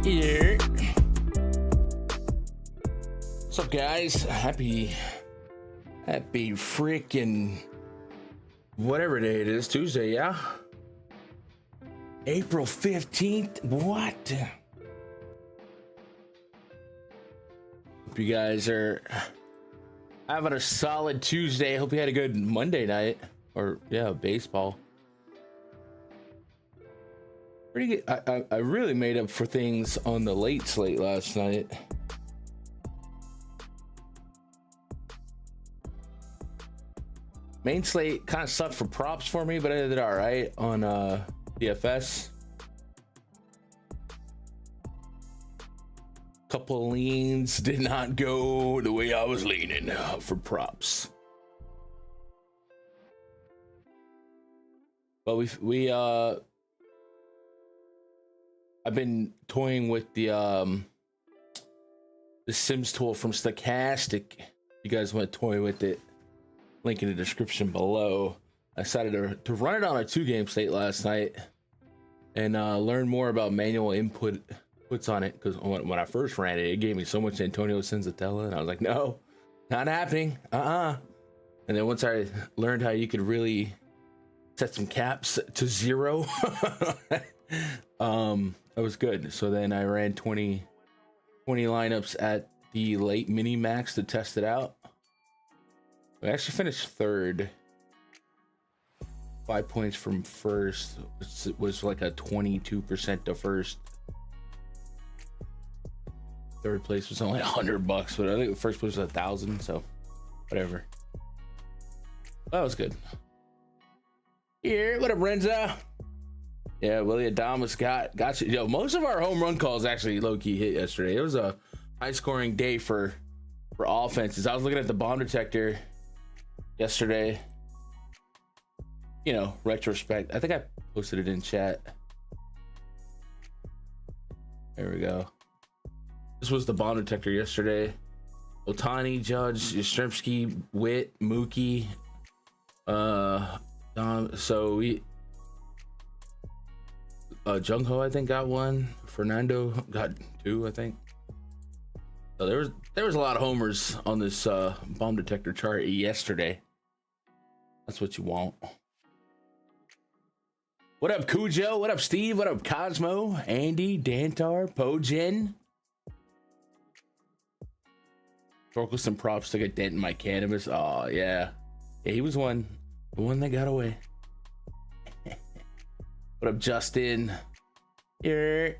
Yeah. What's up, guys? Happy freaking whatever day it is, Tuesday, yeah? April 15th. What? Hope you guys are having a solid Tuesday. Hope you had a good Monday night, or yeah, baseball. Pretty good. I really made up for things on the late slate last night. Main slate kind of sucked for props for me, but I did all right on DFS. Couple leans did not go the way I was leaning for props. But I've been toying with the Sims tool from Stochastic. If you guys want to toy with it, link in the description below. I decided to run it on a 2-game slate last night and learn more about manual inputs on it, because when I first ran it, it gave me so much Antonio Senzatella, and I was like, no, not happening. And then once I learned how you could really set some caps to 0, that was good. So then I ran 20 lineups at the late mini max to test it out. I actually finished third, 5 points from first. It was like a 22% to first. Third place was only $100, but I think the first place was 1,000. So whatever. That was good. Here, what up, Renzo? Yeah, Willie Adamas got you. Yo, most of our home run calls actually low-key hit yesterday. It was a high-scoring day for offenses. I was looking at the bomb detector yesterday. You know, retrospect. I think I posted it in chat. There we go. This was the bomb detector yesterday. Ohtani, Judge, Yastrzemski, Witt, Mookie. So we Jung-Ho, I think, got 1. Fernando got 2, I think. So there was a lot of homers on this bomb detector chart yesterday. That's what you want. What up, Cujo? What up, Steve? What up, Cosmo? Andy, Dantar, Pojen? With some props to get dent in my cannabis. Oh yeah, he was the one that got away. What up, Justin? Here,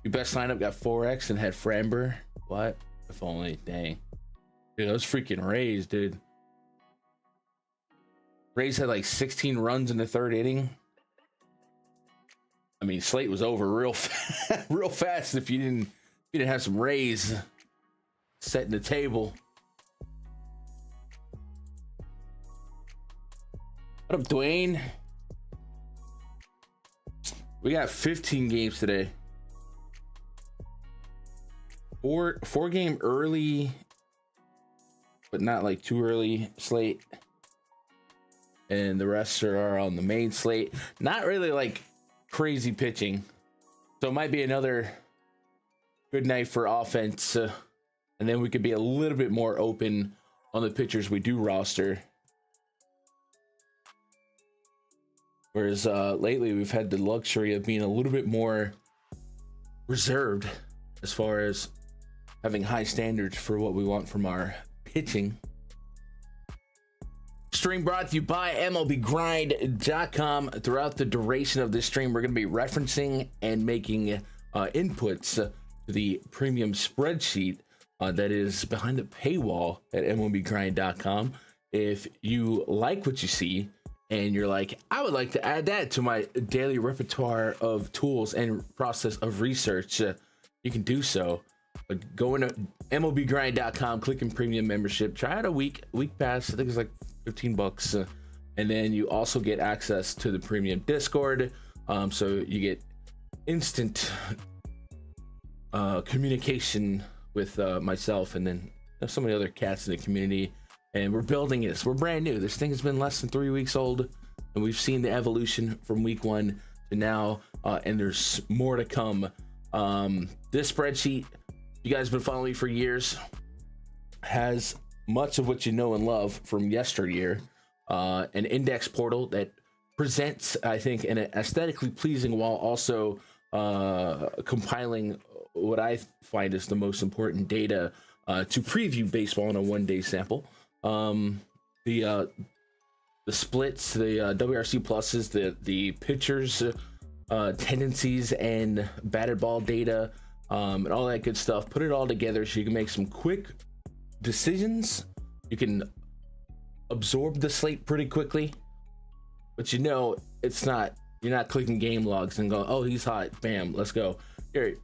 your best lineup got 4x and had Framber. What? If only. Dang, dude, those freaking Rays, dude. Rays had like 16 runs in the 3rd inning. I mean, slate was over real fast if you didn't have some Rays setting the table. What up, Dwayne? We got 15 games today. 4 game early, but not like too early slate. And the rest are on the main slate. Not really like crazy pitching. So it might be another good night for offense. And then we could be a little bit more open on the pitchers we do roster. Whereas lately we've had the luxury of being a little bit more reserved as far as having high standards for what we want from our pitching. Stream brought to you by MLBGrind.com. Throughout the duration of this stream, we're going to be referencing and making inputs to the premium spreadsheet that is behind the paywall at MLBGrind.com. If you like what you see and you're like, I would like to add that to my daily repertoire of tools and process of research, you can do so. But go into MLBGrind.com, click in premium membership, try out a week pass. I think it's like $15, and then you also get access to the premium Discord, so you get instant communication with myself and then some of the other cats in the community. And we're building this. We're brand new. This thing has been less than 3 weeks old, and we've seen the evolution from week 1 to now, and there's more to come This spreadsheet, you guys have been following me for years, has much of what you know and love from yesteryear. An index portal that presents, I think, an aesthetically pleasing while also compiling what I find is the most important data to preview baseball in a one-day sample. The splits, the WRC pluses, the pitchers, tendencies, and batted ball data, and all that good stuff. Put it all together so you can make some quick decisions. You can absorb the slate pretty quickly, but you know it's not. You're not clicking game logs and going, "Oh, he's hot, bam, let's go." You're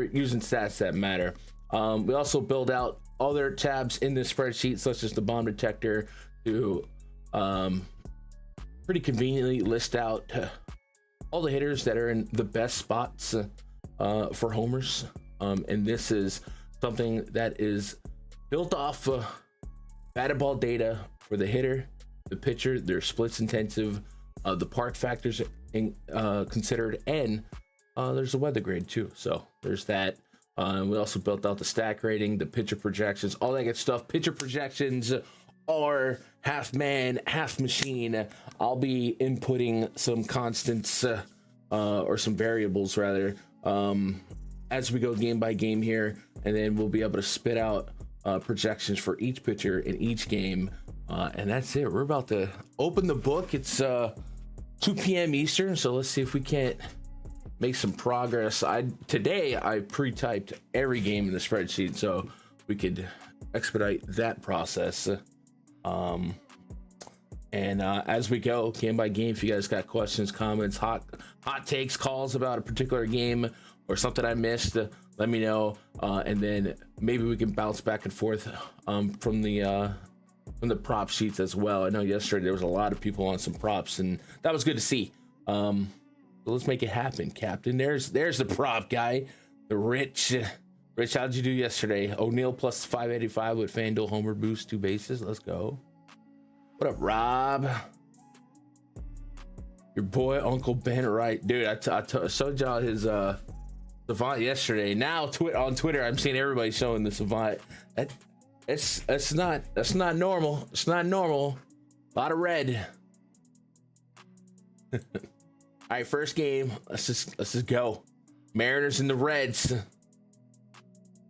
using stats that matter. We also build out other tabs in this spreadsheet, such as the bomb detector, to pretty conveniently list out all the hitters that are in the best spots for homers. And this is something that is built off batted ball data for the hitter, the pitcher, their splits intensive, the park factors considered, and there's a weather grade too. So there's that. We also built out the stack rating, the pitcher projections, all that good stuff. Pitcher projections are half man, half machine. I'll be inputting some constants or some variables rather as we go game by game here, and then we'll be able to spit out projections for each pitcher in each game. And that's it. We're about to open the book. It's 2 p.m. Eastern, so let's see if we can't make some progress. Today I pre-typed every game in the spreadsheet so we could expedite that process. As we go game by game, if you guys got questions, comments, hot takes, calls about a particular game or something I missed, let me know, and then maybe we can bounce back and forth from the prop sheets as well. I know yesterday there was a lot of people on some props, and that was good to see. So let's make it happen, Captain. There's the prop guy, the Rich. Rich, how'd you do yesterday? O'Neal plus 585 with Fanduel homer boost, 2 bases. Let's go. What up, Rob? Your boy Uncle Ben, right? Dude, I showed y'all his Savant yesterday. Now on Twitter, I'm seeing everybody showing the Savant. That's not normal. It's not normal. A lot of red. All right, first game. Let's just go. Mariners and the Reds.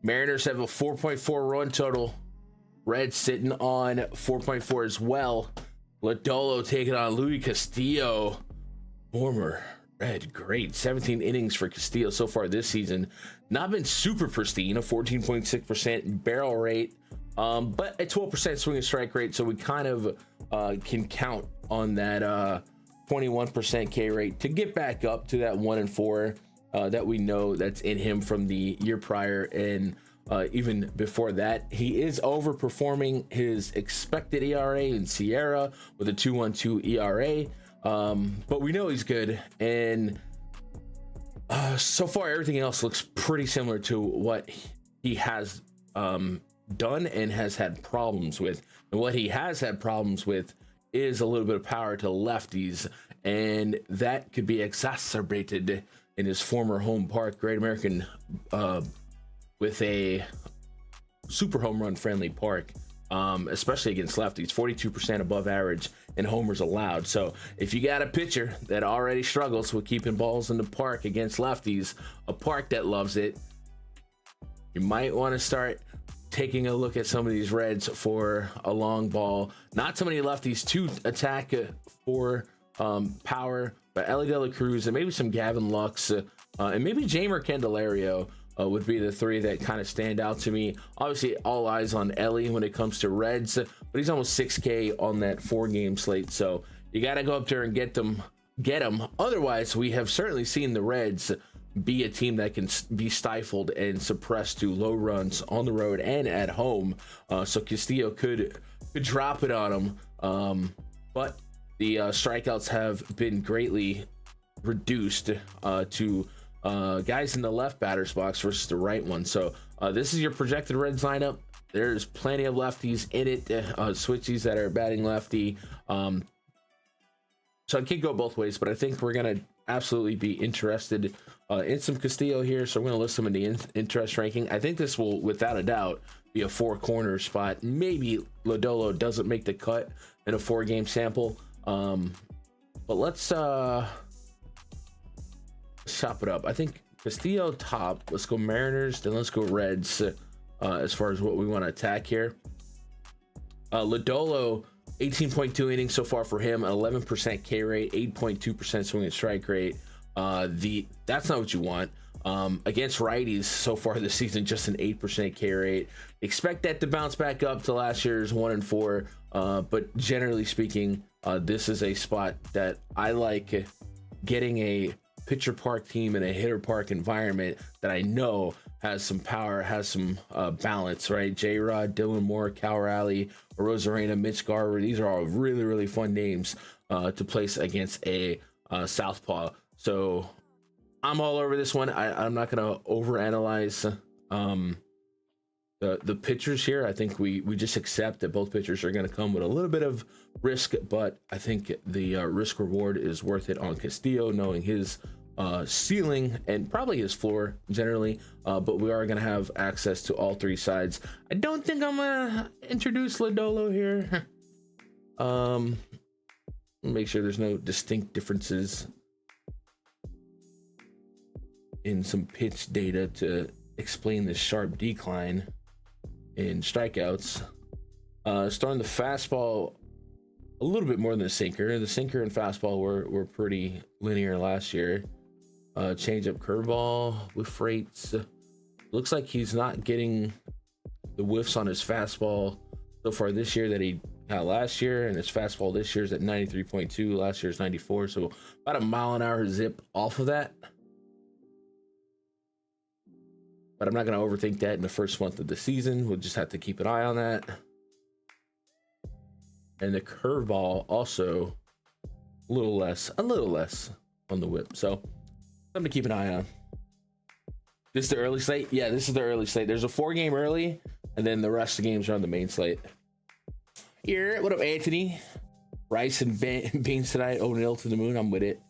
Mariners have a 4.4 run total. Reds sitting on 4.4 as well. Lodolo taking on Luis Castillo. Former Red, great. 17 innings for Castillo so far this season. Not been super pristine, a 14.6% barrel rate, but a 12% swing and strike rate. So we kind of can count on that 21% K rate to get back up to that 1-4 that we know that's in him from the year prior, and even before that. He is overperforming his expected ERA in Sierra with a 2.12 ERA, but we know he's good, and so far everything else looks pretty similar to what he has done and has had problems with. And what he has had problems with is a little bit of power to lefties, and that could be exacerbated in his former home park, Great American, with a super home run friendly park, especially against lefties. 42% above average in homers allowed. So if you got a pitcher that already struggles with keeping balls in the park against lefties, a park that loves it, you might want to start taking a look at some of these Reds for a long ball. Not so many lefties to attack for power, but Ellie De La Cruz and maybe some Gavin Lux and maybe Jamer Candelario would be the three that kind of stand out to me. Obviously, all eyes on Ellie when it comes to Reds, but he's almost 6K on that 4-game slate, so you got to go up there and get them. Otherwise, we have certainly seen the Reds be a team that can be stifled and suppressed to low runs on the road and at home. So Castillo could drop it on him, but the strikeouts have been greatly reduced to guys in the left batter's box versus the right one. So this is your projected Reds lineup. There's plenty of lefties in it, switchies that are batting lefty. So it could go both ways, but I think we're gonna absolutely be interested in some Castillo here, so we're going to list him in the interest ranking. I think this will, without a doubt, be a 4-corner spot. Maybe Lodolo doesn't make the cut in a 4-game sample, but let's chop it up. I think Castillo top. Let's go Mariners, then let's go Reds as far as what we want to attack here. Lodolo, 18.2 innings so far for him, 11% K rate, 8.2% swing and strike rate. That's not what you want. Against righties so far this season, just an 8% K rate. Expect that to bounce back up to last year's 1-4. But generally speaking, this is a spot that I like getting a pitcher park team in a hitter park environment that I know has some power, has some balance, right? J-Rod, Dylan Moore, Cal Raleigh, Rosarena, Mitch Garver. These are all really, really fun names to place against a southpaw. So I'm all over this one. I'm not going to overanalyze the pitchers here. I think we just accept that both pitchers are going to come with a little bit of risk, but I think the risk reward is worth it on Castillo, knowing his ceiling and probably his floor generally, but we are going to have access to all 3 sides. I don't think I'm gonna introduce Lodolo here. Make sure there's no distinct differences in some pitch data to explain this sharp decline in strikeouts. Starting the fastball a little bit more than the sinker. The sinker and fastball were pretty linear last year. Change-up, curveball, whiff rates. Looks like he's not getting the whiffs on his fastball so far this year that he got last year, and his fastball this year is at 93.2, last year's 94, so about a mile-an-hour zip off of that. But I'm not going to overthink that in the first month of the season. We'll just have to keep an eye on that. And the curveball also a little less on the whip. So something to keep an eye on. This is the early slate? Yeah, this is the early slate. There's a 4-game early, and then the rest of the games are on the main slate. Here, what up, Anthony? Rice and beans tonight. O'Neal to the moon. I'm with it.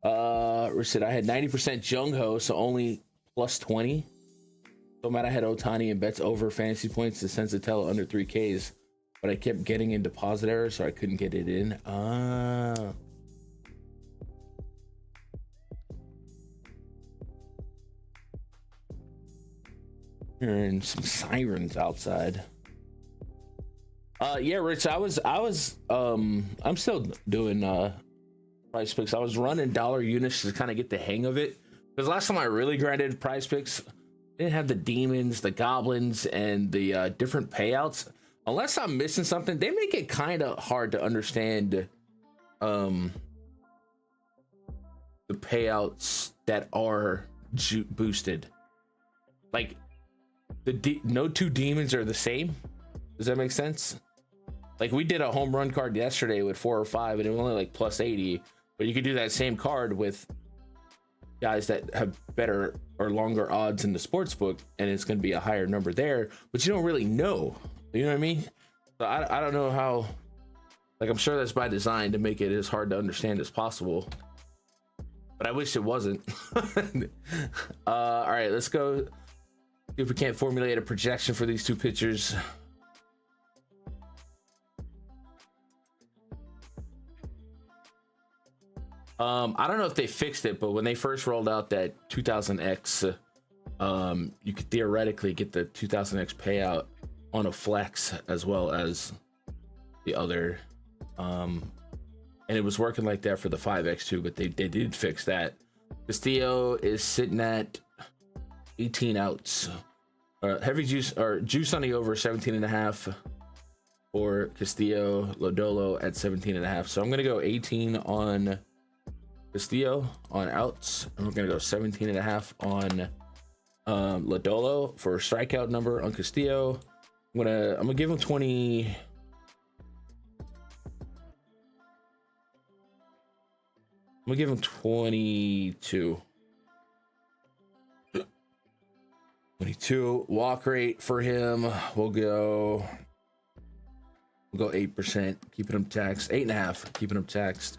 Said I had 90% Jung Ho, so only plus 20. So I had Otani and bets over fantasy points to Sensatella under 3Ks, but I kept getting in deposit errors, so I couldn't get it in. Hearing some sirens outside. Yeah, Rich, I'm still doing prize picks. I was running dollar units to kind of get the hang of it, because last time I really grinded prize picks, didn't have the demons, the goblins, and the different payouts. Unless I'm missing something, they make it kind of hard to understand the payouts that are boosted. Like no 2 demons are the same. Does that make sense? Like we did a home run card yesterday with 4 or 5, and it was only like plus 80. But you could do that same card with guys that have better or longer odds in the sports book, and it's going to be a higher number there. But you don't really know. You know what I mean? So I don't know how. Like, I'm sure that's by design to make it as hard to understand as possible. But I wish it wasn't. All right, let's go. See if we can't formulate a projection for these 2 pitchers. I don't know if they fixed it, but when they first rolled out that 2000X, you could theoretically get the 2000X payout on a flex as well as the other. And it was working like that for the 5X too, but they did fix that. Castillo is sitting at 18 outs. Heavy juice or juice on the over 17.5 for Castillo. Lodolo at 17.5. So I'm gonna go 18 on Castillo on outs, and we're gonna go 17.5 on Lodolo for a strikeout number on Castillo. I'm gonna give him 20. I'm gonna give him 22. 22 walk rate for him. We'll go 8%, keeping him taxed. 8.5, keeping him taxed.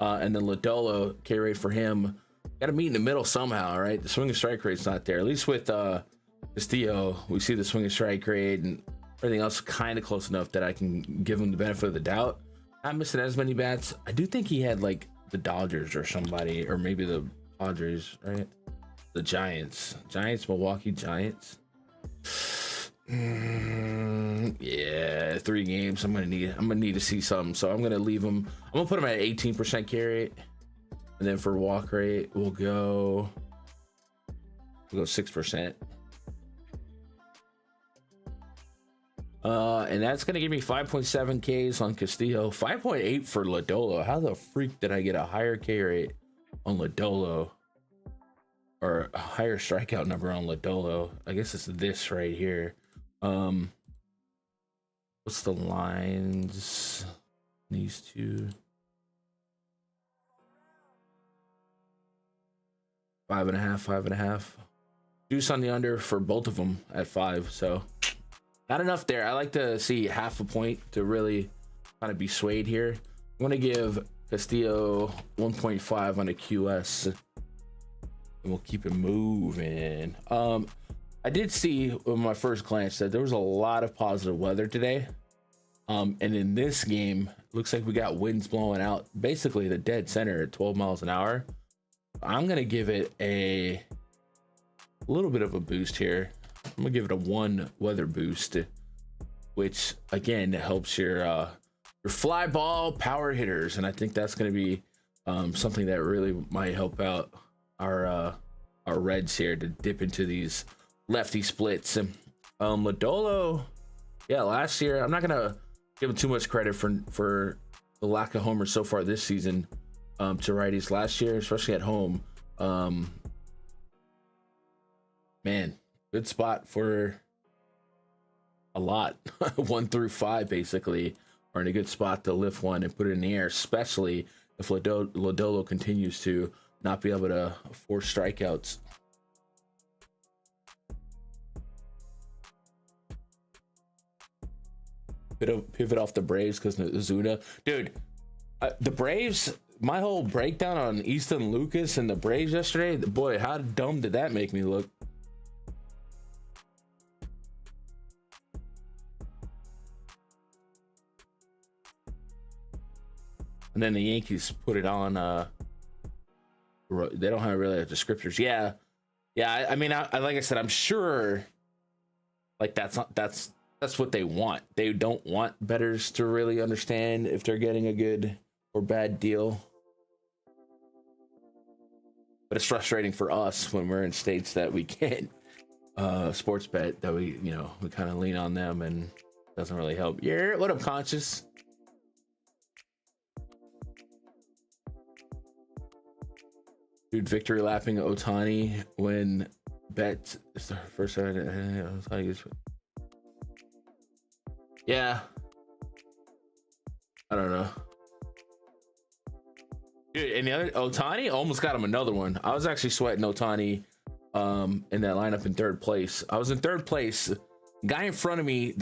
And then Lodolo, K rate for him. Got to meet in the middle somehow, right? The swing and strike rate's not there. At least with Castillo, we see the swing and strike rate and everything else kind of close enough that I can give him the benefit of the doubt. Not missing as many bats. I do think he had like the Dodgers or somebody, or maybe the Padres, right? The Giants, Milwaukee Giants. Yeah, 3 games. I'm gonna need to see some. So I'm gonna leave him. I'm gonna put him at 18% K rate. And then for walk rate, we'll go 6%. And that's gonna give me 5.7 Ks on Castillo, 5.8 for Lodolo. How the freak did I get a higher K rate on Lodolo, or a higher strikeout number on Lodolo? I guess it's this right here. What's the lines? These two. 5.5, 5.5. Juice on the under for both of them at 5. So not enough there. I like to see half a point to really kind of be swayed here. I'm going to give Castillo 1.5 on a QS, and we'll keep it moving. I did see with my first glance that there was a lot of positive weather today. And in this game, looks like we got winds blowing out basically the dead center at 12 miles an hour. I'm going to give it a little bit of a boost here. I'm going to give it a 1 weather boost, which again helps your fly ball power hitters. And I think that's going to be something that really might help out our Reds here to dip into these lefty splits. Lodolo, yeah, last year, I'm not going to give him too much credit for the lack of homers so far this season. To righties last year, especially at home. Man, good spot for a lot. 1 through 5 basically are in a good spot to lift one and put it in the air, especially if Lodolo continues to not be able to force strikeouts. Pivot off the Braves because of Zuna. Dude, the Braves, my whole breakdown on Easton Lucas and the Braves yesterday, boy, how dumb did that make me look? And then the Yankees put it on. They don't have really have descriptors. Yeah. I mean, I like I said, I'm sure. Like that's what they want. They don't want bettors to really understand if they're getting a good or bad deal. But it's frustrating for us when we're in states that we can't sports bet, that we kind of lean on them, and it doesn't really help. Yeah, what up, Conscious? Dude, victory lapping Ohtani when bet is the first time Ohtani gets. Yeah, I don't know. Dude, and the other Ohtani almost got him another one. I was actually sweating Ohtani in that lineup in 3rd place. I was in 3rd place. The guy in front of me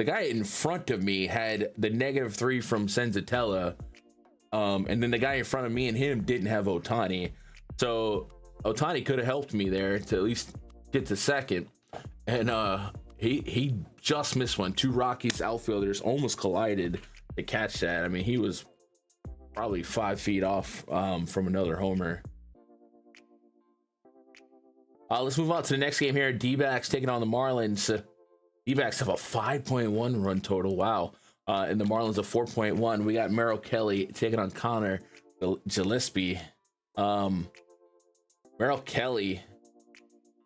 had the -3 from Senzatella. And then the guy in front of me and him didn't have Ohtani. So Ohtani could have helped me there to at least get to 2nd. And he just missed one. 2 Rockies outfielders almost collided to catch that. I mean, he was probably 5 feet off from another homer. Let's move on to the next game here. D-backs taking on the Marlins. D-backs have a 5.1 run total. Wow. And the Marlins a 4.1. We got Merrill Kelly taking on Connor Gillespie. Merrill Kelly,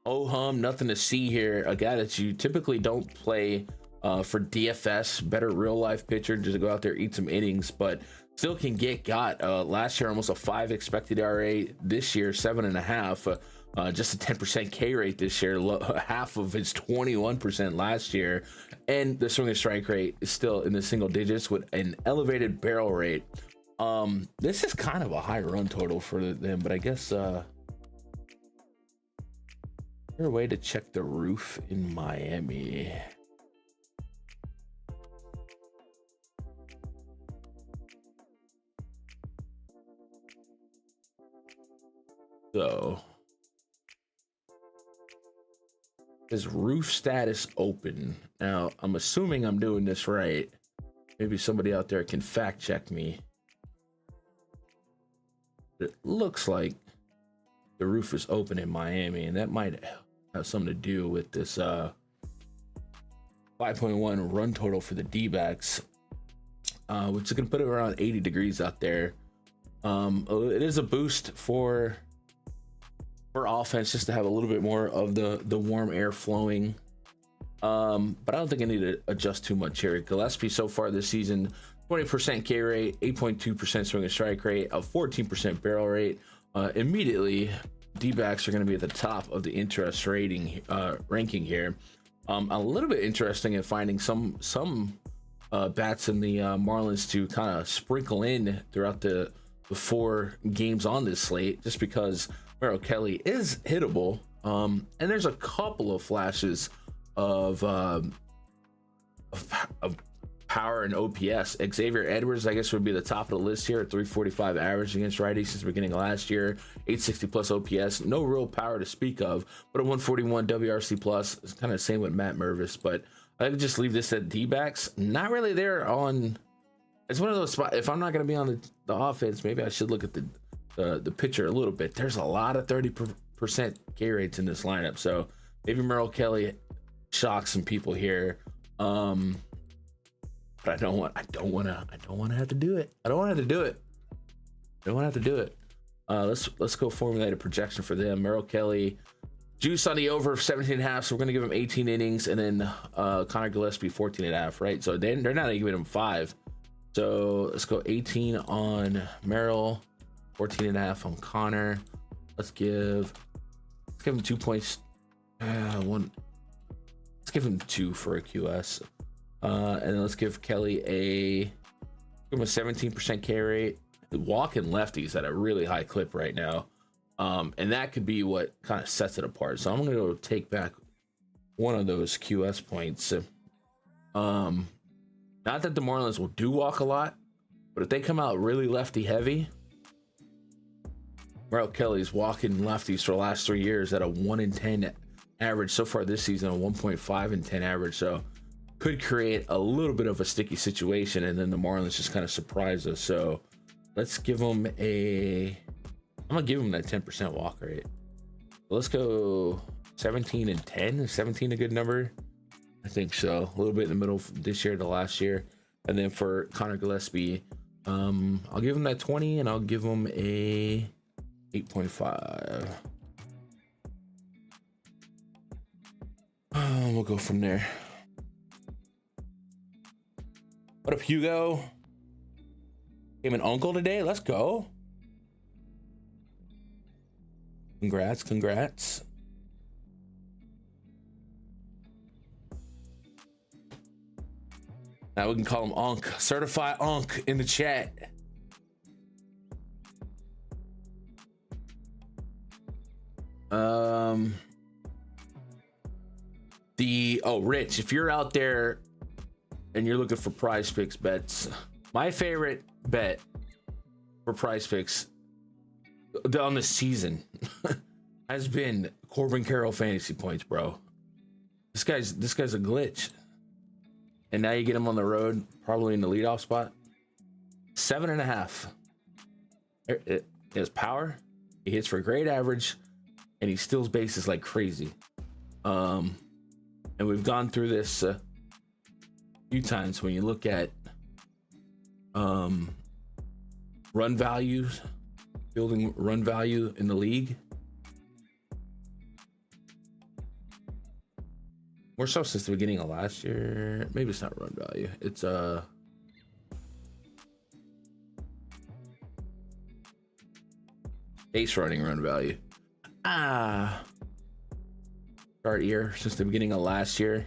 nothing to see here. A guy that you typically don't play for DFS. Better real life pitcher, just to go out there, eat some innings, but still can get got. Last year, almost a 5 expected ERA. This year, 7.5. Just a 10% K rate this year, half of his 21% last year. And the swing and strike rate is still in the single digits with an elevated barrel rate. This is kind of a high run total for them, but I guess is there a way to check the roof in Miami? So his roof status open. Now, I'm assuming I'm doing this right. Maybe somebody out there can fact check me. It looks like the roof is open in Miami, and that might have something to do with this 5.1 run total for the D-backs, which is going to put it around 80 degrees out there. It is a boost for offense just to have a little bit more of the warm air flowing. But I don't think I need to adjust too much here. Gillespie so far this season, 20% K rate, 8.2% swing and strike rate, a 14% barrel rate. Immediately, D-backs are going to be at the top of the interest ranking here. A little bit interesting in finding some bats in the Marlins to kind of sprinkle in throughout the 4 games on this slate, just because Merrill Kelly is hittable. And there's a couple of flashes of power and OPS. Xavier Edwards, I guess, would be the top of the list here at 345 average against righties since the beginning of last year, 860 plus OPS. No real power to speak of, but a 141 WRC plus. It's kind of the same with Matt Mervis, but I could just leave this at D-backs. Not really there on. It's one of those spots. If I'm not going to be on the offense, maybe I should look at the pitcher a little bit. There's a lot of 30% K rates in this lineup, so maybe Merrill Kelly shocks some people here. But I don't want to have to do it. Let's go formulate a projection for them. Merrill Kelly, juice on the over of 17.5, so we're gonna give him 18 innings, and then Connor Gillespie 14.5, right? So they're not even giving him 5. So let's go 18 on Merrill, 14.5 on Connor. Let's give him 2 points. Let's give him 2 for a QS. And then let's give Kelly a 17% K rate. Walking lefties at a really high clip right now. And that could be what kind of sets it apart. So I'm going to go take back one of those QS points. Not that the Marlins will do walk a lot, but if they come out really lefty heavy, Merrill Kelly's walking lefties for the last 3 years at a 1 in 10 average. So far this season, a 1.5 in 10 average. So could create a little bit of a sticky situation, and then the Marlins just kind of surprise us. So let's give them I'm gonna give them that 10% walk rate. Let's go 17 and 10. Is 17 a good number? I think so. A little bit in the middle this year to last year. And then for Connor Gillespie, I'll give him that 20, and I'll give him a 8.5. We'll go from there. What up, Hugo? Came an uncle today. Let's go. Congrats. Now we can call him Unc. Certified Unc in the chat. Rich, if you're out there and you're looking for PrizePicks bets, my favorite bet for PrizePicks on the season has been Corbin Carroll fantasy points, bro. This guy's a glitch. And now you get him on the road, probably in the leadoff spot. 7.5. It has power. He hits for a great average, and he steals bases like crazy. And we've gone through this a few times when you look at run values, building run value in the league. More so since the beginning of last year. Maybe it's not run value. It's base running run value. Start year since the beginning of last year.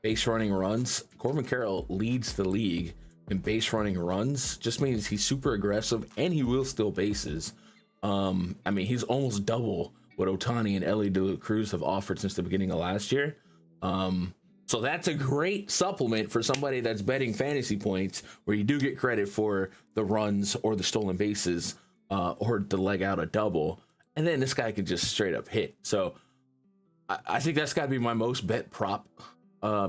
Base running runs. Corbin Carroll leads the league in base running runs. Just means he's super aggressive and he will steal bases. I mean, he's almost double what Ohtani and Ellie De La Cruz have offered since the beginning of last year. So that's a great supplement for somebody that's betting fantasy points where you do get credit for the runs or the stolen bases. or to leg out a double, and then this guy could just straight up hit. So I think that's got to be my most bet prop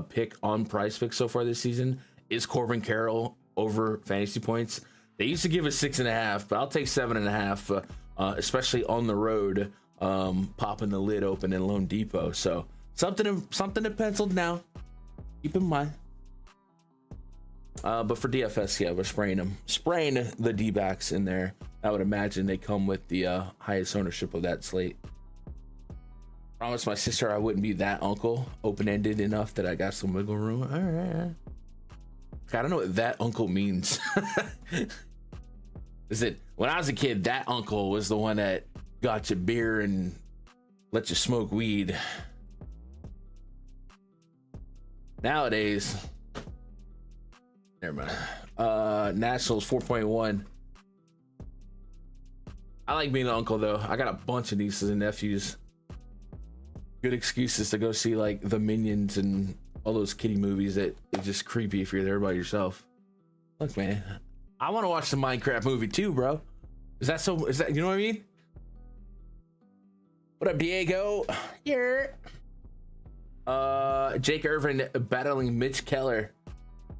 pick on PrizePicks so far this season is Corbin Carroll over fantasy points. They used to give us 6.5, but I'll take 7.5, especially on the road, popping the lid open in Lone Depot. So something to penciled now. Keep in mind. But for DFS, yeah, we're spraying the D-backs in there. I would imagine they come with the highest ownership of that slate. Promised my sister I wouldn't be that uncle, open-ended enough that I got some wiggle room. All right. I don't know what that uncle means. Is it when I was a kid, that uncle was the one that got you beer and let you smoke weed. Nowadays, never mind. Nationals 4.1. I like being an uncle though. I got a bunch of nieces and nephews. Good excuses to go see like the Minions and all those kiddie movies that are just creepy if you're there by yourself. Look, man, I want to watch the Minecraft movie too, bro. Is that you know what I mean? What up, Diego? Yeah. Jake Irvin battling Mitch Keller.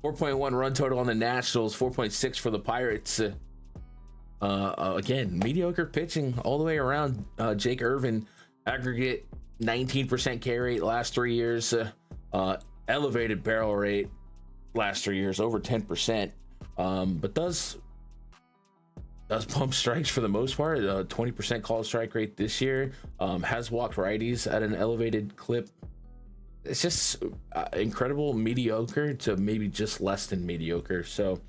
4.1 run total on the Nationals, 4.6 for the Pirates. Again, mediocre pitching all the way around. Jake Irvin, aggregate 19% K rate last 3 years. Elevated barrel rate last 3 years, over 10%. But does pump strikes for the most part. 20% call strike rate this year. Has walked righties at an elevated clip. It's just incredible mediocre to maybe just less than mediocre. So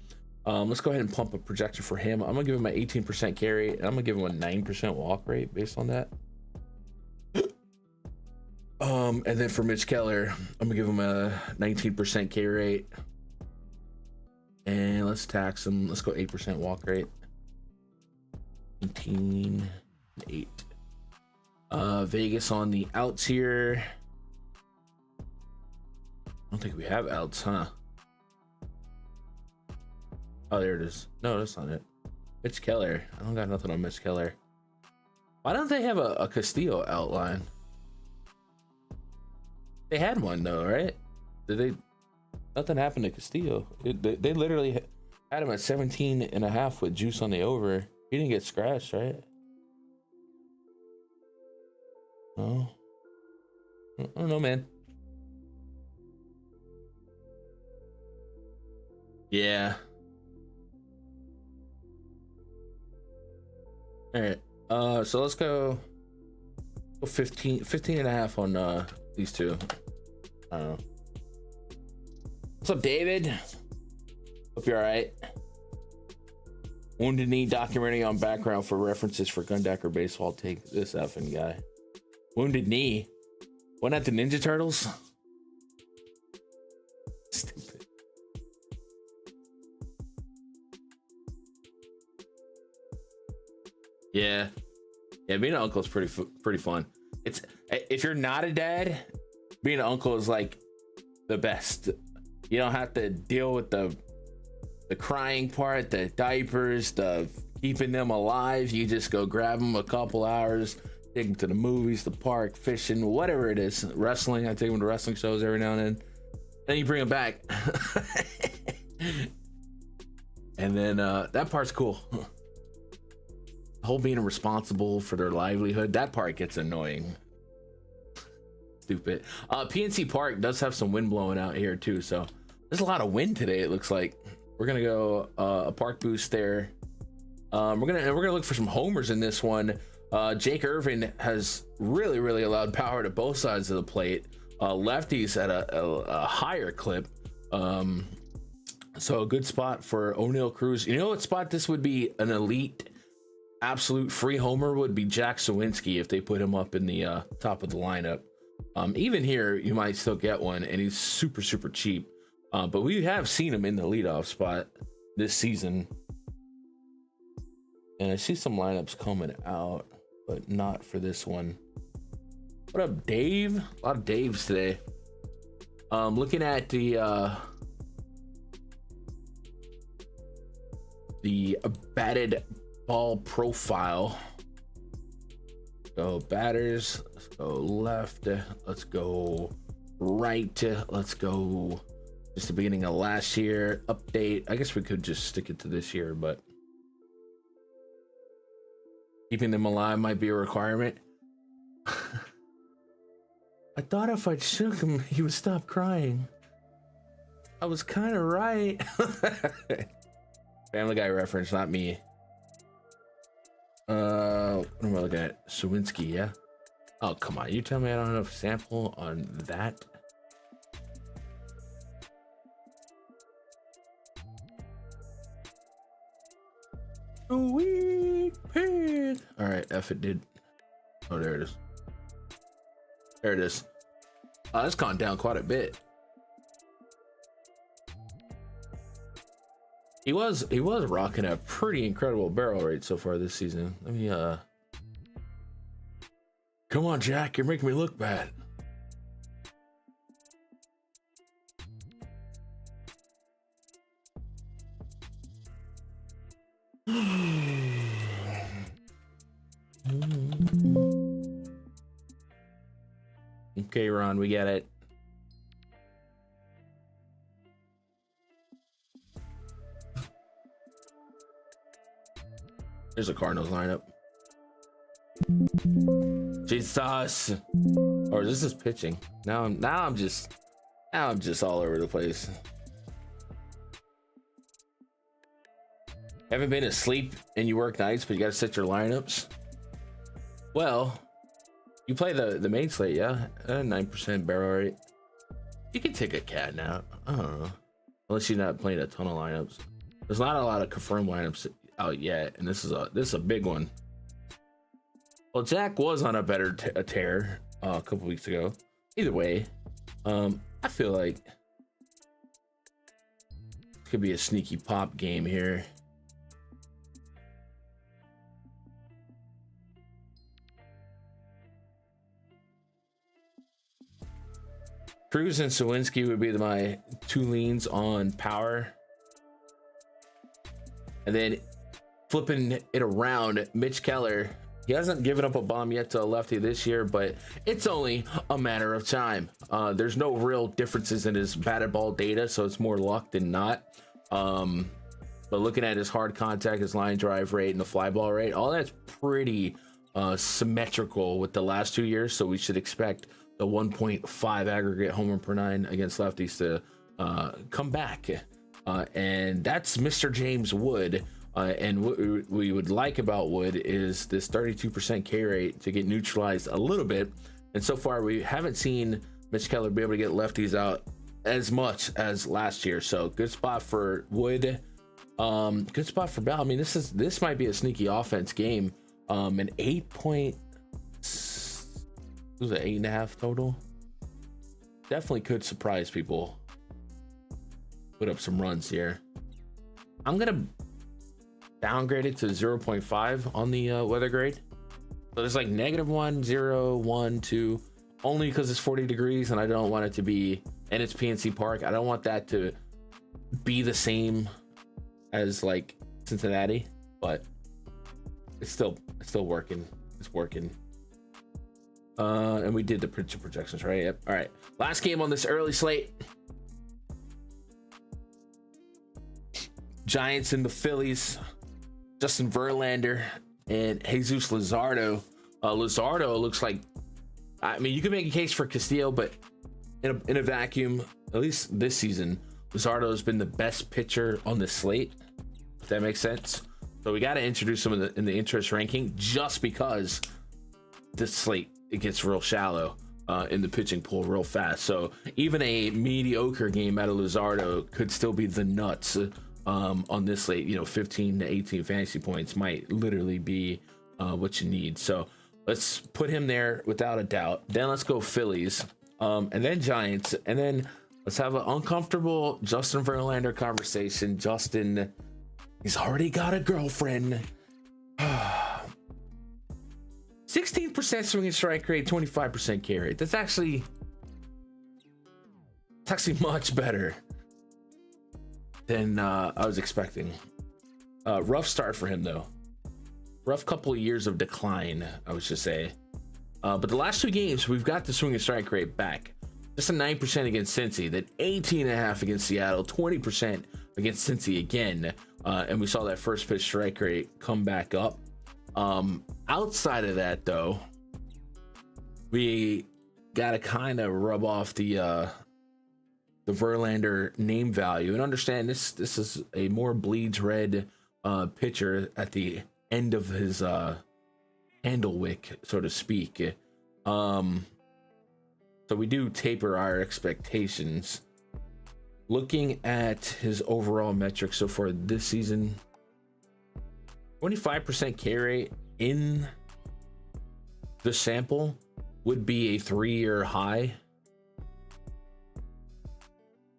let's go ahead and pump a projection for him. I'm gonna give him an 18% carry, and I'm gonna give him a 9% walk rate based on that. And then for Mitch Keller, I'm gonna give him a 19% K rate, and let's tax him. Let's go 8% walk rate. 18.8. Vegas on the outs here. I don't think we have outs, huh? Oh, there it is. No, that's not it. Mitch Keller. I don't got nothing on Mitch Keller. Why don't they have a Castillo outline? They had one though, right? Did they? Nothing happened to Castillo. They literally had him at 17.5 with juice on the over. He didn't get scratched, right? No. I don't know, man. Yeah. All right. So let's go 15.5 on these two. I don't know. What's up, David? Hope you're all right. Wounded Knee documentary on background for references for Gundacker baseball. Take this effing guy. Wounded Knee. Wasn't that the Ninja Turtles? Stupid. Yeah, being an uncle is pretty fun. It's if you're not a dad, being an uncle is like the best. You don't have to deal with the crying part, the diapers, the keeping them alive. You just go grab them a couple hours, take them to the movies, the park, fishing, whatever it is. Wrestling, I take them to wrestling shows every now and then. Then you bring them back, and then that part's cool. Whole being responsible for their livelihood, that part gets annoying. Stupid. PNC Park does have some wind blowing out here too, so there's a lot of wind today. It looks like we're gonna go a park boost there. We're gonna look for some homers in this one. Jake Irvin has really allowed power to both sides of the plate. Lefties at a higher clip. So a good spot for O'Neal Cruz. You know what spot this would be an elite absolute free homer would be Jack Sawinski if they put him up in the top of the lineup. Even here you might still get one, and he's super cheap, but we have seen him in the leadoff spot this season, and I see some lineups coming out, but not for this one. What up, Dave? A lot of Daves today. Looking at the batted ball profile. Go batters. Let's go left. Let's go right. Let's go just the beginning of last year. Update. I guess we could just stick it to this year, but keeping them alive might be a requirement. I thought if I shook him, he would stop crying. I was kind of right. Family Guy reference, not me. What am I looking at? Sawinski, yeah? Oh, come on. You tell me I don't have enough sample on that? Sweet pig. All right, F it did. Oh, there it is. There it is. It's gone down quite a bit. He was rocking a pretty incredible barrel rate so far this season. Let me come on, Jack, you're making me look bad. Okay, Ron, we get it. There's a Cardinals lineup. Jesus. Or this is pitching. Now I'm just all over the place. Haven't been asleep and you work nights, but you gotta set your lineups. Well, you play the main slate, yeah? 9% barrel rate. You can take a cat now. I don't know. Unless you're not playing a ton of lineups. There's not a lot of confirmed lineups out yet, and this is a big one. Well, Jack was on a better tear a couple weeks ago. Either way, I feel like it could be a sneaky pop game here. Cruz and Sawinski would be my two leans on power. And then flipping it around, Mitch Keller. He hasn't given up a bomb yet to a lefty this year, but it's only a matter of time. There's no real differences in his batted ball data, so it's more luck than not. But looking at his hard contact, his line drive rate, and the fly ball rate, all that's pretty symmetrical with the last 2 years, so we should expect the 1.5 aggregate homer per nine against lefties to come back. And that's Mr. James Wood. And what we would like about Wood is this 32% K rate to get neutralized a little bit. And so far, we haven't seen Mitch Keller be able to get lefties out as much as last year. So good spot for Wood. Good spot for Bell. I mean, this might be a sneaky offense game. An 8.5 total. Definitely could surprise people. Put up some runs here. I'm gonna downgrade it to 0.5 on the weather grade. So there's like -1, 0, 1, 2, only because it's 40 degrees and I don't want it to be, and it's PNC Park. I don't want that to be the same as like Cincinnati, but it's still working. It's working. And we did the pitcher projections, right? Yep. All right. Last game on this early slate. Giants and the Phillies. Justin Verlander and Jesus Luzardo. Luzardo looks like, I mean, you can make a case for Castillo, but in a vacuum, at least this season, Luzardo has been the best pitcher on the slate, if that makes sense. So we got to introduce him in the interest ranking just because this slate, it gets real shallow in the pitching pool real fast. So even a mediocre game out of Luzardo could still be the nuts on this slate. 15 to 18 fantasy points might literally be what you need. So let's put him there without a doubt. Then let's go Phillies, and then Giants, and then let's have an uncomfortable Justin Verlander conversation. Justin, he's already got a girlfriend. 16% swinging strike rate, 25% K rate. That's actually much better than I was expecting. Rough start for him though. rough couple of years of decline, I would just say. But the last 2 games, we've got the swing and strike rate back. Just a 9% against Cincy, then 18.5 against Seattle, 20% against Cincy again. And we saw that first pitch strike rate come back up. Outside of that, though, we got to kind of rub off the Verlander name value and understand this is a more bleeds red pitcher at the end of his handle wick, so to speak. So we do taper our expectations. Looking at his overall metrics so far this season, 25% K rate in the sample would be a 3-year high.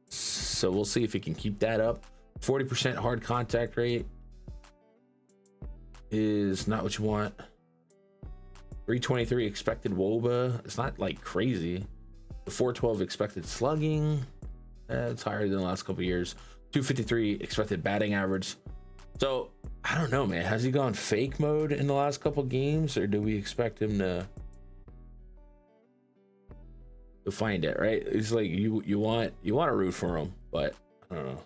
So we'll see if he can keep that up. 40% hard contact rate is not what you want. 323 expected WOBA. It's not like crazy. The 412 expected slugging. It's higher than the last couple years. 253 expected batting average. So I don't know, man. Has he gone fake mode in the last couple games, or do we expect him to find it? Right? It's like you want to root for him, but I don't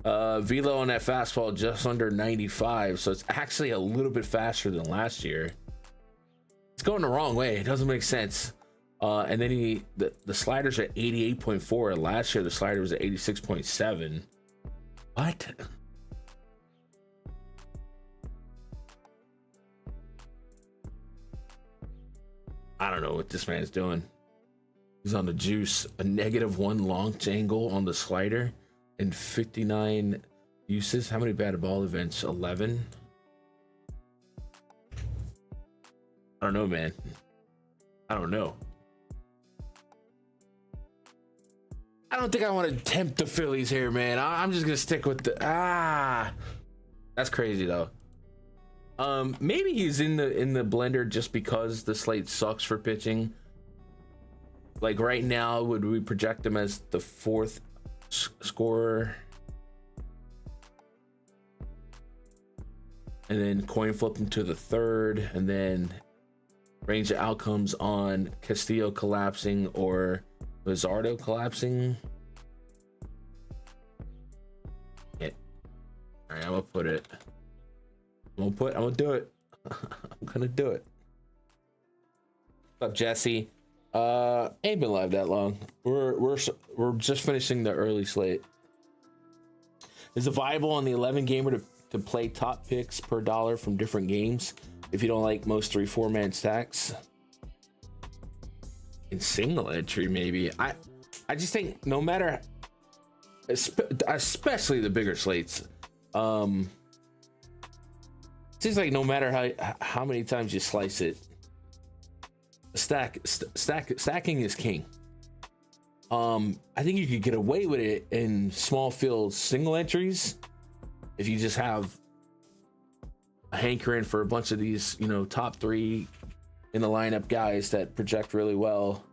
know. Velo on that fastball just under 95, so it's actually a little bit faster than last year. It's going the wrong way. It doesn't make sense. And then the sliders at 88.4. Last year the slider was at 86.7. What? I don't know what this man's doing. He's on the juice. A -1 launch angle on the slider and 59 uses. How many batted ball events? 11. I don't know, man. I don't know. I don't think I want to tempt the Phillies here, man. I'm just gonna stick with the That's crazy though. Maybe he's in the blender just because the slate sucks for pitching. Like right now, would we project him as the 4th scorer? And then coin flip him to the 3rd, and then range of outcomes on Castillo collapsing or Luzardo collapsing. Yeah. All right, I'm gonna put it. I'm gonna do it. I'm gonna do it. What's up, Jesse? Ain't been live that long. We're just finishing the early slate. Is it viable on the 11 gamer to play top picks per dollar from different games if you don't like most 3-4 man stacks? In single entry, maybe. I just think no matter, especially the bigger slates, seems like no matter how many times you slice it, stacking is king. I think you could get away with it in small field single entries if you just have a hankering for a bunch of these, top 3 in the lineup guys that project really well.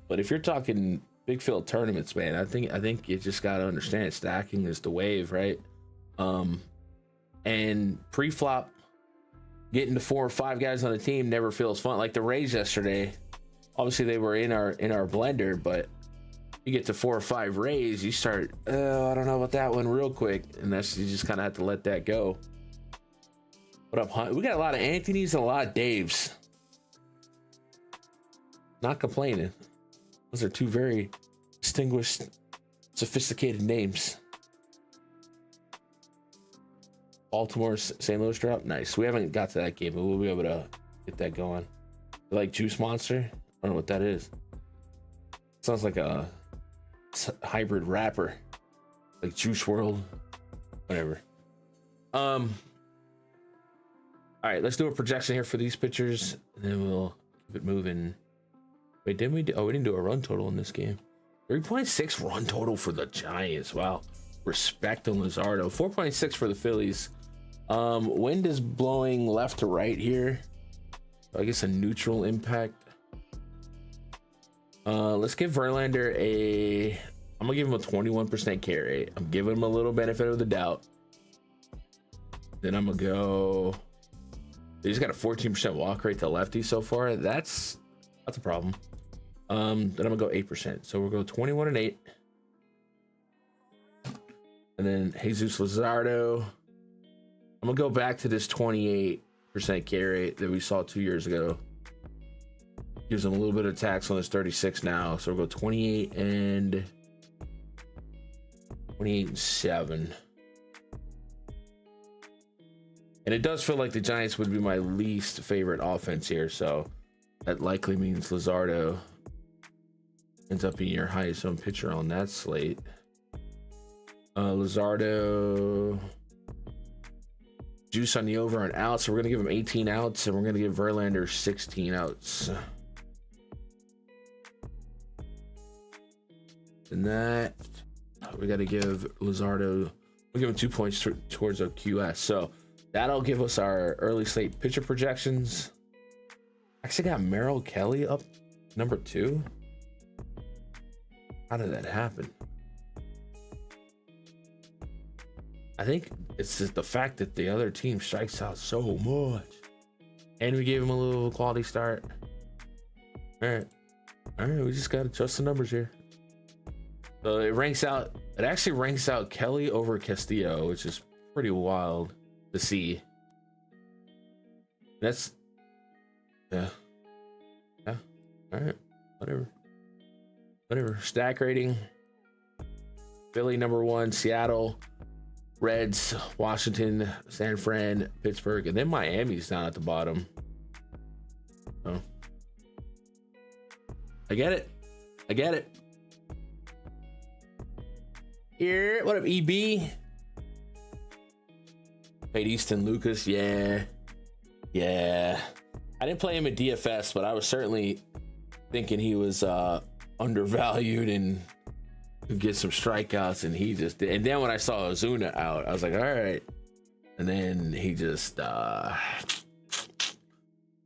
But if you're talking big field tournaments, man, I think you just got to understand stacking is the wave, right? And pre-flop, getting to 4 or 5 guys on the team never feels fun. Like the Rays yesterday, obviously they were in our blender, but you get to 4 or 5 Rays, you start, I don't know about that one real quick, and you just kind of have to let that go. What up, Hunt? We got a lot of Anthony's and a lot of Daves. Not complaining. Those are 2 very distinguished, sophisticated names. Baltimore, St. Louis drop. Nice. We haven't got to that game, but we'll be able to get that going. You like Juice Monster? I don't know what that is. Sounds like a hybrid rapper, like Juice World. Whatever. All right, let's do a projection here for these pitchers, and then we'll keep it moving. Wait, didn't we do? Oh, we didn't do a run total in this game. 3.6 run total for the Giants. Wow. Respect on Luzardo. 4.6 for the Phillies. Wind is blowing left to right here. I guess a neutral impact. Let's give Verlander I'm gonna give him a 21% K rate. I'm giving him a little benefit of the doubt. Then I'm gonna go. He's got a 14% walk rate to lefty so far. That's a problem. Then I'm gonna go 8%. So we'll go 21 and 8. And then Jesus Luzardo. I'm gonna go back to this 28% K rate that we saw 2 years ago. Gives him a little bit of tax on his 36 now. So we'll go 28 and 7. And it does feel like the Giants would be my least favorite offense here, so that likely means Luzardo ends up being your highest owned pitcher on that slate. Luzardo juice on the over on outs, so we're gonna give him 18 outs, and we're gonna give Verlander 16 outs. And that we got to give Luzardo. We'll give him 2 points towards a QS. So that'll give us our early slate pitcher projections. Actually got Merrill Kelly up number 2. How did that happen? I think it's just the fact that the other team strikes out so much. And we gave him a little quality start. All right, we just got to trust the numbers here. So it actually ranks out Kelly over Castillo, which is pretty wild to see. That's, yeah. All right, whatever. Stack rating. Philly number 1, Seattle, Reds, Washington, San Fran, Pittsburgh, and then Miami's down at the bottom. Oh, I get it. Here, what up, EB? Played Easton Lucas, yeah. I didn't play him at DFS, but I was certainly thinking he was undervalued and could get some strikeouts, and he just did. And then when I saw Ozuna out, I was like, all right. And then he just got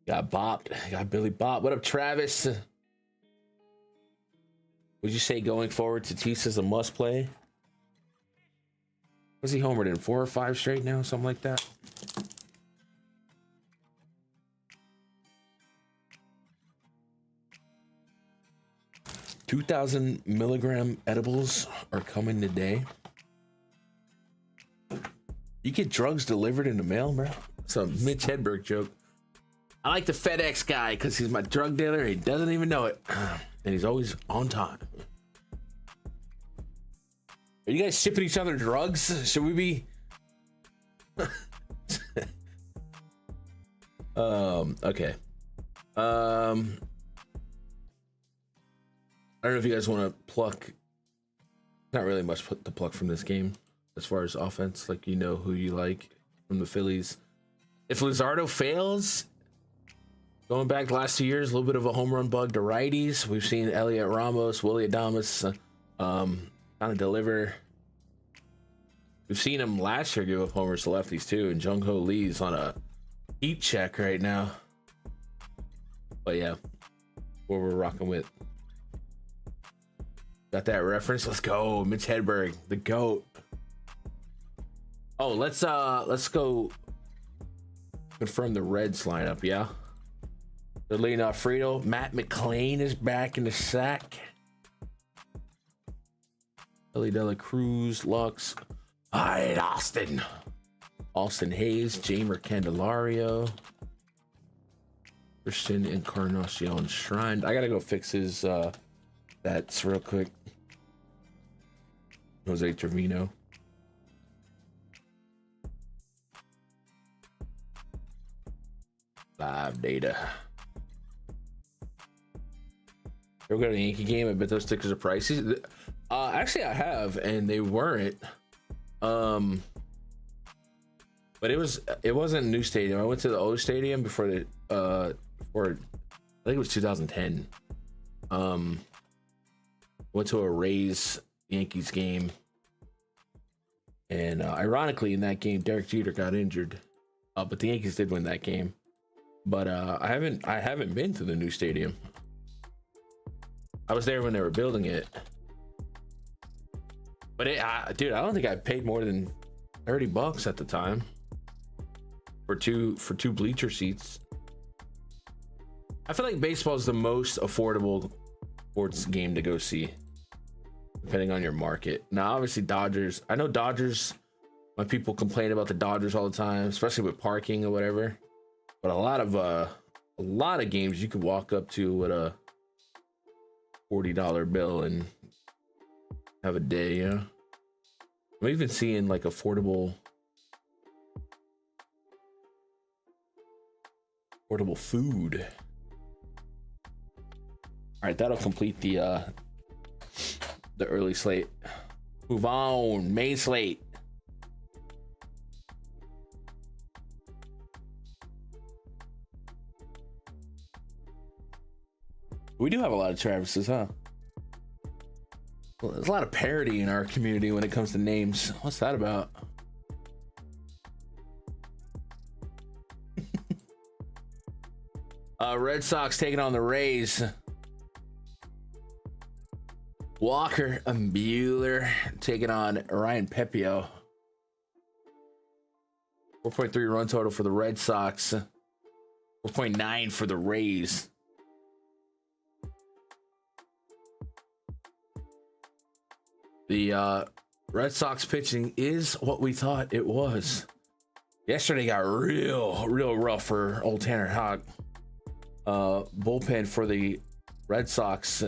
bopped. Got Billy Bopp. What up, Travis? Would you say going forward, Tatis's a must play? Was he homered in 4 or 5 straight now? Something like that. $2,000 milligram edibles are coming today. You get drugs delivered in the mail, bro? It's a Mitch Hedberg joke. I like the FedEx guy because he's my drug dealer. He doesn't even know it. And he's always on time. Are you guys shipping each other drugs? Should we be? Okay. I don't know if you guys want to pluck. Not really much to pluck from this game as far as offense. Like, you know who you like from the Phillies. If Luzardo fails, going back the last 2 years, a little bit of a home run bug to righties. We've seen Elliot Ramos, Willie Adames, kind of deliver. We've seen him last year give up homers to lefties too, and Jung Ho Lee's on a heat check right now. But yeah, what we're rocking with. Got that reference? Let's go, Mitch Hedberg, the GOAT. Oh, let's go confirm the Reds lineup. Yeah, they're leading off Frito. Matt McClain is back in the sack. Ellie De La Cruz, Lux. All right, Austin Hayes, Jamer Candelario, Christian Encarnacion Shrine. I gotta go fix his stats real quick. Jose Trevino. Live data. Ever go to the Yankee game? I bet those stickers are pricey. Actually, I have, and they weren't. But it wasn't a new stadium. I went to the old stadium before I think it was 2010. Went to a Rays Yankees game, and ironically, in that game, Derek Jeter got injured. But the Yankees did win that game. But I haven't been to the new stadium. I was there when they were building it. But dude, I don't think I paid more than $30 at the time. for two bleacher seats. I feel like baseball is the most affordable sports game to go see, depending on your market. Now, obviously, Dodgers. I know Dodgers. My people complain about the Dodgers all the time, especially with parking or whatever. But a lot of games you could walk up to with a $40 bill and have a day. You know, I'm even seeing like affordable food. All right, that'll complete the early slate. Move on, main slate. We do have a lot of Travises, huh? Well, there's a lot of parity in our community when it comes to names. What's that about? Red Sox taking on the Rays. Walker and Buehler taking on Ryan Pepio. 4.3 run total for the Red Sox. 4.9 for the Rays. The Red Sox pitching is what we thought it was. Yesterday got real rough for old Tanner Houck. Bullpen for the Red Sox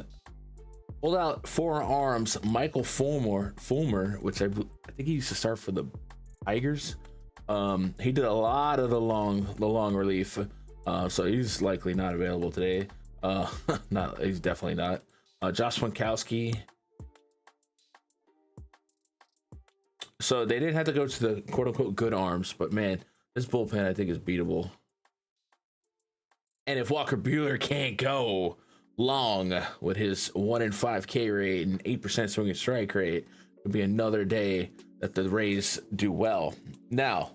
pulled out 4 arms. Michael Fulmer, which I think he used to start for the Tigers. He did a lot of the long relief, so he's likely not available today. He's definitely not. Josh Winkowski. So they didn't have to go to the quote-unquote good arms, but man, this bullpen I think is beatable. And if Walker Buehler can't go long with his 1-in-5 K rate and 8% swing and strike rate, it'll be another day that the Rays do well. Now,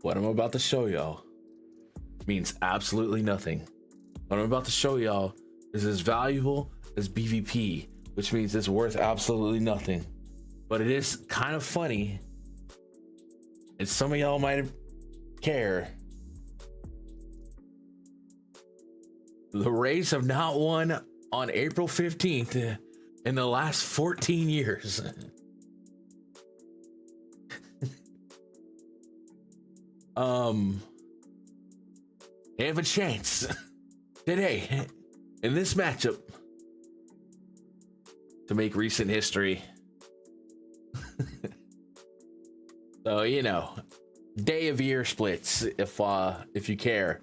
what I'm about to show y'all means absolutely nothing. What I'm about to show y'all is as valuable as BVP, which means it's worth absolutely nothing. But it is kind of funny, and some of y'all might care. The Rays have not won on April 15th in the last 14 years. They have a chance today in this matchup to make recent history. So, you know, day of year splits if you care.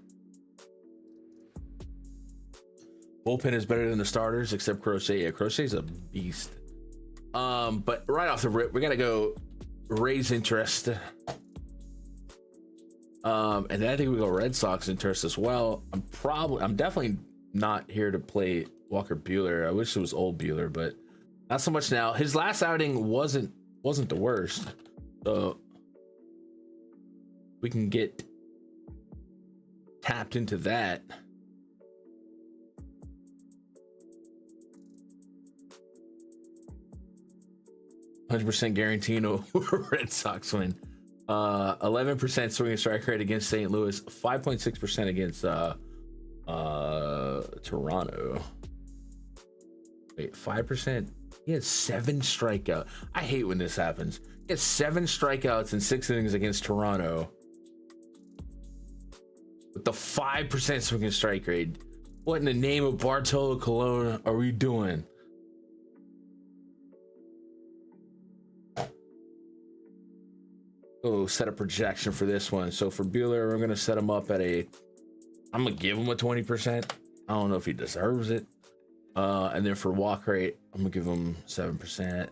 Bullpen is better than the starters except Crochet. Yeah, Crochet's a beast. But right off the rip, we gotta go Rays interest. And then I think we go Red Sox interest as well. I'm definitely not here to play Walker Buehler. I wish it was old Buehler, but not so much now. His last outing wasn't the worst. So we can get tapped into that. %, guaranteed a Red Sox win. 11% swing and strike rate against St. Louis. 5.6% against Toronto. Wait, 5%? He had 7 strikeouts. I hate when this happens. He had 7 strikeouts in 6 innings against Toronto. With the 5% swing and strike rate. What in the name of Bartolo Colon are we doing? Oh, set a projection for this one. So for Buehler, we're going to set him up at I'm going to give him a 20%. I don't know if he deserves it. And then for walk rate, I'm going to give him 7%.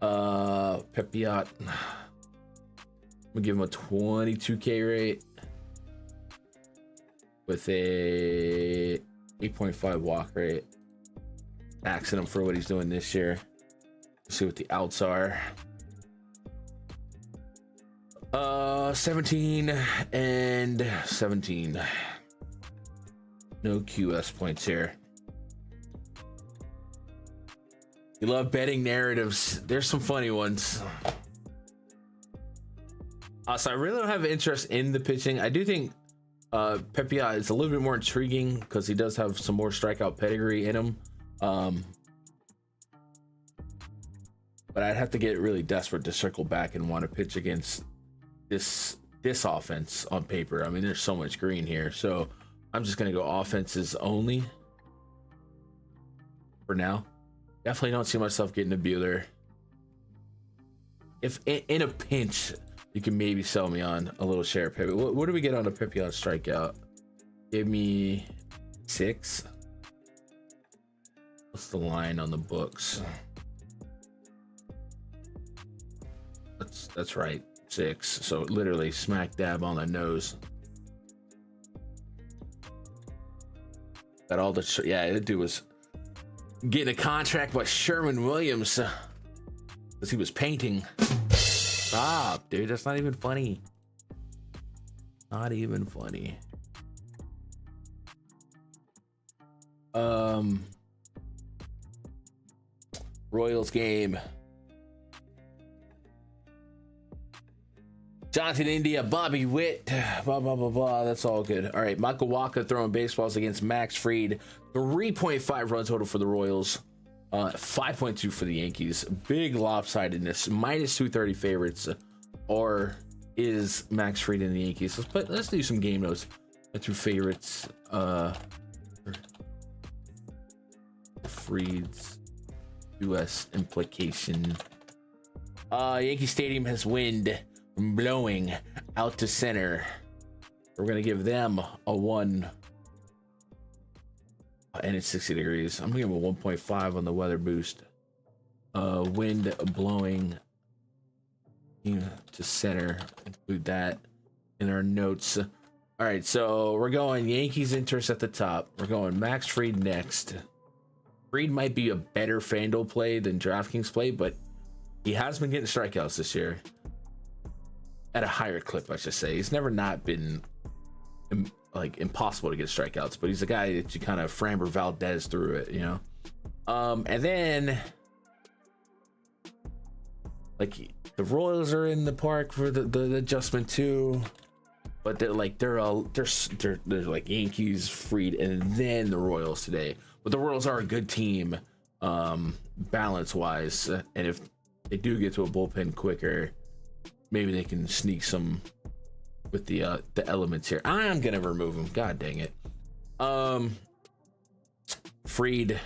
Pepiot, I'm going to give him a 22K rate with a 8.5 walk rate. Axing him for what he's doing this year. Let's see what the outs are. 17 and 17. No QS points here. You love betting narratives. There's some funny ones. So I really don't have interest in the pitching. I do think Pepia is a little bit more intriguing because he does have some more strikeout pedigree in him. But I'd have to get really desperate to circle back and want to pitch against this offense on paper. I mean, there's so much green here, so I'm just gonna go offenses only for now. Definitely don't see myself getting a Bueller. If in a pinch, you can maybe sell me on a little share of Pippi. What do we get on a Pippi on strikeout? Give me 6. What's the line on the books? That's right, 6. So literally smack dab on the nose. Got all the yeah. That dude was getting a contract by Sherman Williams because he was painting. Stop, dude. That's not even funny. Not even funny. Royals game. Jonathan India, Bobby Witt, blah, blah, blah, blah. That's all good. All right, Michael Wacha throwing baseballs against Max Fried. 3.5 run total for the Royals. 5.2 for the Yankees. Big lopsidedness. Minus 230 favorites. Or is Max Fried in the Yankees? Let's do some game notes. The 2 favorites. Fried's U.S. implication. Yankee Stadium has wind blowing out to center. We're gonna give them a 1, and it's 60 degrees. I'm gonna give them a 1.5 on the weather boost. Wind blowing to center. Include that in our notes. All right, so we're going Yankees interest at the top. We're going Max Fried next. Fried might be a better Fanduel play than DraftKings play, but he has been getting strikeouts this year. At a higher clip, I should say. He's never not been like impossible to get strikeouts, but he's a guy that you kind of Framber Valdez through it, you know. And then like the Royals are in the park for the adjustment too, but they're like Yankees, Fried, and then the Royals today. But the Royals are a good team, balance wise, and if they do get to a bullpen quicker, maybe they can sneak some with the elements here. I'm gonna remove him. God dang it. Fried.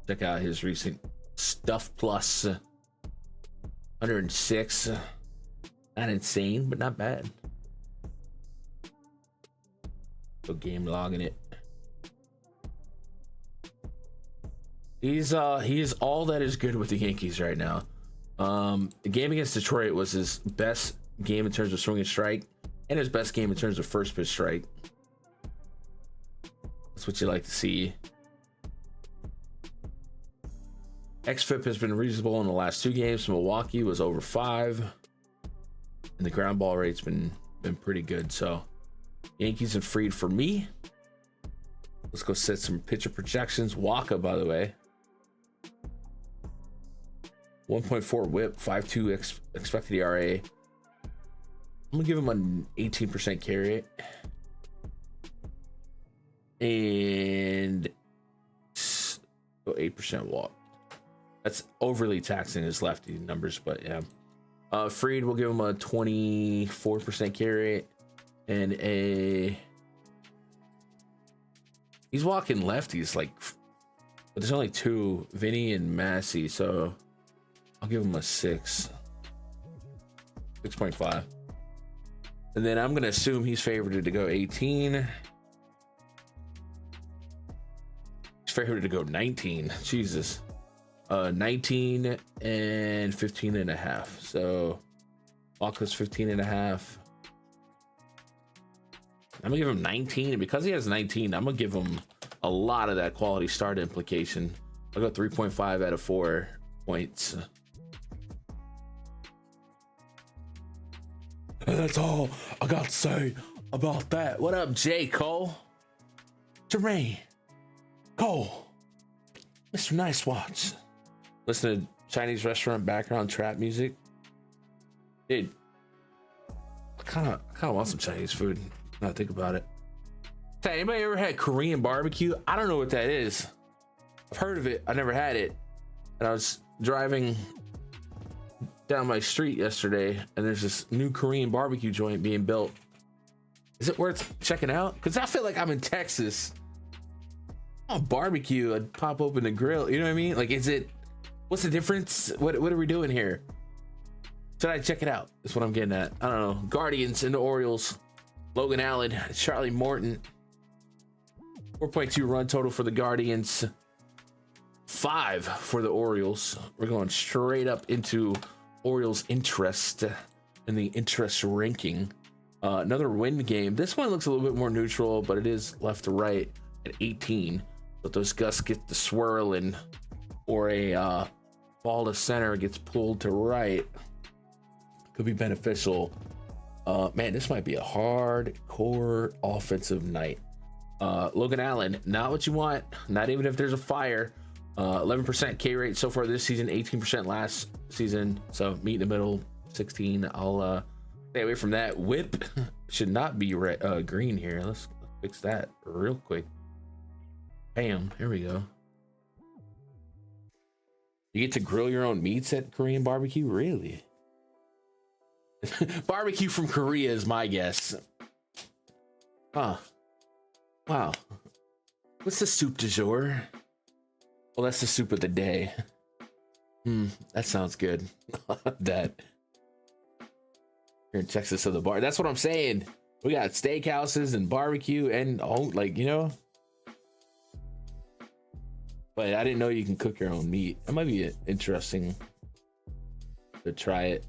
Check out his recent stuff plus 106. Not insane, but not bad. So game logging it. He is all that is good with the Yankees right now. The game against Detroit was his best game in terms of swing and strike, and his best game in terms of first pitch strike. That's what you like to see. xFIP has been reasonable in the last 2 games. Milwaukee was over 5, and the ground ball rate's been pretty good. So Yankees and Fried for me. Let's go set some pitcher projections. Wacha, by the way, 1.4 whip, 5.2 expected ERA. I'm gonna give him an 18% carry rate and 8% walk. That's overly taxing his lefty numbers, but yeah. Fried will give him a 24% carry rate and he's walking lefties like, but there's only 2, Vinny and Massey, so I'll give him a 6.5. And then I'm gonna assume he's favored to go 18. He's favored to go 19. Jesus. 19 and 15.5. So Wacha's 15.5. I'm gonna give him 19, and because he has 19, I'm gonna give him a lot of that quality start implication. I'll go 3.5 out of 4 points. And that's all I got to say about that. What up, J. Cole? Jermaine Cole, Mr. Nice Watch. Listen to Chinese restaurant background trap music. Dude, I kind of want some Chinese food. Now I think about it. Hey, anybody ever had Korean barbecue? I don't know what that is. I've heard of it. I never had it. And I was driving down my street yesterday, and there's this new Korean barbecue joint being built. Is it worth checking out? Because I feel like I'm in Texas. On barbecue, I'd pop open the grill. You know what I mean? Like, what's the difference? What are we doing here? Should I check it out? That's what I'm getting at. I don't know. Guardians and the Orioles. Logan Allen, Charlie Morton. 4.2 run total for the Guardians. 5 for the Orioles. We're going straight up into Orioles interest in the interest ranking. Another win game. This one looks a little bit more neutral, but it is left to right at 18. But those gusts get the swirling, or a ball to center gets pulled to right. Could be beneficial. Man, this might be a hardcore offensive night. Logan Allen, not what you want. Not even if there's a fire. 11% K rate so far this season, 18% last season. So meet in the middle, 16. I'll stay away from that. Whip should not be green here. Let's fix that real quick. Bam, here we go. You get to grill your own meats at Korean barbecue? Really? Barbecue from Korea is my guess. Huh. Wow. What's the soup du jour? Well, that's the soup of the day. That sounds good. That. Here in Texas of the bar. That's what I'm saying. We got steakhouses and barbecue and all, like, you know. But I didn't know you can cook your own meat. That might be interesting to try it.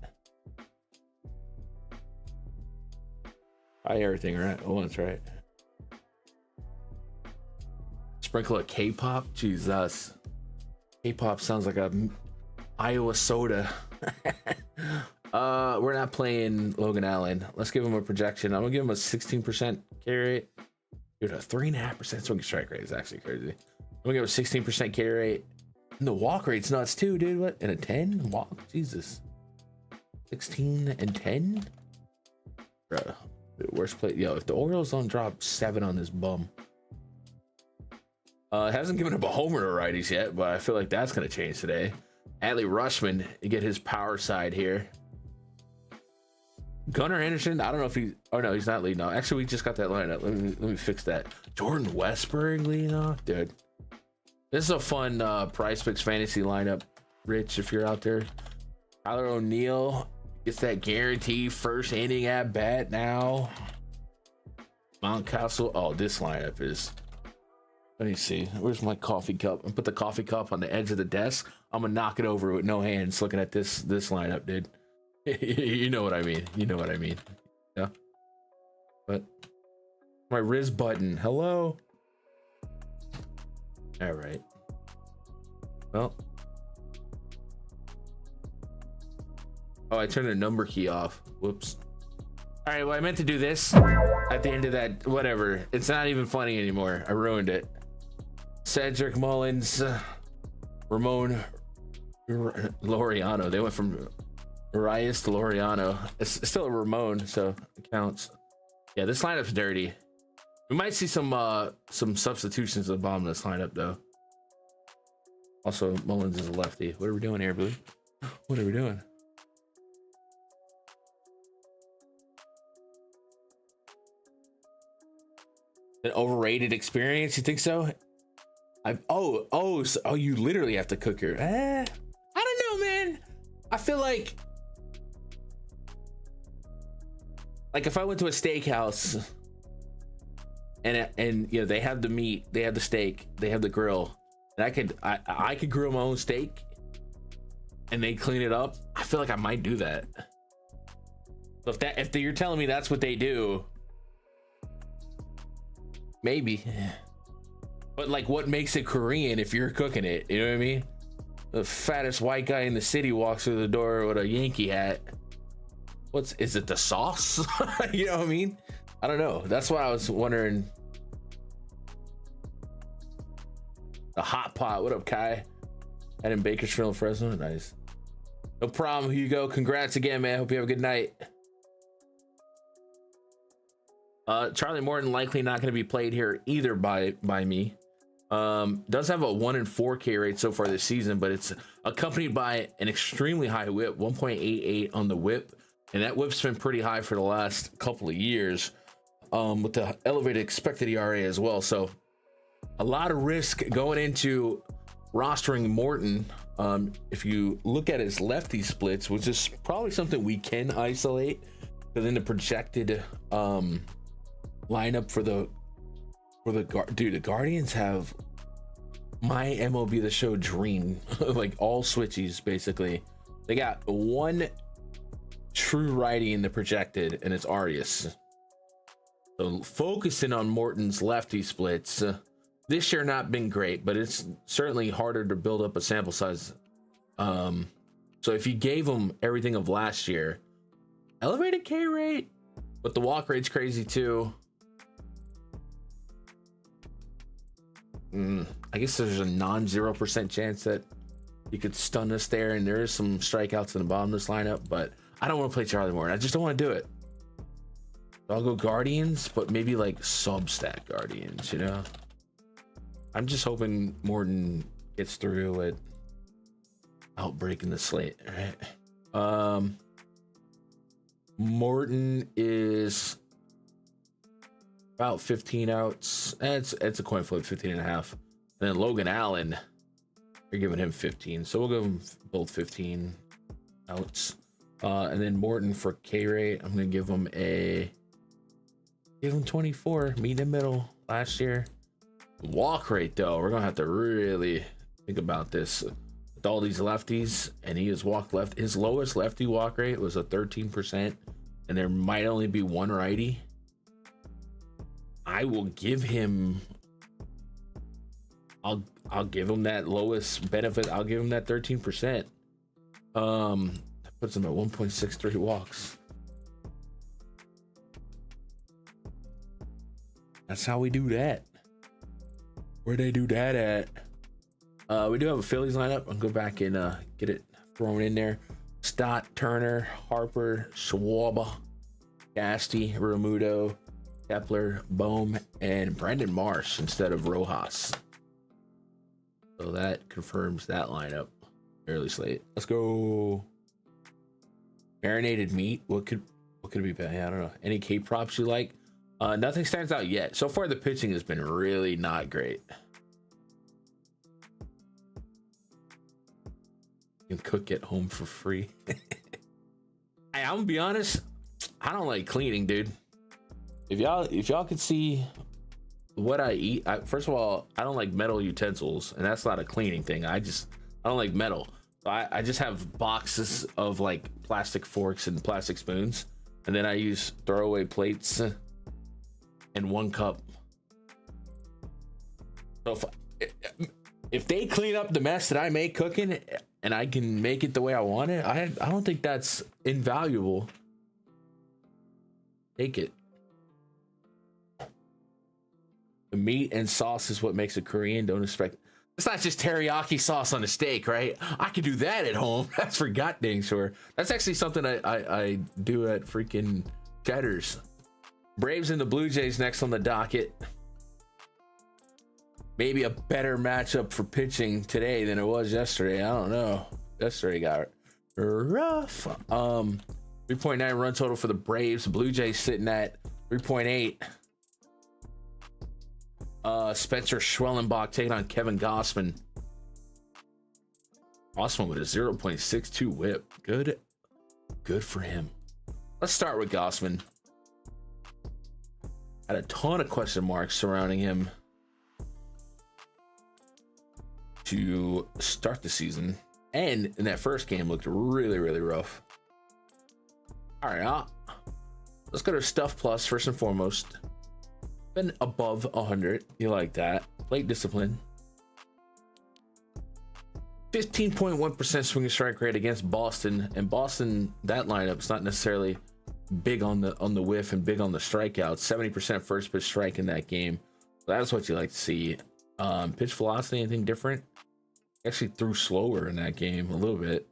Try everything, right? Oh, that's right. Sprinkle of K-pop? Jesus. K-pop sounds like a Iowa soda. We're not playing Logan Allen. Let's give him a projection. I'm gonna give him a 16% K rate. Dude, a 3.5% swing strike rate is actually crazy. I'm gonna give him a 16% K rate. And the walk rate's nuts too, dude. What? And a 10 walk? Jesus. 16 and 10? Bro, worst play. Yo, if the Orioles don't drop 7 on this bum. Hasn't given up a homer to righties yet, but I feel like that's gonna change today. Adley Rutschman, you get his power side here. Gunnar Anderson, I don't know if he. Oh no, he's not leading off. Actually, we just got that lineup. Let me fix that. Jordan Westburg leading off, dude. This is a fun PrizePicks fantasy lineup. Rich, if you're out there. Tyler O'Neill gets that guaranteed first inning at bat now. Mountcastle. Oh, this lineup is. Let me see. Where's my coffee cup? I put the coffee cup on the edge of the desk. I'm gonna knock it over with no hands. Looking at this lineup, dude. You know what I mean. You know what I mean. Yeah. But my Riz button. Hello. All right. Well. Oh, I turned the number key off. Whoops. All right. Well, I meant to do this at the end of that. Whatever. It's not even funny anymore. I ruined it. Cedric Mullins, Ramon Laureano. They went from Arias to Laureano. It's still a Ramon, so it counts. Yeah, this lineup's dirty. We might see some substitutions at the bottom of this lineup, though. Also, Mullins is a lefty. What are we doing here, Blue? What are we doing? An overrated experience? You think so? So you literally have to cook your. I don't know, man. I feel like if I went to a steakhouse and you know they have the meat, they have the steak, they have the grill, and I could grill my own steak, and they clean it up. I feel like I might do that. So if you're telling me that's what they do, maybe. But like, what makes it Korean if you're cooking it? You know what I mean? The fattest white guy in the city walks through the door with a Yankee hat. Is it the sauce? You know what I mean? I don't know. That's why I was wondering. The hot pot. What up, Kai? And in Bakersfield, Fresno. Nice. No problem, Hugo. Congrats again, man. Hope you have a good night. Charlie Morton likely not going to be played here either by me. Does have a 1 in 4K rate so far this season, but it's accompanied by an extremely high whip, 1.88 on the whip, and that whip's been pretty high for the last couple of years, with the elevated expected ERA as well. So a lot of risk going into rostering Morton. If you look at his lefty splits, which is probably something we can isolate, because in the projected lineup for the Guardians have my MLB The Show dream, like all switchies basically. They got one true righty in the projected, and it's Arias. So focusing on Morton's lefty splits, this year not been great, but it's certainly harder to build up a sample size. So if you gave him everything of last year, elevated K rate, but the walk rate's crazy too. I guess there's a non-0% chance that he could stun us there, and there is some strikeouts in the bottom of this lineup, but I don't want to play Charlie Morton. I just don't want to do it. I'll go Guardians, but maybe like sub-stack Guardians, you know? I'm just hoping Morton gets through it outbreaking the slate, right? Morton is about 15 outs. It's a coin flip, 15 and a half. And then Logan Allen, you're giving him 15. So we'll give them both 15 outs. And then Morton for K rate, I'm going to give him 24, meet in the middle last year. Walk rate though, we're going to have to really think about this with all these lefties, and he has walked left. His lowest lefty walk rate was a 13%, and there might only be one righty. I will give him, I'll give him that lowest benefit. I'll give him that 13%. That puts him at 1.63 walks. That's how we do that. Where they do that at? We do have a Phillies lineup. I'll go back and get it thrown in there. Stott, Turner, Harper, Schwab, Gasty, Remuto, Kepler, Bohm, and Brandon Marsh instead of Rojas. So that confirms that lineup. Early slate. Let's go. Marinated meat. What could it be? I don't know. Any K props you like? Nothing stands out yet. So far, the pitching has been really not great. You can cook at home for free. I'm gonna be honest. I don't like cleaning, dude. If y'all could see what I eat, first of all, I don't like metal utensils, and that's not a cleaning thing. I don't like metal. So I just have boxes of like plastic forks and plastic spoons, and then I use throwaway plates and 1 cup. So if they clean up the mess that I make cooking, and I can make it the way I want it, I don't think that's invaluable. Take it. The meat and sauce is what makes it Korean. Don't expect. It's not just teriyaki sauce on a steak, right? I could do that at home. That's for goddamn sure. That's actually something I do at freaking Cheddar's. Braves and the Blue Jays next on the docket. Maybe a better matchup for pitching today than it was yesterday. I don't know. Yesterday got rough. 3.9 run total for the Braves. Blue Jays sitting at 3.8. Spencer Schwellenbach taking on Kevin Gossman. Gossman with a 0.62 whip. Good for him. Let's start with Gossman. Had a ton of question marks surrounding him to start the season, and in that first game looked really rough. All right, let's go to Stuff Plus first and foremost. Been above 100. You like that? Plate discipline. 15.1% swing and strike rate against Boston, and Boston, that lineup's not necessarily big on the whiff and big on the strikeouts. 70% first pitch strike in that game. So that's what you like to see. Pitch velocity, anything different? Actually threw slower in that game a little bit.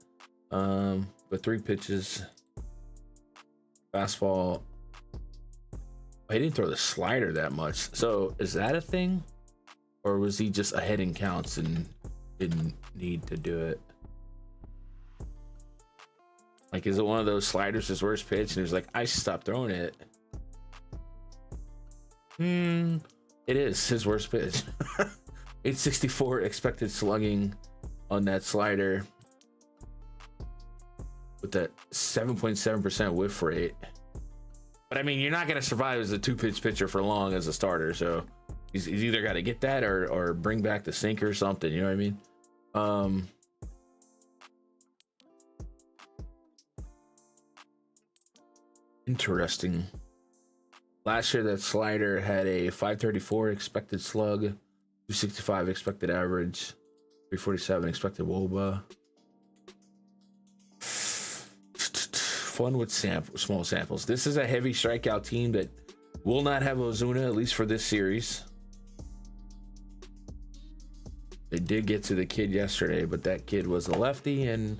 But 3 pitches. Fastball. He didn't throw the slider that much. So is that a thing? Or was he just ahead in counts and didn't need to do it? Like, is it one of those sliders his worst pitch and he's like, I should stop throwing it? It is his worst pitch. 864 expected slugging on that slider with that 7.7% whiff rate. But I mean, you're not going to survive as a 2-pitch pitcher for long as a starter. So he's either got to get that or bring back the sinker or something. You know what I mean? Interesting. Last year, that slider had a 534 expected slug, 265 expected average, 347 expected WOBA. Fun with small samples. This is a heavy strikeout team that will not have Ozuna, at least for this series. They did get to the kid yesterday, but that kid was a lefty, and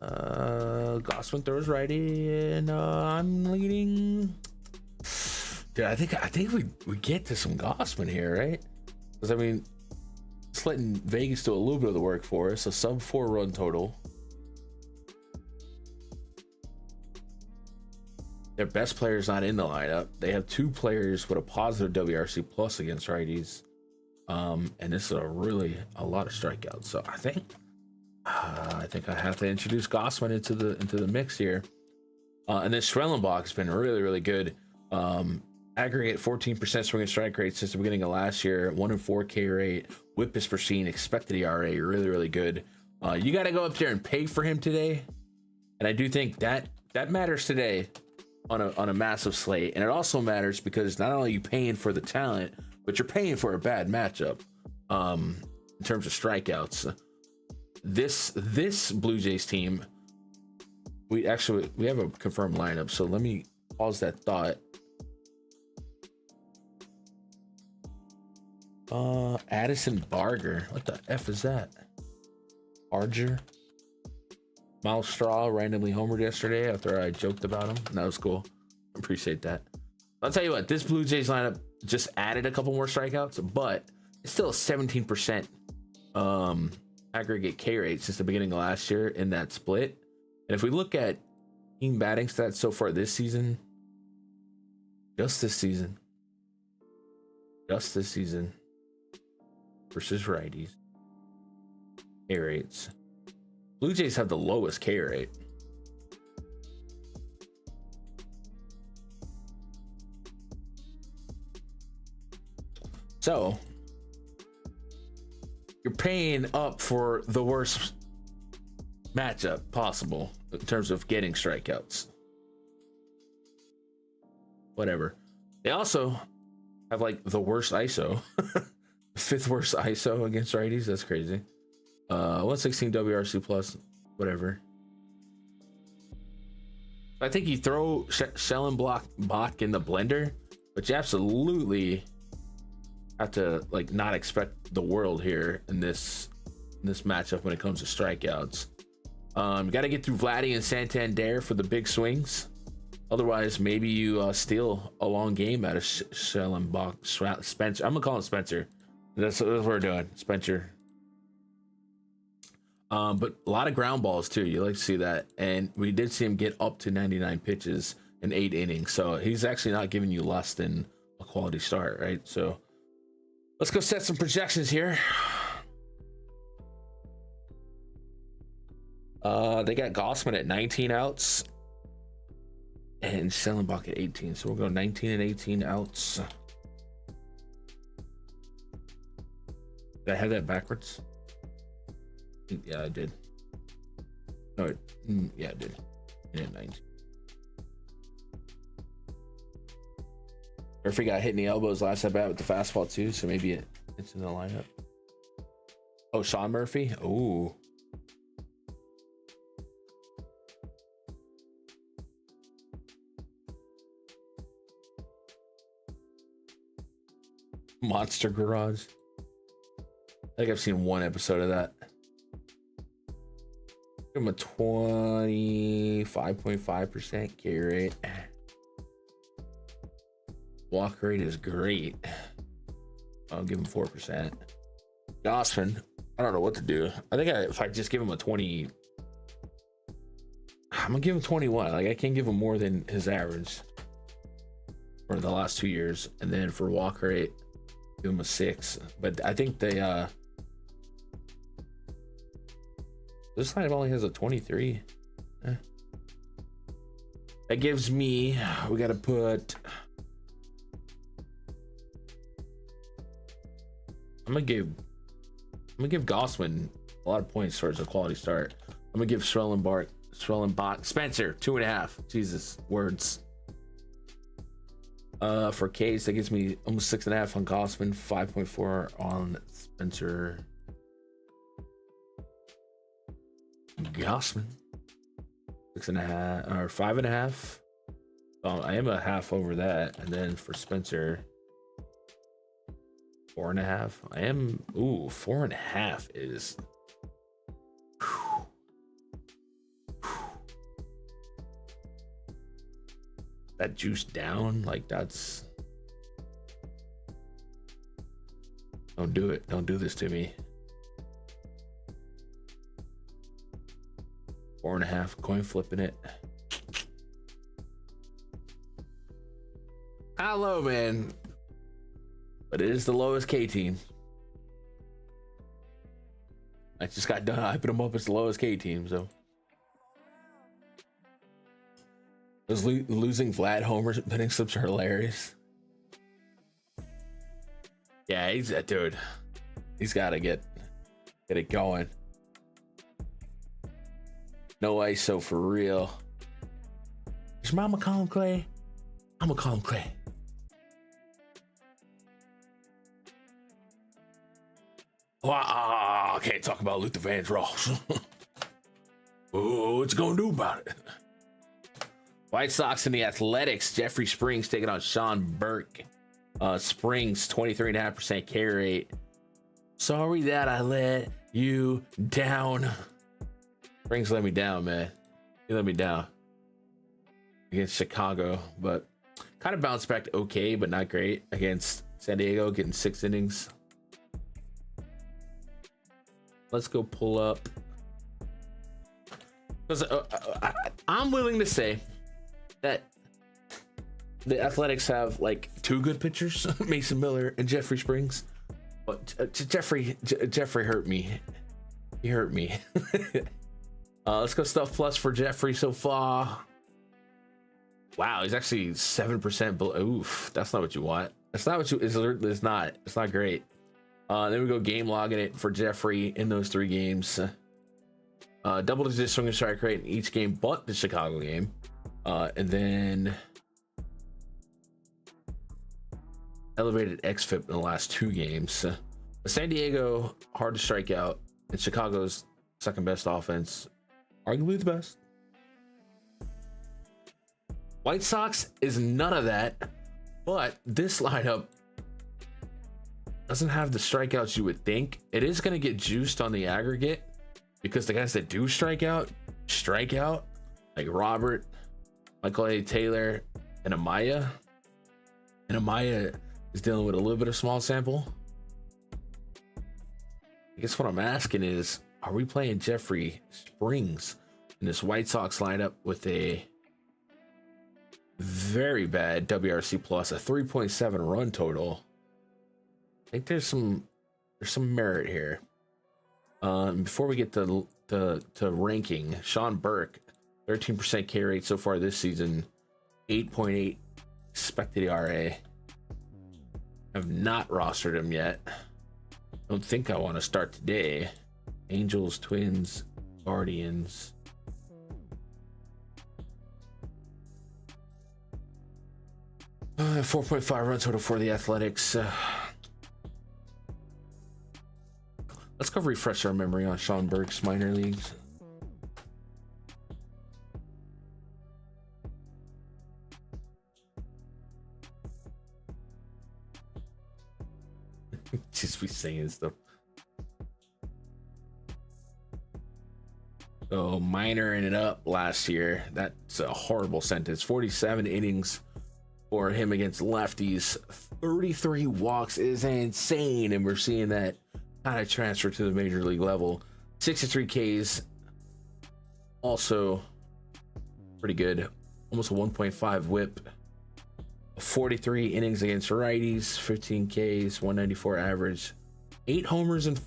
Gossman throws righty, and I'm leading. Dude, I think we get to some Gossman here, right? Because I mean, it's letting Vegas do a little bit of the work for us. A sub 4 run total. Their best player's not in the lineup. They have 2 players with a positive WRC plus against righties. And this is a lot of strikeouts. So I think I have to introduce Gossman into the mix here. And then Schwellenbach has been really good. Aggregate 14% swing and strike rate since the beginning of last year. 1-4 K rate. Whip is pristine. Expected ERA really good. You got to go up there and pay for him today, and I do think that matters today on a massive slate. And it also matters because not only are you paying for the talent, but you're paying for a bad matchup in terms of strikeouts. This Blue Jays team, we have a confirmed lineup, so let me pause that thought. Addison Barger, what the F is that? Barger. Miles Straw randomly homered yesterday after I joked about him. That was cool. Appreciate that. I'll tell you what, this Blue Jays lineup just added a couple more strikeouts, but it's still a 17% aggregate K rate since the beginning of last year in that split. And if we look at team batting stats so far this season, just this season versus righties, K rates. Blue Jays have the lowest K rate. So you're paying up for the worst matchup possible in terms of getting strikeouts. Whatever. They also have like the worst ISO. 5th worst ISO against righties. That's crazy. 116 WRC plus, whatever. I think you throw Schellenbach in the blender, but you absolutely have to like not expect the world here in this matchup when it comes to strikeouts. Got to get through Vladdy and Santander for the big swings. Otherwise, maybe you steal a long game out of Schellenbach. Spencer. I'm gonna call him Spencer. That's what we're doing, Spencer. But a lot of ground balls too. You like to see that, and we did see him get up to 99 pitches in 8 innings. So he's actually not giving you less than a quality start, right? So let's go set some projections here. They got Gossman at 19 outs and Schellenbach at 18. So we'll go 19 and 18 outs. Did I have that backwards? Yeah, I did. No, yeah, I did. Yeah, 19. Murphy got hit in the elbows last at bat with the fastball too, so maybe it's in the lineup. Oh, Sean Murphy? Ooh. Monster Garage. I think I've seen one episode of that. Give him a 25.5% carry rate. Walk rate is great. I'll give him 4%. Gossman, I don't know what to do. I think if I just give him a 20, I'm gonna give him 21. Like I can't give him more than his average for the last 2 years. And then for walk rate, give him a 6. But I think they this side only has a 23. That gives me, we gotta put, I'm gonna give Gossman a lot of points towards a quality start. I'm gonna give Spencer 2.5. Jesus, words. For K's, that gives me almost 6.5 on Gossman, 5.4 on Spencer. Gossman, 6.5 or 5.5. I am a half over that, and then for Spencer, 4.5. I am 4.5 is. That juice down, like that's. Don't do it. Don't do this to me. 4.5, coin flipping it. Hello, man. But it is the lowest K team. I just got done hyping them up as the lowest K team, so. Those losing Vlad homers and betting slips are hilarious. Yeah, he's that dude. He's got to get it going. No ISO for real. Is mama call him Clay? I'm gonna call him Clay. Well, I can't talk about Luther Vandross. Oh, what you gonna do about it? White Sox and the Athletics. Jeffrey Springs taking on Sean Burke. Springs 23.5% carry rate. Sorry that I let you down. Springs let me down, man. He let me down against Chicago, but kind of bounced back to okay, but not great against San Diego, getting 6 innings. Let's go pull up. Because I'm willing to say that the Athletics have like 2 good pitchers, Mason Miller and Jeffrey Springs. But Jeffrey hurt me. He hurt me. Let's go stuff plus for Jeffrey so far. Wow, he's actually 7% below. Oof, that's not what you want. That's not what you. It's not. It's not great. Then we go game logging it for Jeffrey in those 3 games. Double-digit swing and strike rate in each game, but the Chicago game. And then elevated xFIP in the last 2 games. San Diego, hard to strike out, and Chicago's second best offense, arguably the best. White Sox is none of that, but this lineup doesn't have the strikeouts you would think. It is going to get juiced on the aggregate because the guys that do strike out, like Robert, Michael A. Taylor, and Amaya. And Amaya is dealing with a little bit of small sample. I guess what I'm asking is, are we playing Jeffrey Springs in this White Sox lineup with a very bad WRC plus, a 3.7 run total? I think there's some merit here. Before we get to ranking, Sean Burke, 13% K rate so far this season, 8.8 expected ERA. Have not rostered him yet. Don't think I want to start today. Angels, Twins, Guardians. Uh, 4.5 run total for the Athletics. Let's go refresh our memory on Sean Burke's minor leagues. Just be saying stuff. So Minor ended up last year. That's a horrible sentence. 47 innings for him against lefties. 33 walks is insane, and we're seeing that kind of transfer to the major league level. 63 Ks, also pretty good. Almost a 1.5 whip. 43 innings against righties, 15 Ks, 194 average. 8 homers in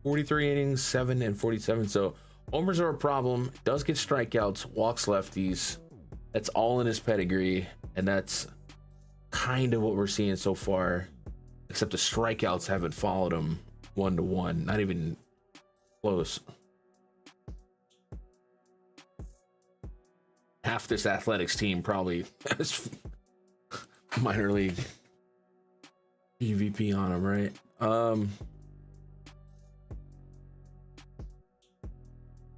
43 innings, 7 and 47. So homers are a problem. Does get strikeouts, walks lefties. That's all in his pedigree, and that's kind of what we're seeing so far, except the strikeouts haven't followed him 1-to-1, not even close. Half this Athletics team probably has minor league EVP on him, right?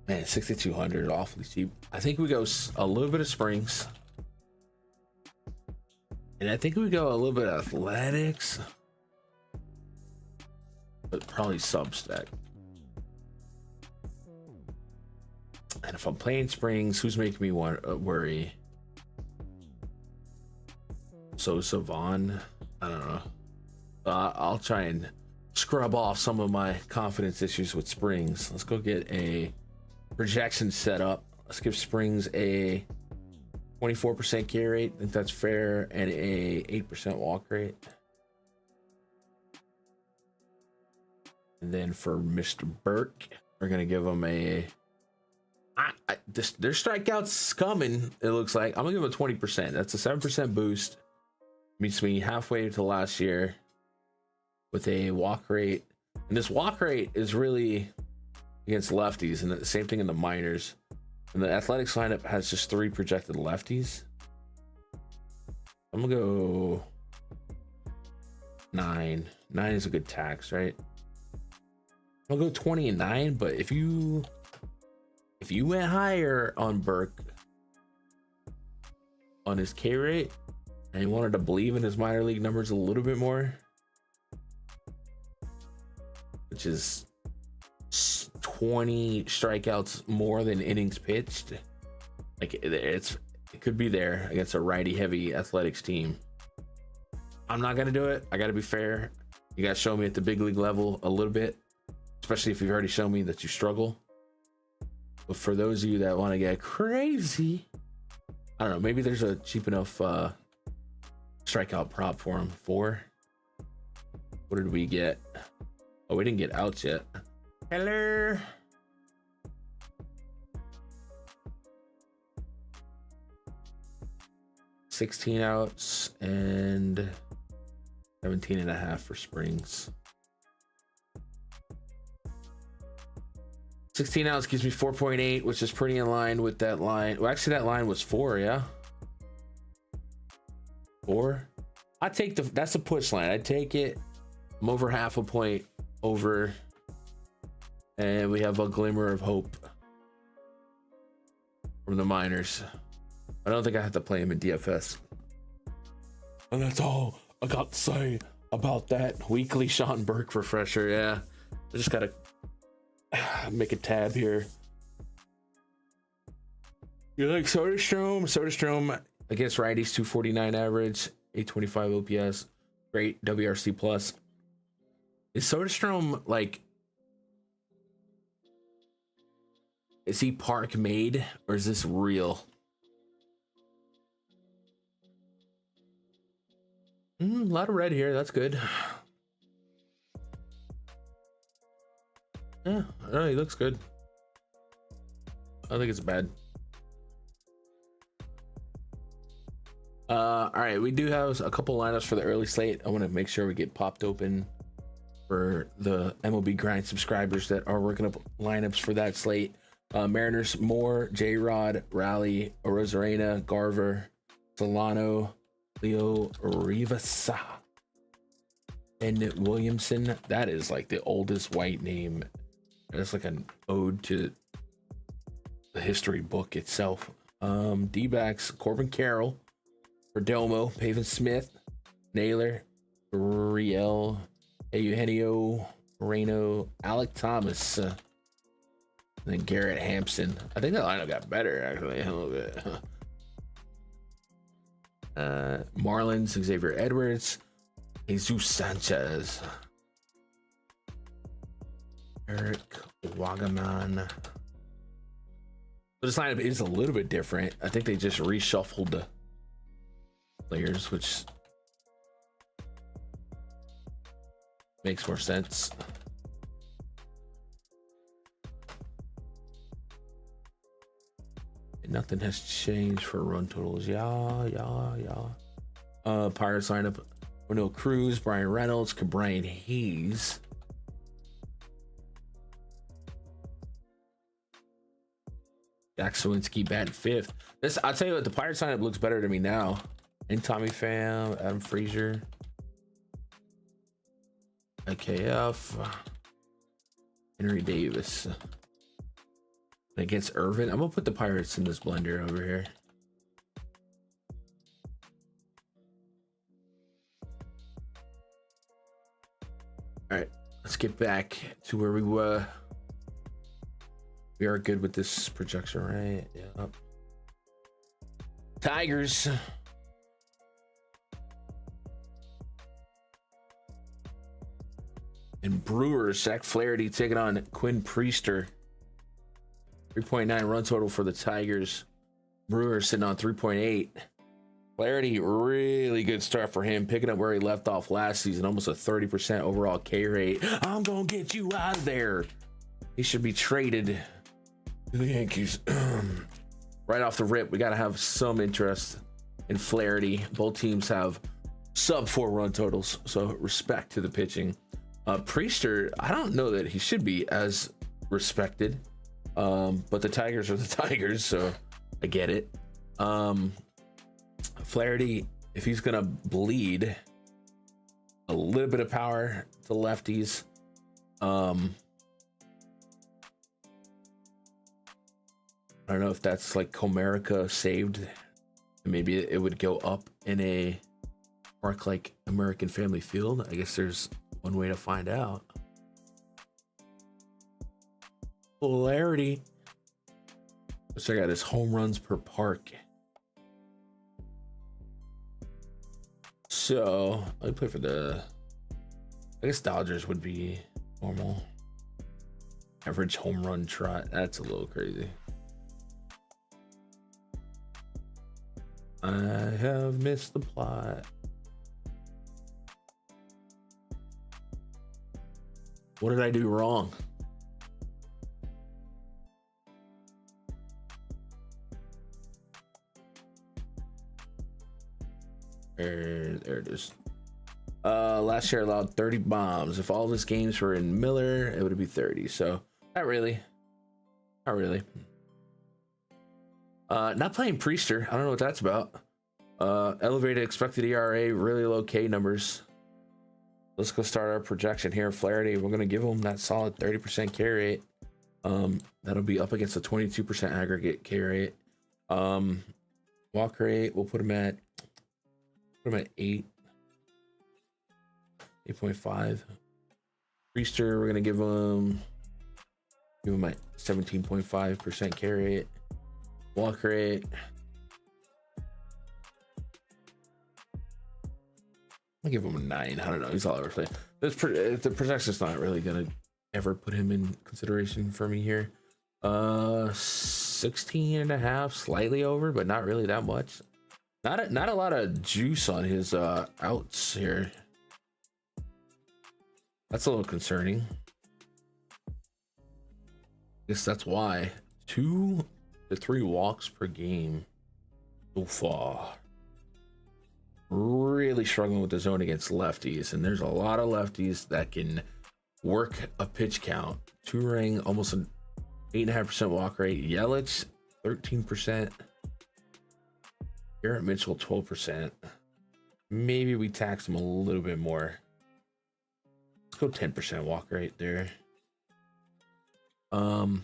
Man, 6,200, awfully cheap. I think we go a little bit of Springs. And I think we go a little bit of Athletics. But probably Substack. And if I'm playing Springs, who's making me worry? So Savon, I don't know. I'll try and scrub off some of my confidence issues with Springs. Let's go get a projection set up. Let's give Springs a 24% K rate. I think that's fair, and a 8% walk rate. And then for Mr. Burke, we're gonna give him a. Their strikeouts coming. It looks like I'm gonna give him a 20%. That's a 7% boost. Meets me halfway to last year with a walk rate, and this walk rate is really against lefties, and the same thing in the minors. And the Athletics lineup has just 3 projected lefties. I'm gonna go 9. 9 is a good tax, right? I'll go 20 and 9, but if you went higher on Burke on his K rate and you wanted to believe in his minor league numbers a little bit more, which is 20 strikeouts more than innings pitched, like it could be there against a righty heavy Athletics team. I'm not gonna do it. I gotta be fair. You guys show me at the big league level a little bit, especially if you've already shown me that you struggle. But for those of you that want to get crazy, I don't know, maybe there's a cheap enough strikeout prop for him. 4. What did we get? Oh, we didn't get outs yet. Hello. $16 outs and 17.5 for Springs. 16 outs gives me 4.8, which is pretty in line with that line. Well, actually, that line was 4, yeah? 4? I take that's a push line. I take it. I'm over half a point over. And we have a glimmer of hope from the minors. I don't think I have to play him in DFS. And that's all I got to say about that weekly Sean Burke refresher. Yeah, I just gotta make a tab here. You like Soderstrom? Soderstrom against righties, 249 average, 825 OPS, great WRC plus. Is Soderstrom like? Is he park made or is this real? A lot of red here. That's good. Yeah, no, he looks good. I don't think it's bad. All right, we do have a couple lineups for the early slate. I want to make sure we get popped open for the MLB Grind subscribers that are working up lineups for that slate. Mariners, Moore, J-Rod, Raleigh, Rosarena, Garver, Solano, Leo Rivas, and Williamson. That is like the oldest white name. That's like an ode to the history book itself. D-backs, Corbin Carroll, Perdomo, Pavin Smith, Naylor, Riel, Eugenio Moreno, Alec Thomas, And then Garrett Hampson. I think the lineup got better actually a little bit. Marlins, Xavier Edwards, Jesus Sanchez, Eric Wagaman. But this lineup is a little bit different. I think they just reshuffled the players, which makes more sense. And nothing has changed for run totals. Pirates lineup: O'Neill Cruz, Brian Reynolds, Cabrian Hayes. Jack Sawinski batting fifth. This, I'll tell you what, the Pirates lineup looks better to me now. And Tommy Pham, Adam Frazier, IKF, Henry Davis. Against Irvin, I'm gonna put the Pirates in this blender over here. All right, let's get back to where we were. We are good with this projection, right? Yeah. Tigers. And Brewers, Zach Flaherty taking on Quinn Priester. 3.9 run total for the Tigers. Brewers sitting on 3.8. Flaherty, really good start for him, picking up where he left off last season, almost a 30% overall K rate. I'm gonna get you out of there. He should be traded to the Yankees. Right off the rip, we got to have some interest in Flaherty. Both teams have sub 4 run totals, so respect to the pitching. Priester, I don't know that he should be as respected, but the Tigers are the Tigers, so I get it. Flaherty, if he's gonna bleed a little bit of power to lefties, I don't know if that's like Comerica saved. Maybe it would go up in a park like American Family Field. I guess there's one way to find out. Flaherty. Let's check out his home runs per park. So I play for the, I guess Dodgers would be normal. Average home run trot. That's a little crazy. I have missed the plot. What did I do wrong? There it is. Last year allowed 30 bombs. If all of his games were in Miller, it would be 30. So not really. Not really. Not playing Priester. I don't know what that's about. Elevated expected ERA, really low K numbers. Let's go start our projection here. Flaherty, we're going to give him that solid 30% K rate. That'll be up against a 22% aggregate K rate. Walk rate, we'll put him at 8. 8.5. Priester, we're going to give him my 17.5% K rate. Walk rate. I'll give him a 9. I don't know. He's all over the place. The projection's not really gonna ever put him in consideration for me here. 16.5, slightly over, but not really that much. Not a lot of juice on his outs here. That's a little concerning. Guess that's why 2 to 3 walks per game so far. Really struggling with the zone against lefties, and there's a lot of lefties that can work a pitch count. 2-ring, almost an 8.5% walk rate. Yelich 13%. Garrett Mitchell 12%. Maybe we tax him a little bit more. Let's go 10% walk rate there. Then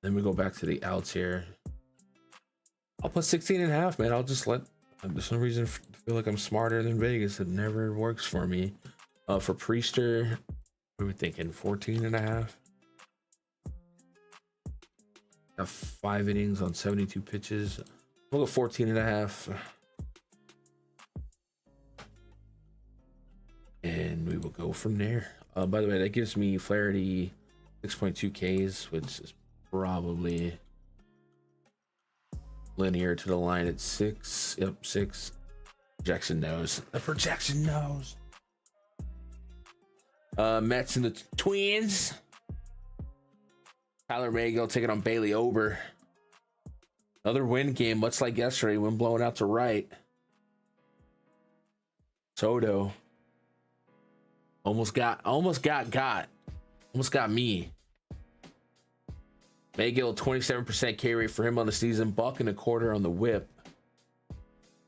we go back to the outs here. I'll put 16.5, man. I'll just let, there's no reason to feel like I'm smarter than Vegas. It never works for me. For Priester, what are we thinking? 14.5. Got 5 innings on 72 pitches. We'll go 14.5. And we will go from there. By the way, that gives me Flaherty 6.2 Ks, which is probably linear to the line at 6. Yep, 6. Jackson knows. The projection knows. Mets and the Twins. Tyler Maygill taking on Bailey Ober. Another win game, much like yesterday, when blowing out to right. Soto almost got me. Maygill 27% K rate for him on the season, $1.25 on the whip.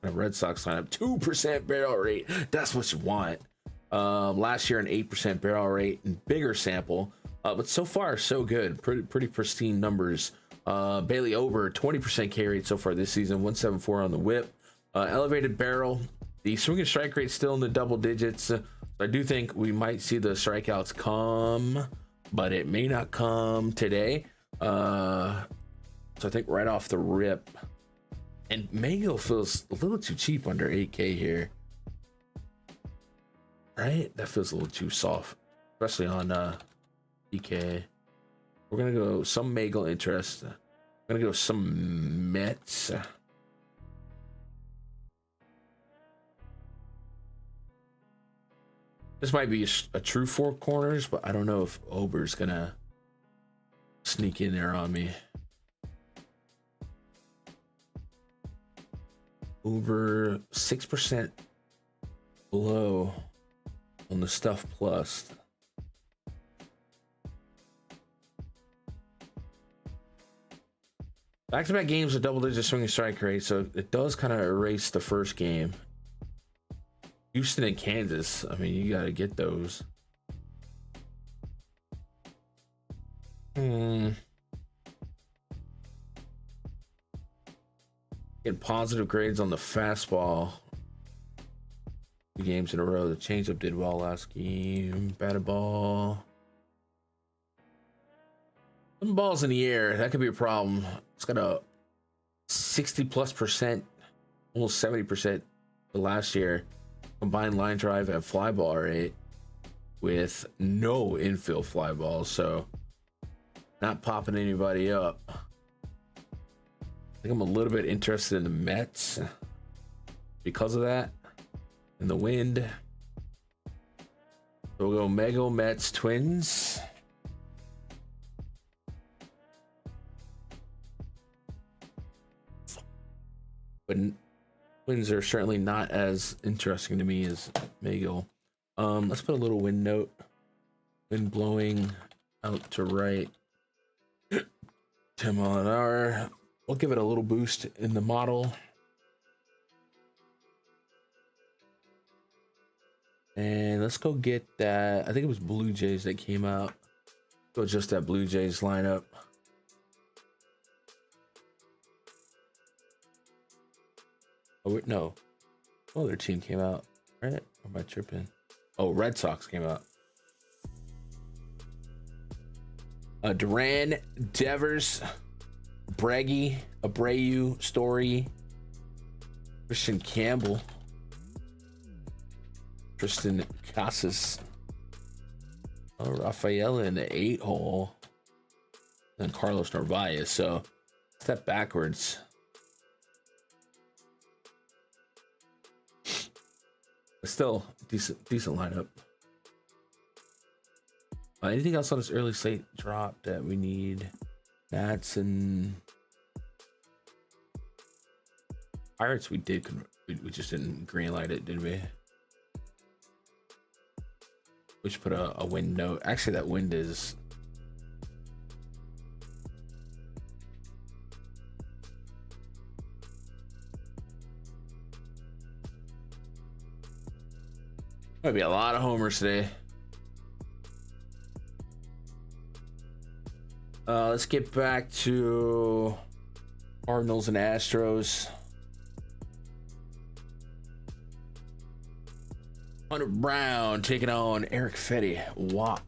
The Red Sox lineup 2% barrel rate. That's what you want. Last year an 8% barrel rate and bigger sample, but so far so good. Pretty pristine numbers. Bailey Ober 20% K rate so far this season, 174 on the whip. Elevated barrel. The swing and strike rate still in the double digits. I do think we might see the strikeouts come, but it may not come today. So I think right off the rip. And Maygill feels a little too cheap under 8K here. Right? That feels a little too soft, especially on DK. We're going to go some Maygill interest. I'm going to go some Mets. This might be a true 4 corners, but I don't know if Ober's going to sneak in there on me. Over 6% below on the Stuff Plus. Back-to-back games with double-digit swinging strike rate, so it does kind of erase the first game. Houston and Kansas, I mean, you got to get those. Getting positive grades on the fastball. 2 games in a row. The changeup did well last game. Batted ball. Some balls in the air. That could be a problem. It's got a 60+%, almost 70% the last year. Combined line drive and fly ball rate with no infield fly balls. So not popping anybody up. I think I'm a little bit interested in the Mets because of that and the wind. So we'll go Maygill, Mets, Twins. But Twins are certainly not as interesting to me as Maygill. Let's put a little wind note. Wind blowing out to right. 10 mile an hour. We'll give it a little boost in the model. And let's go get that. I think it was Blue Jays that came out. Go just that Blue Jays lineup. Oh, wait, no. Oh, their team came out. Right? Or am I tripping? Oh, Red Sox came out. Duran, Devers, Breggy, Abreu, Story, Christian Campbell, Tristan Casas, Rafael in the 8-hole, and Carlos Narvaez. So step backwards. But still decent lineup. Anything else on this early slate drop that we need? Nats and Pirates we did. We just didn't greenlight it, did we? We should put a wind note. Actually, that wind is... Might be a lot of homers today. Let's get back to Cardinals and Astros. Hunter Brown taking on Eric Fetty. WAP.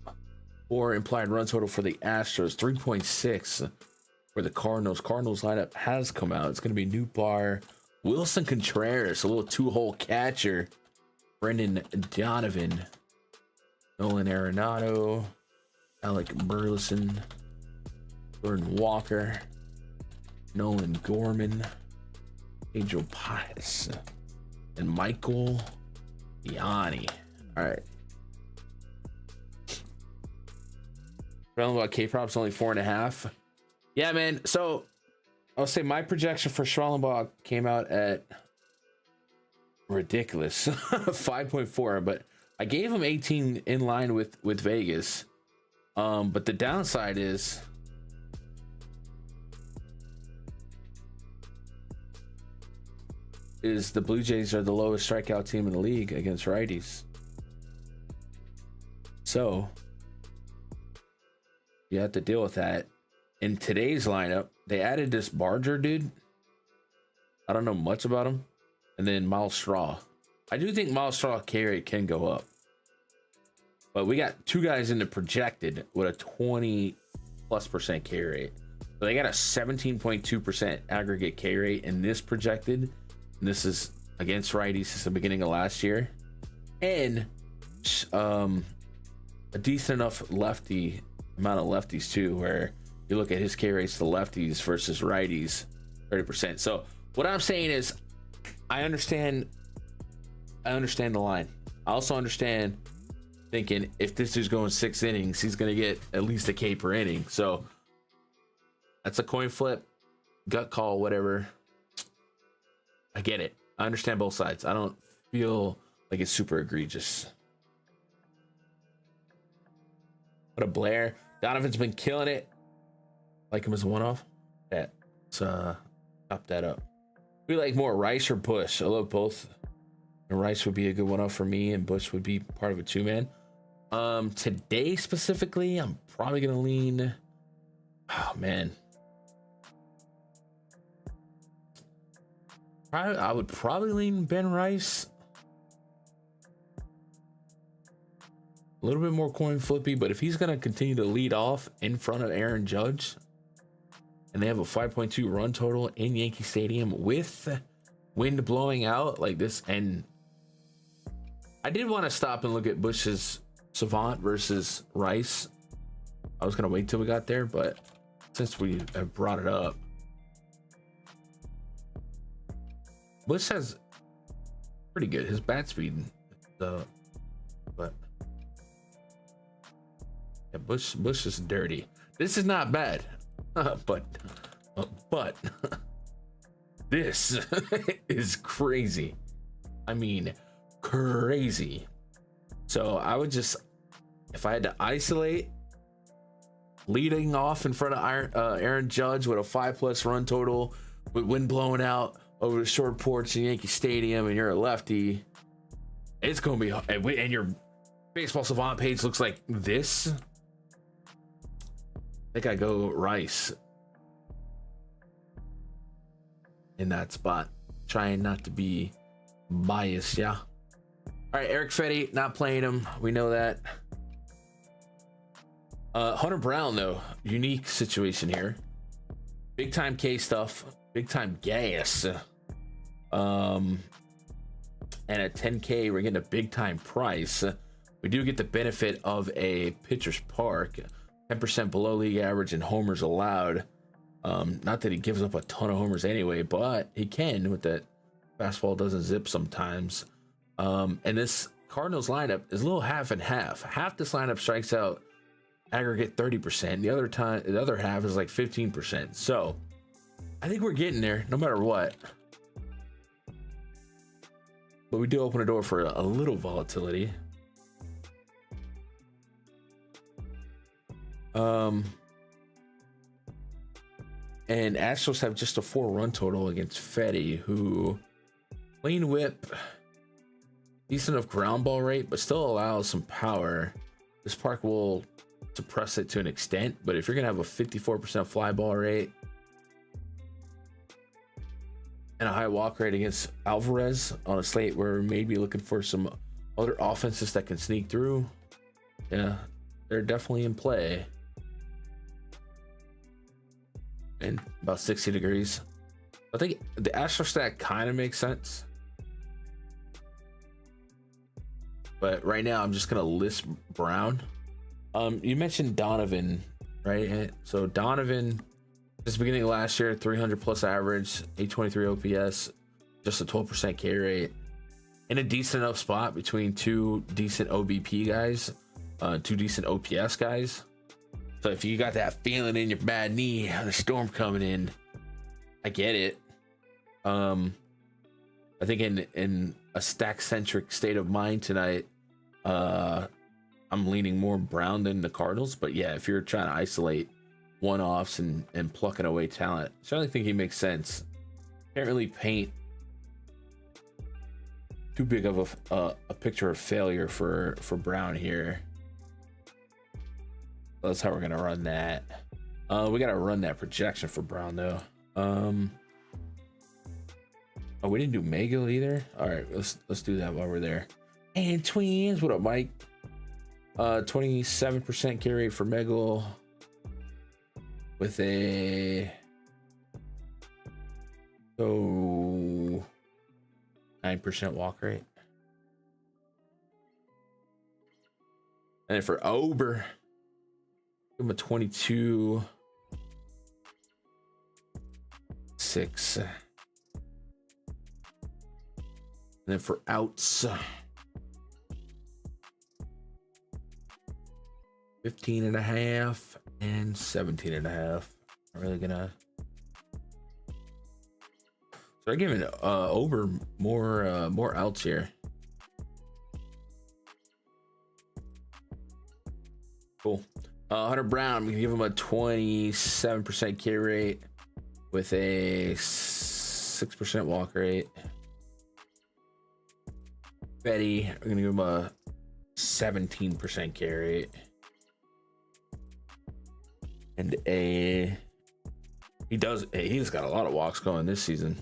4 implied run total for the Astros. 3.6. for the Cardinals. Cardinals lineup has come out. It's going to be Newbar, Wilson Contreras, a little two-hole catcher, Brendan Donovan, Nolan Arenado, Alec Burleson, Jordan Walker, Nolan Gorman, Angel Pius, and Michael Yanni. All right. Schwellenbach K-Prop's only 4.5. Yeah, man. So I'll say my projection for Schwellenbach came out at ridiculous 5.4, but I gave him 18 in line with Vegas. But the downside is the Blue Jays are the lowest strikeout team in the league against righties. So you have to deal with that. In today's lineup, they added this Barger dude. I don't know much about him. And then Miles Straw. I do think Miles Straw K rate can go up. But we got two guys in the projected with a 20+% K rate. So they got a 17.2% aggregate K rate in this projected. And this is against righties since the beginning of last year. And a decent enough lefty amount of lefties too, where you look at his K rates to lefties versus righties, 30%. So what I'm saying is I understand the line. I also understand thinking if this is going 6 innings, he's going to get at least a K per inning. So that's a coin flip, gut call, whatever. I get it. I understand both sides. I don't feel like it's super egregious. What a Blair. Donovan's been killing it. Like him as a one-off. Yeah, let's chop that up. We like more Rice or Bush. I love both. And Rice would be a good one-off for me, and Bush would be part of a two-man. Today specifically, I'm probably gonna lean. Oh man, I would probably lean Ben Rice. A little bit more coin flippy, but if he's gonna continue to lead off in front of Aaron Judge, and they have a 5.2 run total in Yankee Stadium with wind blowing out like this, and I did want to stop and look at Bush's Savant versus Rice. I was gonna wait till we got there, but since we have brought it up, Bush has pretty good his bat speed, but yeah, Bush is dirty. This is not bad, but this is crazy. I mean, crazy. So I would just, if I had to isolate, leading off in front of Aaron Judge with a 5+ run total, with wind blowing out over the short porch in Yankee Stadium, and you're a lefty, it's gonna be, and your Baseball Savant page looks like this. I think I go Rice in that spot, trying not to be biased. Yeah. All right, Eric Fetty, not playing him. We know that. Hunter Brown, though, unique situation here. Big time K stuff, big time gas. And at 10K, we're getting a big time price. We do get the benefit of a pitcher's park, 10% below league average in homers allowed. Not that he gives up a ton of homers anyway, but he can with that fastball doesn't zip sometimes. And this Cardinals lineup is a little half and half. Half this lineup strikes out aggregate 30%. The other half is like 15%. So I think we're getting there no matter what. But we do open a door for a little volatility. And Astros have just a 4-run total against Fetty, who clean whip, decent enough ground ball rate, but still allows some power. This park will suppress it to an extent, but if you're gonna have a 54% fly ball rate and a high walk rate against Alvarez on a slate where we may be looking for some other offenses that can sneak through, yeah, they're definitely in play. and about 60 degrees. I think the Astro stack kind of makes sense. But right now I'm just gonna list Brown. You mentioned Donovan, right? So Donovan, just beginning of last year, 300 plus average, 823 OPS, just a 12% K rate, in a decent enough spot between two decent OBP guys, two decent OPS guys. So if you got that feeling in your bad knee, the storm coming in, I get it. I think in a stack centric state of mind tonight, I'm leaning more Brown than the Cardinals. But yeah, if you're trying to isolate one-offs and plucking away talent, I certainly think he makes sense. Can't really paint too big of a picture of failure for Brown here. That's how we're gonna run that. We gotta run that projection for Brown though. Oh, we didn't do Megill either. All right, let's do that while we're there. And Twins, what up, Mike? 27% K rate for Megill with a 9% walk rate. And then for Ober, give him a 22.6. And then for outs, 15.5 and 17.5. I'm really gonna start giving Ober more outs here. Cool. Hunter Brown, I'm gonna give him a 27% K rate with a 6% walk rate. Betty, I'm gonna give him a 17% K rate. And he's got a lot of walks going this season.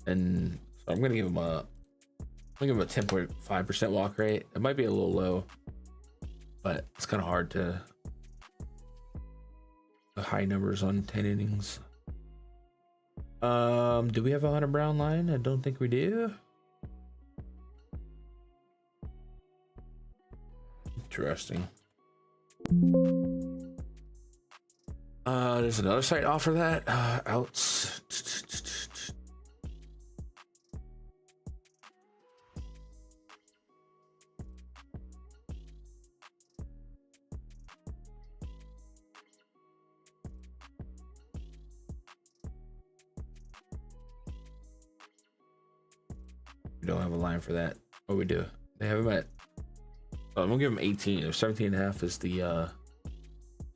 And so I'm gonna give him a 10.5% walk rate. It might be a little low, but it's kind of hard to the high numbers on 10 innings. Do we have a Hunter Brown line? I don't think we do. Interesting. There's another site offer that outs. We don't have a line for that. Oh, we do. They have him at. I'm gonna give him 18. Or 17.5 is the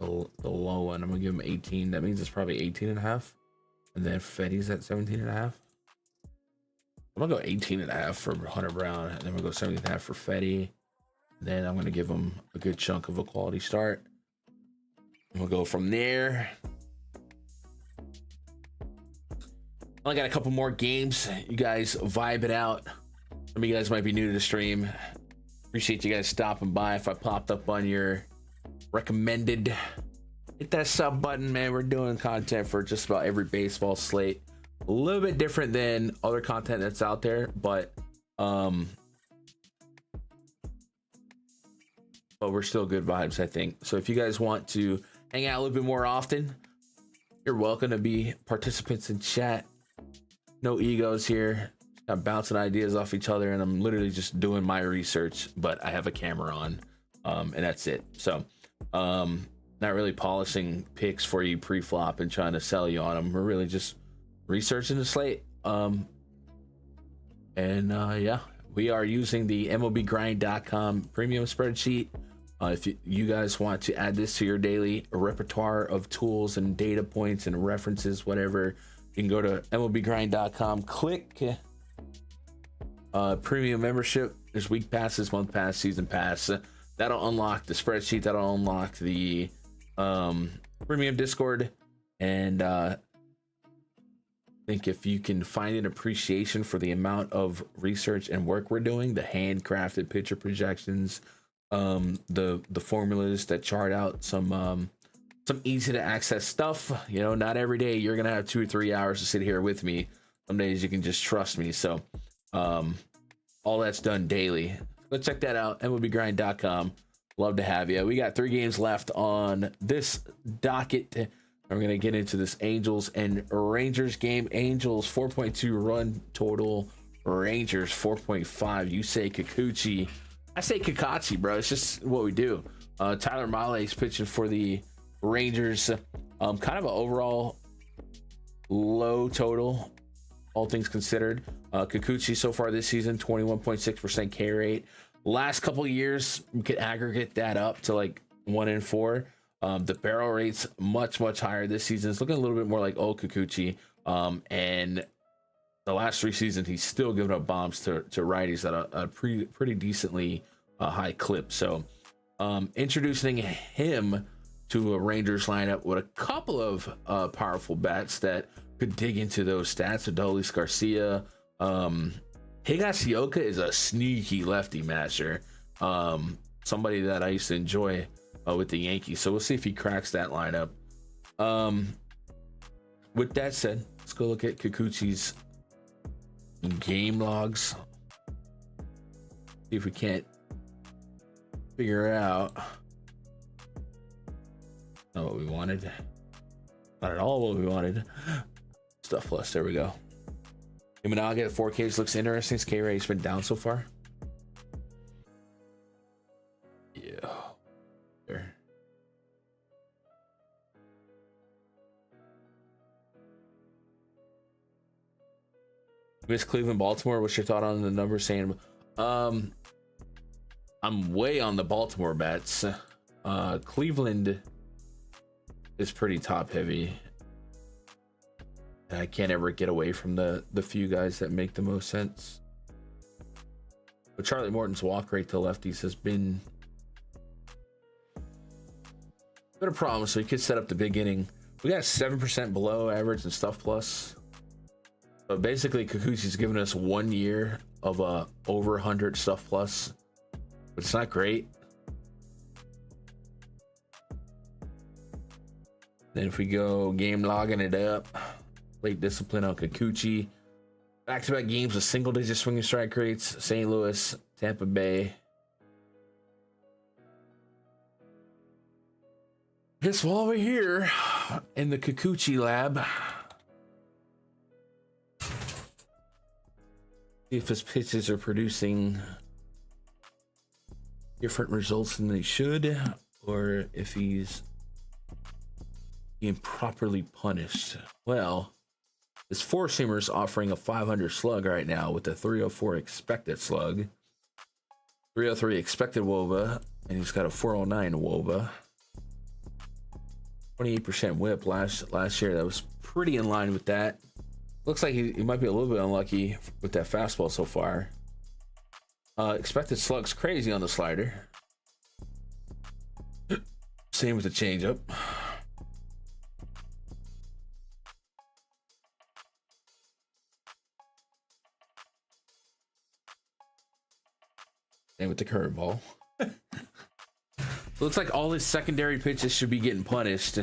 low one. I'm gonna give him 18. That means it's probably 18.5. And then Fetty's at 17.5. I'm gonna go 18.5 for Hunter Brown, and then we'll go 17.5 for Fetty. Then I'm gonna give him a good chunk of a quality start. And we'll go from there. I got a couple more games. You guys vibe it out. Some of you guys might be new to the stream. Appreciate you guys stopping by. If I popped up on your recommended, hit that sub button, man. We're doing content for just about every baseball slate. A little bit different than other content that's out there, but we're still good vibes, I think. So if you guys want to hang out a little bit more often, you're welcome to be participants in chat. No egos here. I'm bouncing ideas off each other, and I'm literally just doing my research, but I have a camera on, and that's it. So not really polishing picks for you pre-flop and trying to sell you on them. We're really just researching the slate. Yeah, we are using the MLBgrind.com premium spreadsheet. If you guys want to add this to your daily repertoire of tools and data points and references, whatever, you can go to MLBgrind.com, click premium membership. There's week passes, month pass, season pass. That'll unlock the spreadsheet. That'll unlock the premium Discord. And I think if you can find an appreciation for the amount of research and work we're doing, the handcrafted pitcher projections, the formulas that chart out some some easy to access stuff. You know, not every day you're gonna have 2 or 3 hours to sit here with me. Some days you can just trust me. So all that's done daily. Go check that out, MLBgrind.com. Love to have you. We got 3 games left on this docket. We're going to get into this Angels and Rangers game. Angels 4.2 run total. Rangers 4.5. You say Kikuchi. I say Kakachi, bro. It's just what we do. Tyler Mahle is pitching for the Rangers. Kind of an overall low total, all things considered. Kikuchi so far this season, 21.6% K rate. Last couple of years, we could aggregate that up to like 1 and 4. The barrel rate's much higher this season. It's looking a little bit more like old Kikuchi. And the last 3 seasons, he's still giving up bombs to righties at a pretty decently high clip. So introducing him to a Rangers lineup with a couple of powerful bats that could dig into those stats. Adolis Garcia, Higashioka is a sneaky lefty matcher. Somebody that I used to enjoy with the Yankees. So we'll see if he cracks that lineup. With that said, let's go look at Kikuchi's game logs. See if we can't figure out not what we wanted. Not at all what we wanted. Stuff plus, there we go. Imanaga at 4Ks looks interesting. His K rate's been down so far. Yeah. There. Miss Cleveland, Baltimore. What's your thought on the numbers saying? I'm way on the Baltimore bets. Cleveland is pretty top heavy. I can't ever get away from the few guys that make the most sense. But Charlie Morton's walk rate to lefties has been a problem, so he could set up the big inning. We got 7% below average and stuff plus. But basically, Kikuchi's given us 1 year of over 100 stuff plus. But it's not great. Then if we go game logging it up, late discipline on Kikuchi. Back-to-back games with single-digit swinging strike rates. St. Louis, Tampa Bay. Guess while we're here in the Kikuchi lab, see if his pitches are producing different results than they should, or if he's being properly punished. Well, his four-seamer's offering a 500 slug right now with a 304 expected slug, 303 expected WOBA, and he's got a 409 WOBA. 28% whip last year. That was pretty in line with that. Looks like he might be a little bit unlucky with that fastball so far. Expected slug's crazy on the slider. Same with the changeup. Same with the curveball. Looks like all his secondary pitches should be getting punished.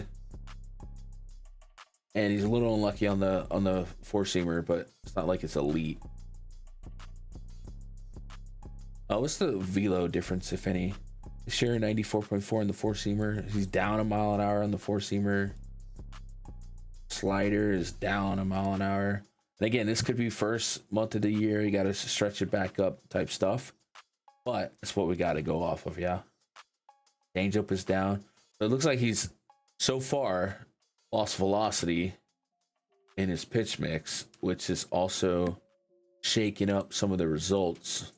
And he's a little unlucky on the four-seamer, but it's not like it's elite. What's the velo difference, if any? This year 94.4 in the four-seamer. He's down a mile an hour on the four-seamer. Slider is down a mile an hour. And again, this could be first month of the year. You got to stretch it back up type stuff. But that's what we got to go off of, yeah. Changeup is down. But it looks like he's so far lost velocity in his pitch mix, which is also shaking up some of the results.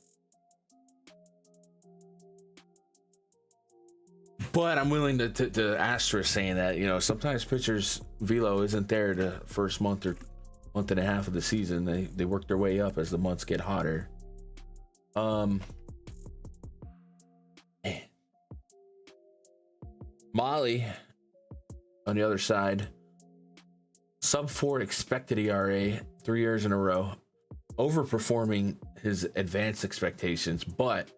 But I'm willing to asterisk saying that, you know, sometimes pitchers' velo isn't there the first month or month and a half of the season. They work their way up as the months get hotter. Molly on the other side, sub 4 expected ERA 3 years in a row, overperforming his advanced expectations, but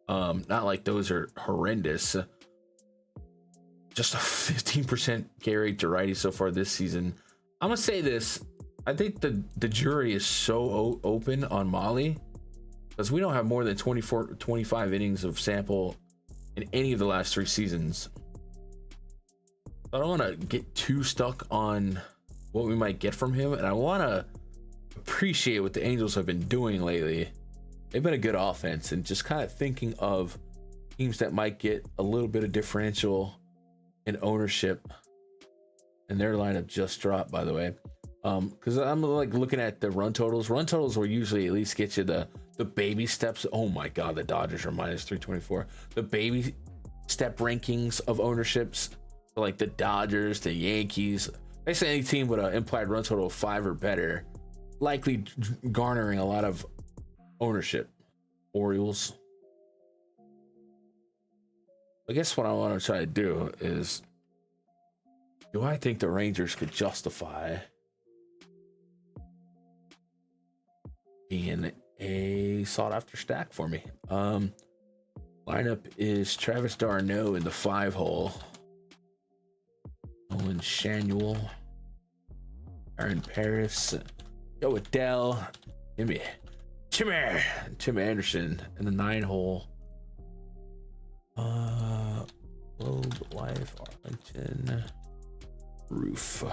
not like those are horrendous. just a 15% K rate to righty so far this season. I'm gonna say this. I think the jury is so open on Molly because we don't have more than 25 innings of sample in any of the last 3 seasons. I don't want to get too stuck on what we might get from him, and I want to appreciate what the Angels have been doing lately. They've been a good offense, and just kind of thinking of teams that might get a little bit of differential in ownership. And their lineup just dropped, by the way. Because I'm like looking at the run totals. Run totals will usually at least get you the baby steps. Oh my God, the Dodgers are minus 324. The baby step rankings of ownerships, like the Dodgers, the Yankees, basically any team with an implied run total of 5 or better, likely garnering a lot of ownership. Orioles. I guess what I want to try to do is, do I think the Rangers could justify being a sought-after stack for me? Lineup is Travis d'Arnaud in the 5-hole, Nolan Shanuel, Aaron Paris, Joe Adell, Tim Anderson in the 9-hole. Globe Life, Arlington, Roof.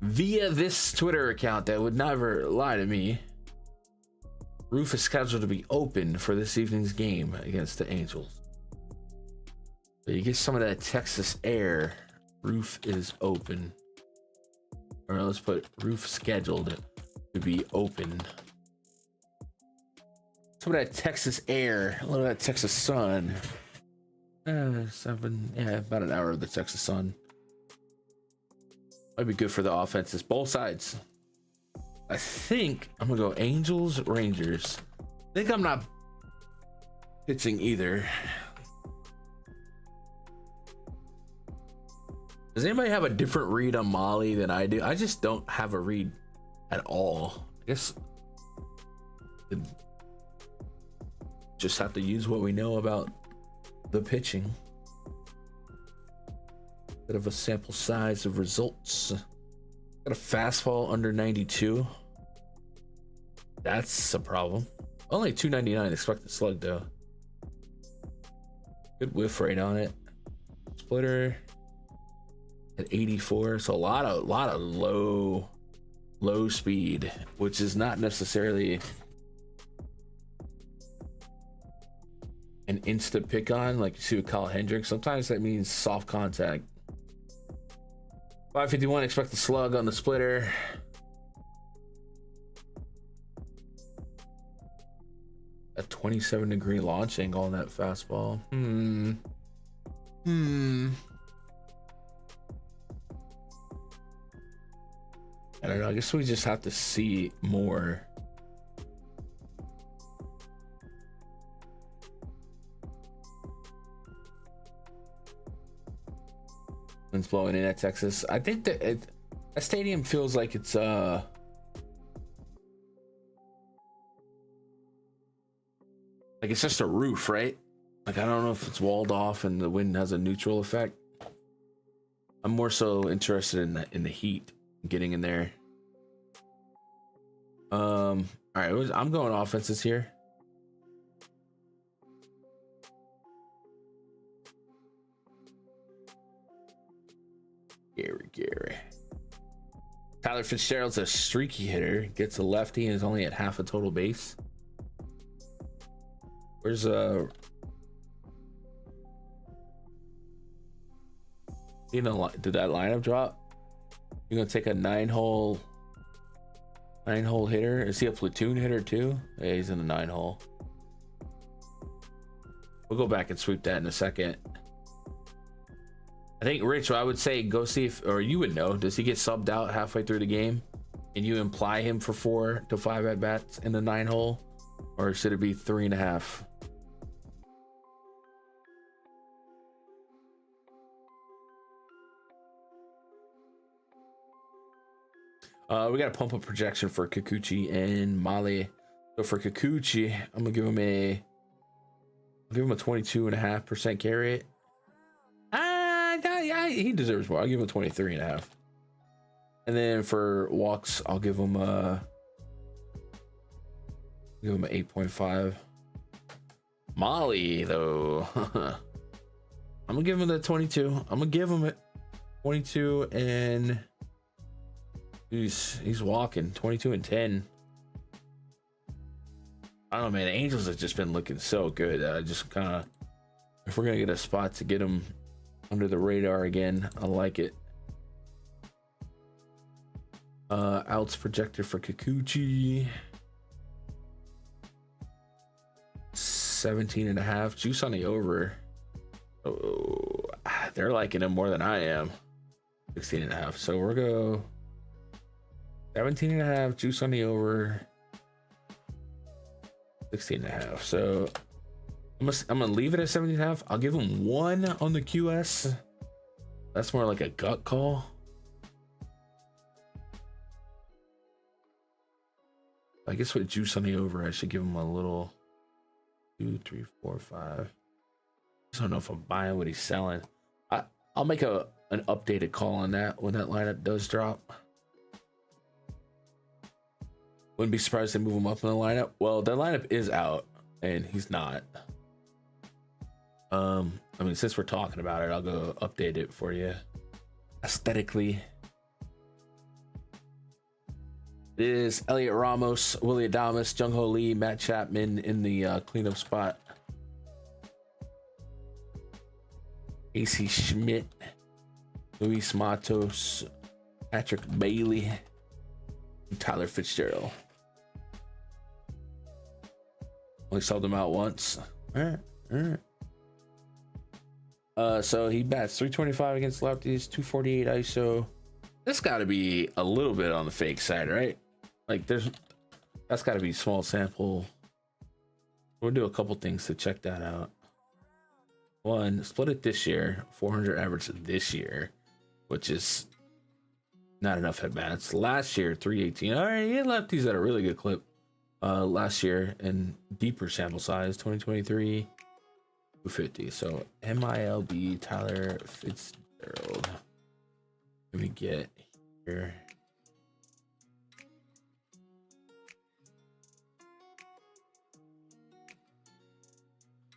Via this Twitter account that would never lie to me, Roof is scheduled to be open for this evening's game against the Angels. So you get some of that Texas air. Roof is open. Or let's put Roof scheduled to be open. Some of that Texas air, a little of that Texas sun. About an hour of the Texas sun. Might be good for the offenses, both sides. I think I'm gonna go Angels, Rangers. I think I'm not pitching either. Does anybody have a different read on Molly than I do? I just don't have a read at all. I guess just have to use what we know about the pitching. Bit of a sample size of results. Got a fastball under 92. That's a problem. Only 299 expected slug though. Good whiff rate on it. Splitter at 84. So a lot of low speed, which is not necessarily an instant pick on like you see with Kyle Hendricks. Sometimes that means soft contact. 551 expected slug on the splitter. A 27-degree launch angle on that fastball. I don't know. I guess we just have to see more. Wind's blowing in at Texas. I think that that stadium feels like it's like it's just a roof, right? Like I don't know if it's walled off and the wind has a neutral effect. I'm more so interested in the heat getting in there. All right, I'm going offenses here. Gary. Tyler Fitzgerald's a streaky hitter. Gets a lefty and is only at half a total base. Where's did that lineup drop? You're gonna take a nine hole hitter. Is he a platoon hitter too? Yeah, he's in the 9-hole. We'll go back and sweep that in a second. I think Rich, I would say go see if, or you would know, does he get subbed out halfway through the game and you imply him for 4 to 5 at bats in the 9-hole, or should it be 3.5? We got a pump up projection for Kikuchi and Mali. So for Kikuchi, I'm gonna give him a 22.5% carry rate. He deserves more. I'll give him a 23.5. And then for walks, I'll give him an 8.5. Molly though, I'm gonna give him the 22. I'm gonna give him it 22, and he's walking 22 and 10. I don't know, man. The Angels have just been looking so good. Just kind of, if we're gonna get a spot to get him under the radar again, I like it. Outs projected for Kikuchi 17.5. Juice on the over. Oh, they're liking him more than I am. 16.5. So we're go 17.5. Juice on the over. 16.5. So I'm gonna leave it at 17.5. I'll give him 1 on the QS. That's more like a gut call. I guess with juice on the over, I should give him a little 2, 3, 4, 5. I don't know if I'm buying what he's selling. I'll make an updated call on that when that lineup does drop. Wouldn't be surprised to move him up in the lineup. Well, the lineup is out and he's not. I mean, since we're talking about it, I'll go update it for you aesthetically. It is Elliot Ramos, Willie Adames, Jung Ho Lee, Matt Chapman in the cleanup spot. AC Schmidt, Luis Matos, Patrick Bailey, and Tyler Fitzgerald. Only sold them out once. All right. So he bats 325 against lefties, 248 ISO. That's got to be a little bit on the fake side, right? Like that's got to be small sample. We'll do a couple things to check that out. One, split it this year, 400 average this year, which is not enough at bats. Last year, 318. All right, he had lefties at a really good clip last year, and deeper sample size, 2023, 250. So MILB Tyler Fitzgerald. Let me get here.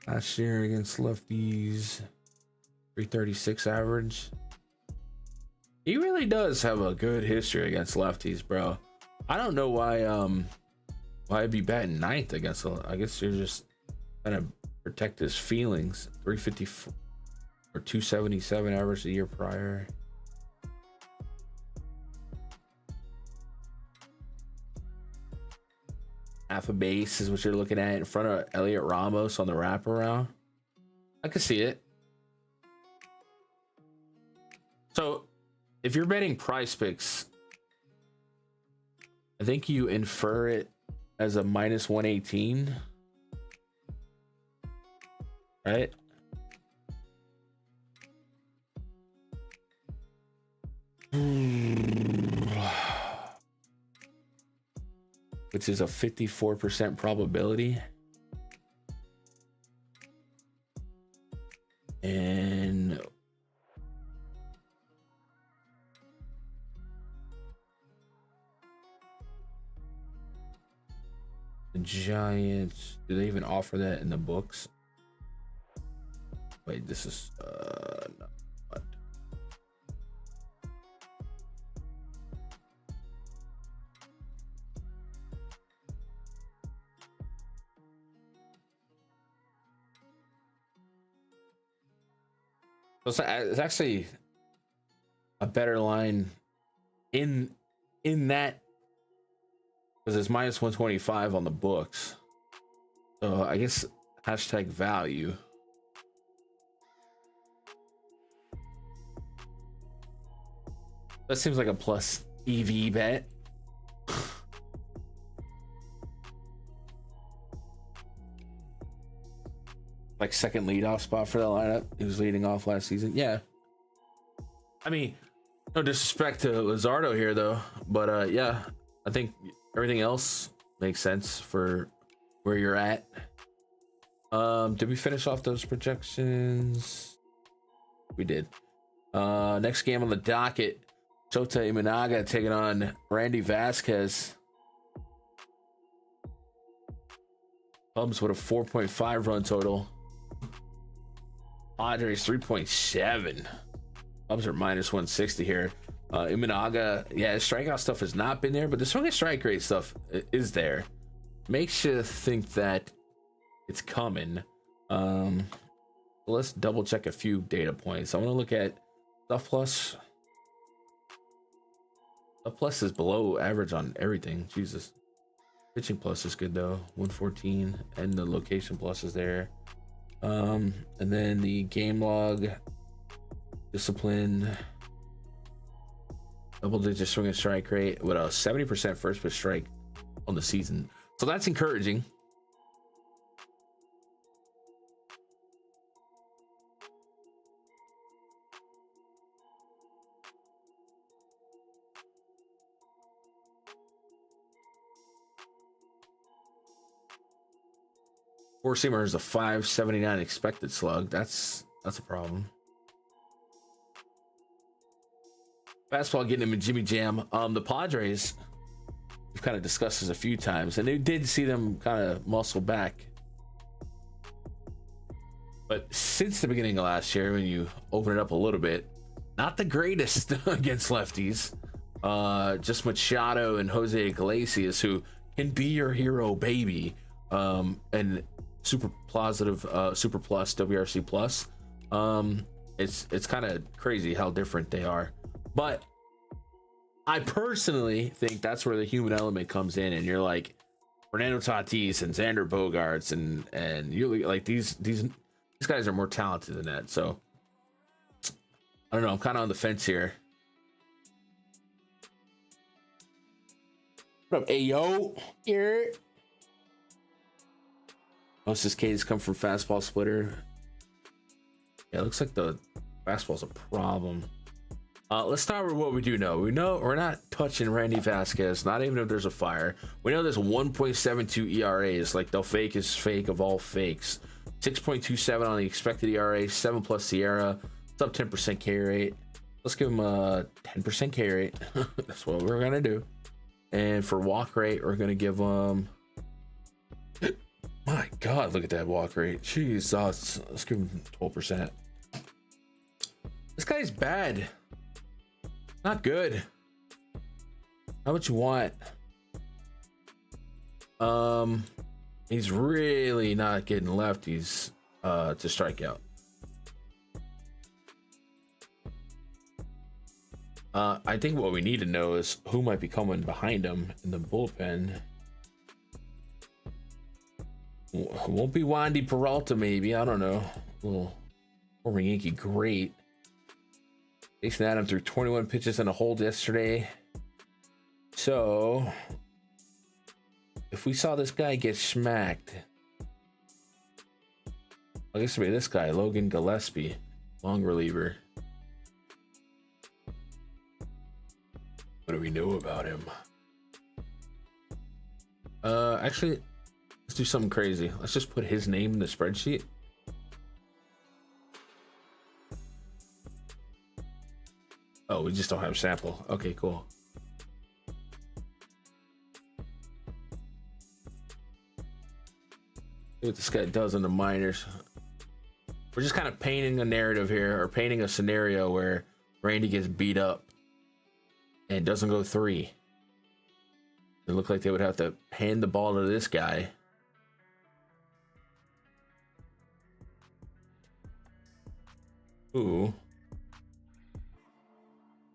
Last year against lefties, 336 average. He really does have a good history against lefties, bro. I don't know why I'd be batting ninth against. I guess you're just trying to protect his feelings. 354 or 277 average the year prior. Half a base is what you're looking at in front of Elliot Ramos on the wraparound. I can see it. So if you're betting PrizePicks, I think you infer it as a minus 118, right? Which is a 54% probability. And the Giants, do they even offer that in the books? Wait, this is no, what? So it's actually a better line in that, because it's minus 125 on the books. So I guess hashtag value. That seems like a plus EV bet. Like second leadoff spot for that lineup. He was leading off last season. Yeah. I mean, No disrespect to Lizardo here, though, but yeah, I think everything else makes sense for where you're at. Did we finish off those projections? We did. Next game on the docket, Shota Imanaga taking on Randy Vasquez. Cubs with a 4.5 run total. Padres 3.7. Cubs are minus 160 here. Imanaga, yeah, his strikeout stuff has not been there, but the swing and strike rate stuff is there. Makes you think that it's coming. Let's double check a few data points. I want to look at Stuff Plus. Stuff Plus is below average on everything. Jesus. Pitching Plus is good though, 114, and the Location Plus is there. And then the game log, discipline, double-digit swing and strike rate with a 70% first pitch strike on the season. So that's encouraging. Four-seamer is a 579 expected slug. That's a problem. Fastball getting him in Jimmy Jam. The Padres, we've kind of discussed this a few times, and they did see them kind of muscle back. But since the beginning of last year, when you open it up a little bit, not the greatest against lefties. Just Machado and Jose Iglesias, who can be your hero, baby. And super positive, super plus, WRC plus. It's kind of crazy how different they are. But I personally think that's where the human element comes in, and you're like Fernando Tatis and Xander Bogaerts, and you're like these guys are more talented than that. So I don't know. I'm kind of on the fence here. What up, Ayo? Here. Most of his K's come from fastball splitter. Yeah, it looks like the fastball's a problem. Let's start with what we do know. We know we're not touching Randy Vasquez, not even if there's a fire. We know there's 1.72 ERAs, like the fake is fake of all fakes. 6.27 on the expected ERA, 7 plus Sierra, sub 10% K rate. Let's give him a 10% K rate. That's what we're gonna do. And for walk rate, we're gonna give him. My God, look at that walk rate. Jeez, let's give him 12%. This guy's bad. Not good. Not what you want. He's really not getting lefties to strike out. I think what we need to know is who might be coming behind him in the bullpen. Won't be Wandy Peralta, maybe. I don't know. A little former Yankee great. Jason Adam threw 21 pitches and a hold yesterday. So if we saw this guy get smacked, I guess it'd be this guy, Logan Gillespie, long reliever. What do we know about him? Actually, let's do something crazy. Let's just put his name in the spreadsheet. Oh, we just don't have a sample. Okay, cool. See what this guy does in the minors. We're just kind of painting a narrative here, or painting a scenario where Randy gets beat up and doesn't go 3. It looked like they would have to hand the ball to this guy. Who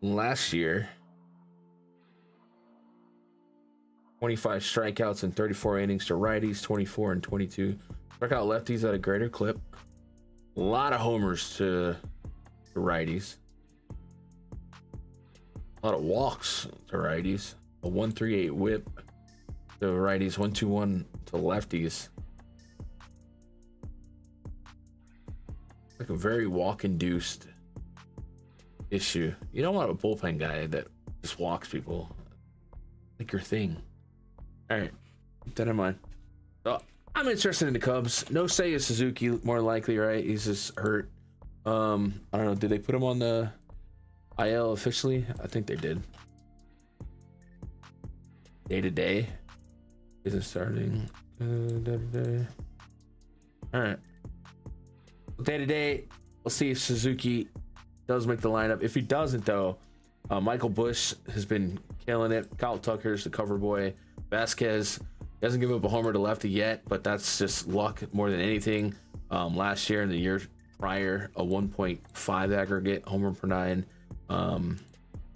last year 25 strikeouts and 34 innings to righties, 24 and 22 struck out lefties at a greater clip. A lot of homers to righties, a lot of walks to righties, a 1.38 whip to righties, 1.21 to lefties. Like a very walk induced issue. You don't want a bullpen guy that just walks people. Like your thing. All right, keep that in mind. So I'm interested in the Cubs. No Seiya Suzuki, more likely, right? He's just hurt. I don't know. Did they put him on the IL officially? I think they did. Day to day. Is it starting? Day to day. All right. Day to day. We'll see if Suzuki does make the lineup. If he doesn't, though, Michael Busch has been killing it. Kyle Tucker's the cover boy. Vasquez doesn't give up a homer to lefty yet, but that's just luck more than anything. Last year and the year prior, a 1.5 aggregate homer per 9.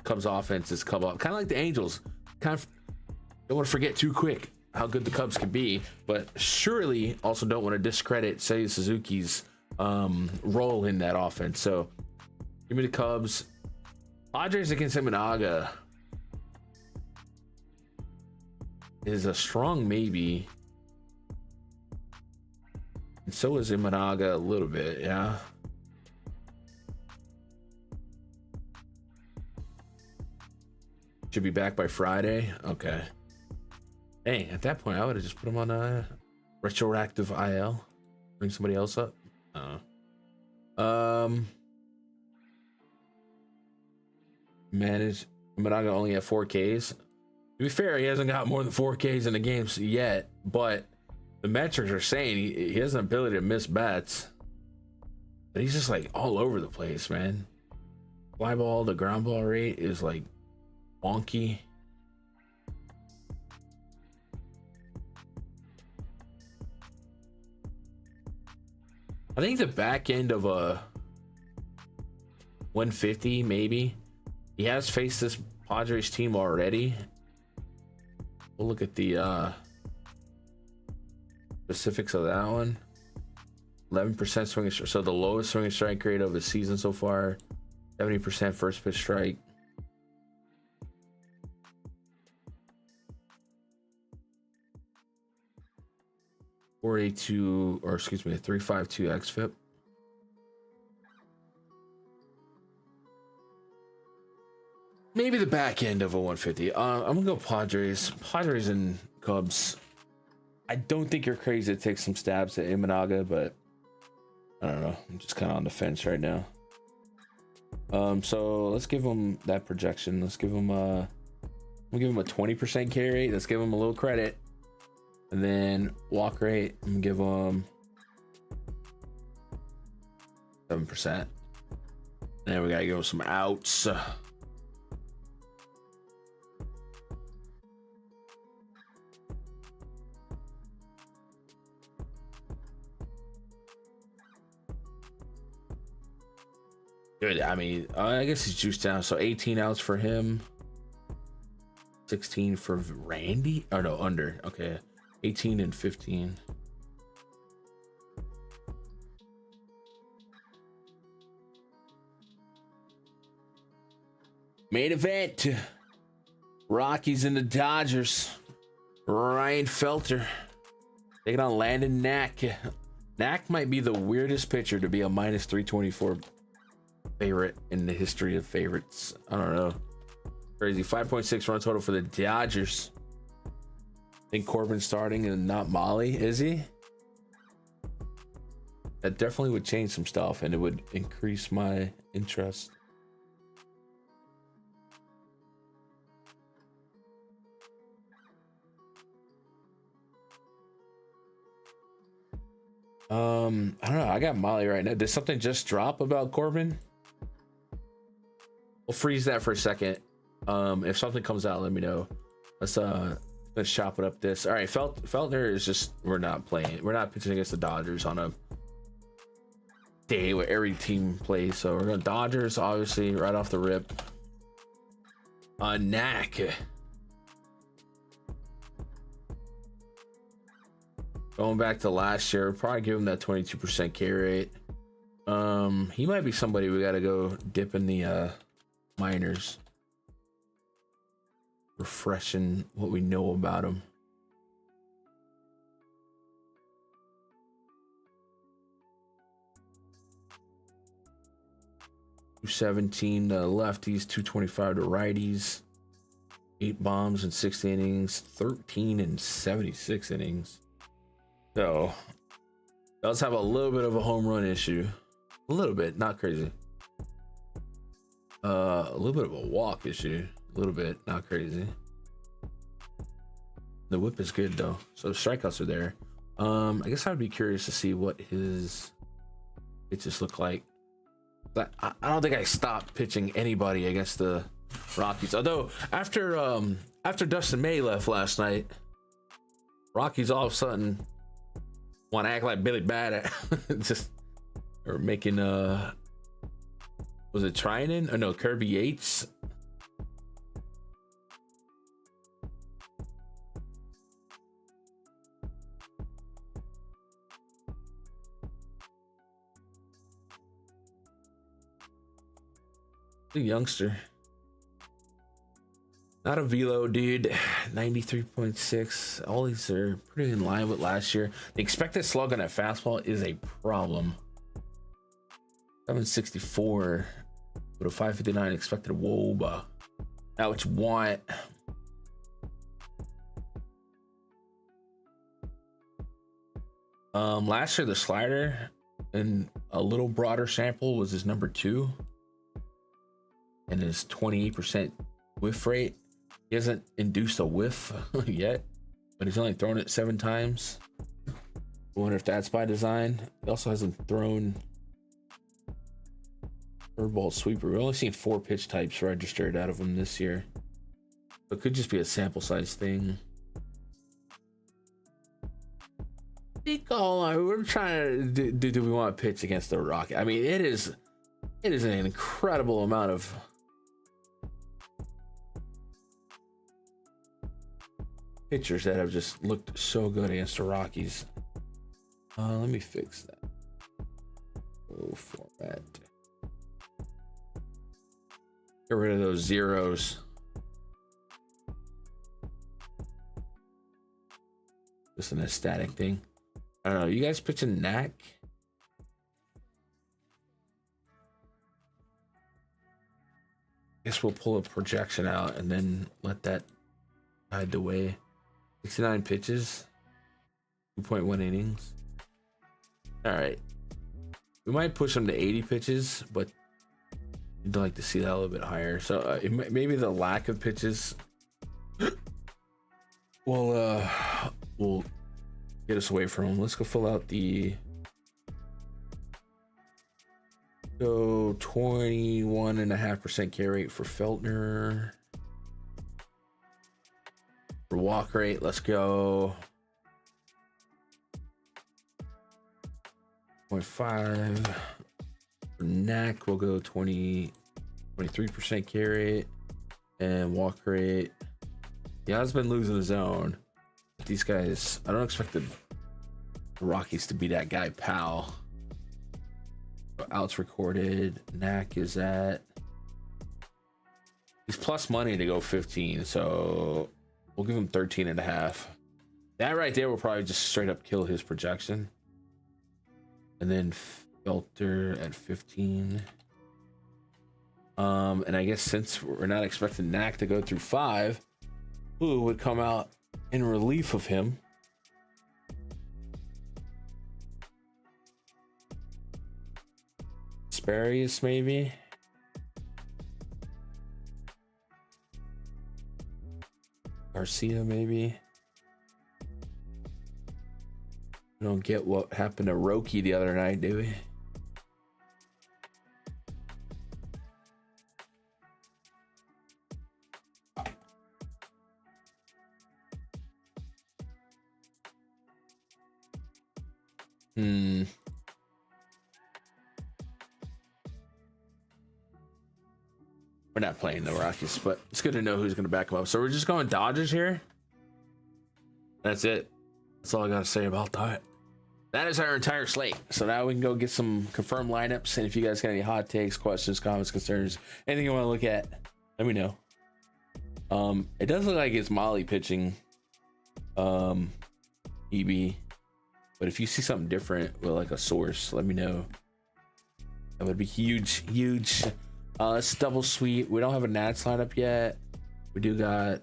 Cubs offense is come up, kind of like the Angels. Kind of don't want to forget too quick how good the Cubs can be, but surely also don't want to discredit Seiya Suzuki's role in that offense. So give me the Cubs. Padres against Imanaga is a strong maybe, and so is Imanaga a little bit. Yeah, should be back by Friday. Okay. Hey, at that point I would have just put him on a retroactive IL. Bring somebody else up. Manage Imanaga only at 4Ks. To be fair, he hasn't got more than 4Ks in the games yet, but the metrics are saying he has an ability to miss bats. But he's just like all over the place, man. Fly ball to ground ball rate is like wonky. I think the back end of a 150, maybe. He has faced this Padres team already. We'll look at the specifics of that one. 11% swinging strike, so the lowest swinging strike rate of the season so far. 70% first pitch strike. .482, or excuse me, 352 xFIP. Maybe the back end of a 150. I'm gonna go Padres. Padres and Cubs. I don't think you're crazy to take some stabs at Imanaga, but I don't know. I'm just kind of on the fence right now. So let's give him that projection. Let's give him we'll give him a 20% carry rate. Let's give him a little credit. And then walk rate, I'm gonna give him 7%. And then we gotta give him some outs. Good. I mean, I guess he's juiced down. So 18 outs for him. 16 for Randy. Oh no, under. Okay. 18 and 15. Main event. Rockies and the Dodgers. Ryan Felter taking on Landon Knack. Knack might be the weirdest pitcher to be a minus 324 favorite in the history of favorites. I don't know. Crazy. 5.6 run total for the Dodgers. I think Corbin's starting and not Molly, is he? That definitely would change some stuff and it would increase my interest. I don't know. I got Molly right now. Did something just drop about Corbin? We'll freeze that for a second. If something comes out, let me know. Let's chop it up this. All right, Feltner is just, we're not pitching against the Dodgers on a day where every team plays. So we're going Dodgers, obviously, right off the rip. Knack. Going back to last year, probably give him that 22% K rate. He might be somebody we got to go dip in the minors. Refreshing what we know about him. 217 to lefties, 225 to righties. 8 bombs in 60 innings, 13 in 76 innings. So does have a little bit of a home run issue. A little bit, not crazy. A little bit of a walk issue. A little bit, not crazy. The whip is good though, so strikeouts are there. I guess I'd be curious to see what his pitches look like. But I don't think I stopped pitching anybody against the Rockies. Although after Dustin May left last night, Rockies all of a sudden want to act like Billy Bad just or making was it Trinan? Or no, Kirby Yates. The youngster. Not a velo, dude. 93.6. All these are pretty in line with last year. The expected slug on that fastball is a problem. 764 with a 559 expected wOBA. Now what you want. Last year the slider in a little broader sample was his number 2. And his 28% whiff rate. He hasn't induced a whiff yet, but he's only thrown it 7 times. I wonder if that's by design. He also hasn't thrown curveball sweeper. We've only seen 4 pitch types registered out of him this year. It could just be a sample size thing. We're trying to do we want to pitch against the Rocket? I mean, it is an incredible amount of pitchers that have just looked so good against the Rockies. Let me fix that. Oh, format. Get rid of those zeros. Just an aesthetic thing. I don't know. You guys pitching Knack? Guess we'll pull a projection out and then let that guide the way. 69 pitches, 2.1 innings. All right, we might push him to 80 pitches, but I'd like to see that a little bit higher. So maybe the lack of pitches will get us away from him. Let's go fill out the 21.5% K rate for Feltner. For walk rate, let's go 0.5. For Knack, we'll go 23% K rate. And walk rate, yeah, has been losing the zone. But these guys, I don't expect the Rockies to be that guy, pal. Outs recorded, Knack is at, he's plus money to go 15, so we'll give him 13.5. That right there will probably just straight up kill his projection. And then Filter at 15. And I guess since we're not expecting Knack to go through 5, who would come out in relief of him? Asparius, maybe. Garcia, maybe. We don't get what happened to Roki the other night, do we? We're not playing the Rockies, but it's good to know who's going to back them up. So we're just going Dodgers here. That's it. That's all I got to say about that. That is our entire slate. So now we can go get some confirmed lineups. And if you guys got any hot takes, questions, comments, concerns, anything you want to look at, let me know. It does look like it's Molly pitching EB. But if you see something different with like a source, let me know. That would be huge, huge. Let's double sweep. We don't have a Nats lineup yet. We do got,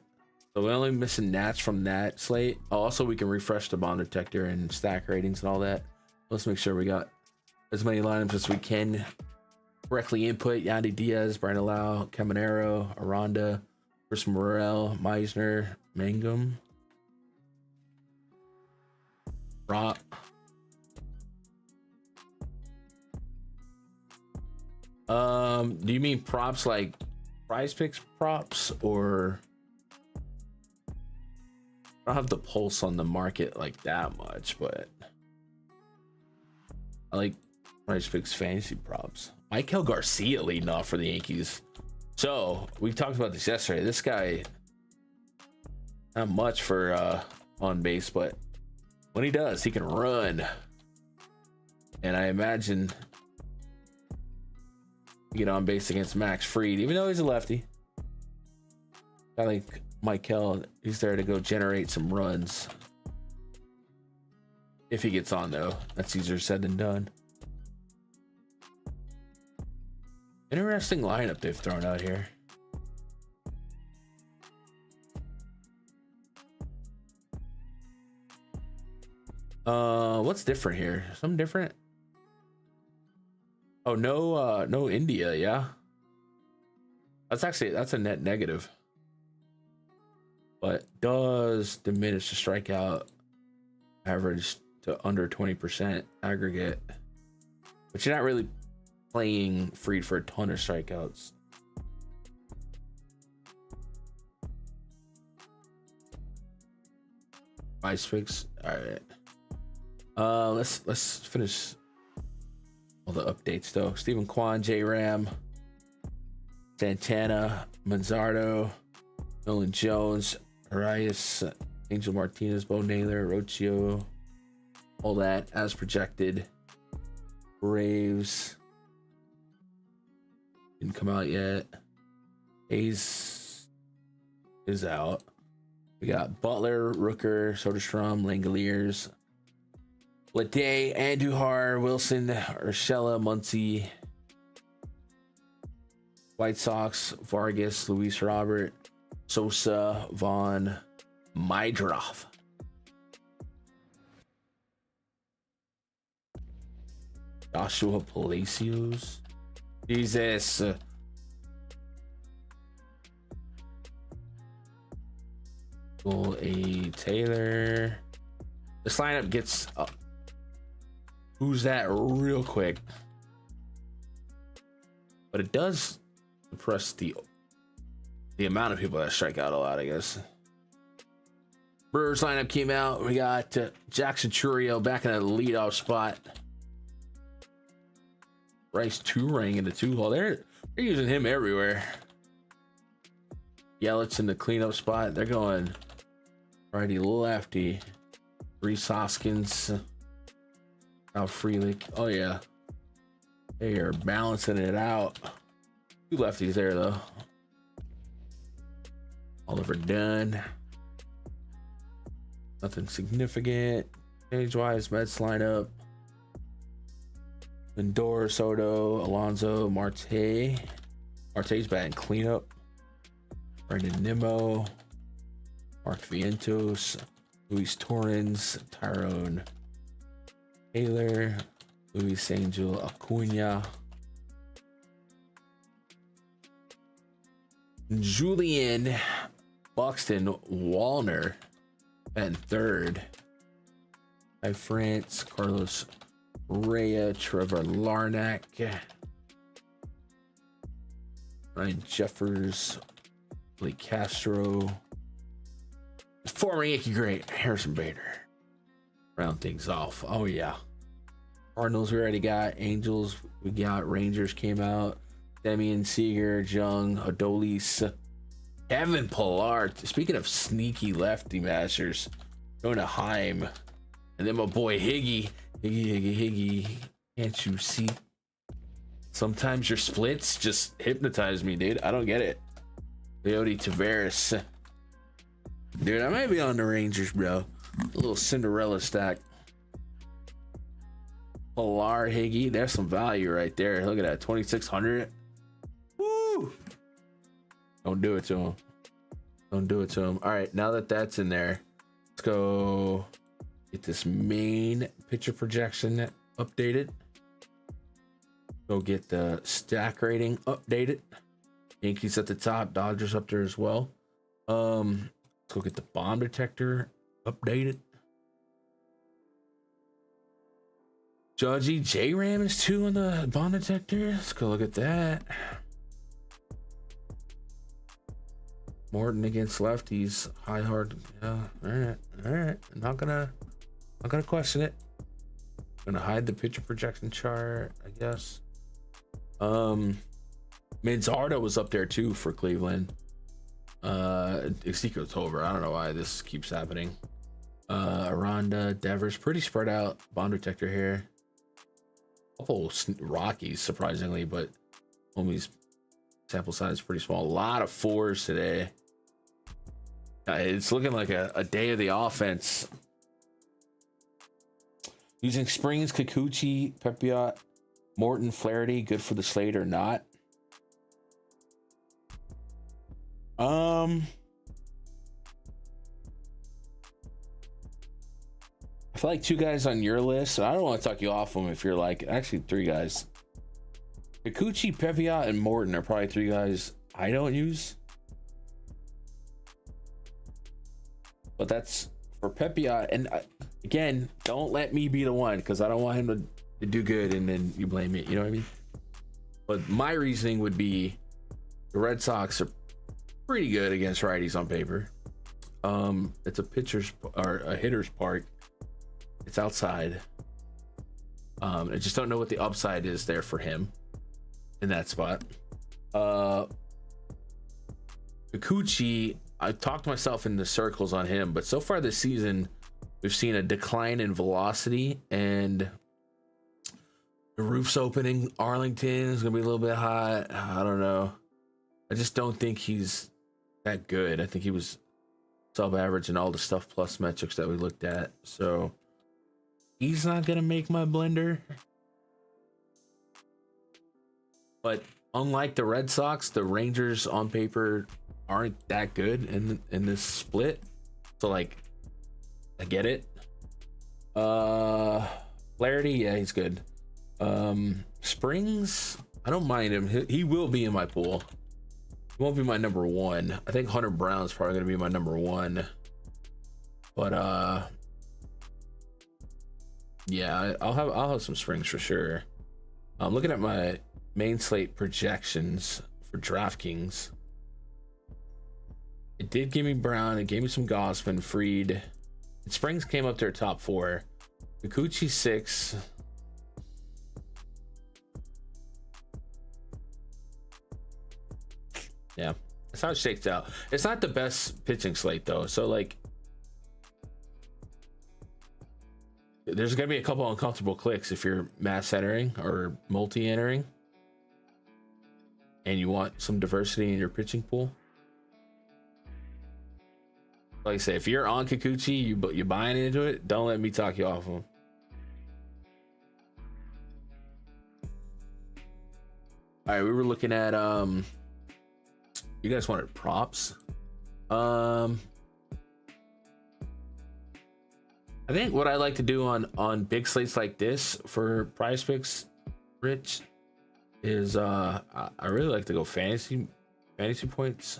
so we're only missing Nats from that slate. Also, we can refresh the bomb detector and stack ratings and all that. Let's make sure we got as many lineups as we can correctly input. Yandy Diaz, Brian Lau, Caminero, Aranda, Chris Morel, Meisner, Mangum, Rock. Do you mean props like PrizePicks props, or I don't have the pulse on the market like that much, but I like PrizePicks fantasy props. Michael Garcia leading off for the Yankees. So we talked about this yesterday. This guy, not much for on base, but when he does, he can run. And I imagine get on base against Max Fried, even though he's a lefty. I like Michael, he's there to go generate some runs. If he gets on, though, that's easier said than done. Interesting lineup they've thrown out here. What's different here? Something different? Oh, no India, yeah. That's a net negative. But does diminish the strikeout average to under 20% aggregate. But you're not really playing Fried for a ton of strikeouts. PrizePicks. All right. Let's finish all the updates though. Stephen Kwan, J Ram, Santana, Manzardo, Nolan Jones, Arias, Angel Martinez, Bo Naylor, Rocio, all that as projected. Braves didn't come out yet. Hayes is out. We got Butler, Rooker, Soderstrom, Langoliers, Lede, Andujar, Wilson, Urshela, Muncy, White Sox, Vargas, Luis Robert, Sosa, Vaughn, Mydroff. Joshua Palacios. Jesus. A Taylor. This lineup gets who's that real quick, but it does suppress the amount of people that strike out a lot, I guess. Brewers lineup came out. We got Jackson Churio back in a leadoff spot. Bryce Turang in the 2-hole. They're using him everywhere. Yelich in the cleanup spot. They're going righty lefty. Reese Hoskins, Al Frelick. Oh yeah, they are balancing it out. Two lefties there though. Oliver Dunn. Nothing significant. Age-wise, Mets lineup. Lindor, Soto, Alonso, Marte. Marte's batting cleanup. Brandon Nimmo. Mark Vientos. Luis Torrens, Tyrone Taylor, Luis Angel Acuna, Julian Buxton Wallner at third. By France, Carlos Rea, Trevor Larnack, Ryan Jeffers, Blake Castro, former Yankee great Harrison Bader. Round things off. Oh yeah. Cardinals we already got. Angels we got. Rangers came out. Demian Seager, Jung, Adolis, Kevin Pillar. Speaking of sneaky lefty masters, going to Heim, and then my boy Higgy. Higgy. Can't you see? Sometimes your splits just hypnotize me, dude. I don't get it. Leody Taveras. Dude, I might be on the Rangers, bro. A little Cinderella stack. Pilar Higgy, there's some value right there. Look at that, 2,600. Woo! Woo! Don't do it to him. Don't do it to him. All right, now that that's in there, let's go get this main pitcher projection updated. Go get the stack rating updated. Yankees at the top, Dodgers up there as well. Let's go get the bomb detector updated. Judgy J-Ram is 2 on the bomb detector. Let's go look at that. Morton against lefties, high hard. Yeah, all right. I'm not gonna question it. I'm gonna hide the pitcher projection chart, I guess. Manzardo was up there too for Cleveland. Ezekiel's over. I don't know why this keeps happening. Aranda, Devers, pretty spread out bomb detector here. Couple Rockies surprisingly, but homie's sample size is pretty small. A lot of 4s today. It's looking like a day of the offense. Using Springs, Kikuchi, Pepiot, Morton, Flaherty, good for the slate or not? I feel like 2 guys on your list. I don't want to talk you off them if you're like, actually 3 guys. Kikuchi, Pepiot, and Morton are probably 3 guys I don't use. But that's for Pepiot. And again, don't let me be the one because I don't want him to do good and then you blame me. You know what I mean? But my reasoning would be the Red Sox are pretty good against righties on paper. It's a pitcher's or a hitter's park. It's outside. I just don't know what the upside is there for him in that spot. Kikuchi, I talked myself into circles on him, but so far this season, we've seen a decline in velocity and the roof's opening. Arlington is gonna be a little bit hot. I don't know. I just don't think he's that good. I think he was sub-average in all the stuff plus metrics that we looked at. So he's not gonna make my blender. But unlike the Red Sox, the Rangers on paper aren't that good in this split. So like, I get it. Flaherty, yeah, he's good. Springs, I don't mind him. He will be in my pool. He won't be my number 1. I think Hunter Brown's probably gonna be my number 1. But yeah, I'll have some Springs for sure. I'm looking at my main slate projections for DraftKings. It did give me Brown. It gave me some Gossman, Fried. And Springs came up there top 4. Kikuchi 6. Yeah, that's how it shakes out. It's not the best pitching slate though. So like, there's gonna be a couple uncomfortable clicks if you're mass entering or multi entering, and you want some diversity in your pitching pool. Like I say, if you're on Kikuchi, you buying into it, don't let me talk you off him. All right, we were looking at you guys wanted props. I think what I like to do on big slates like this for PrizePicks, Rich, is I really like to go fantasy points.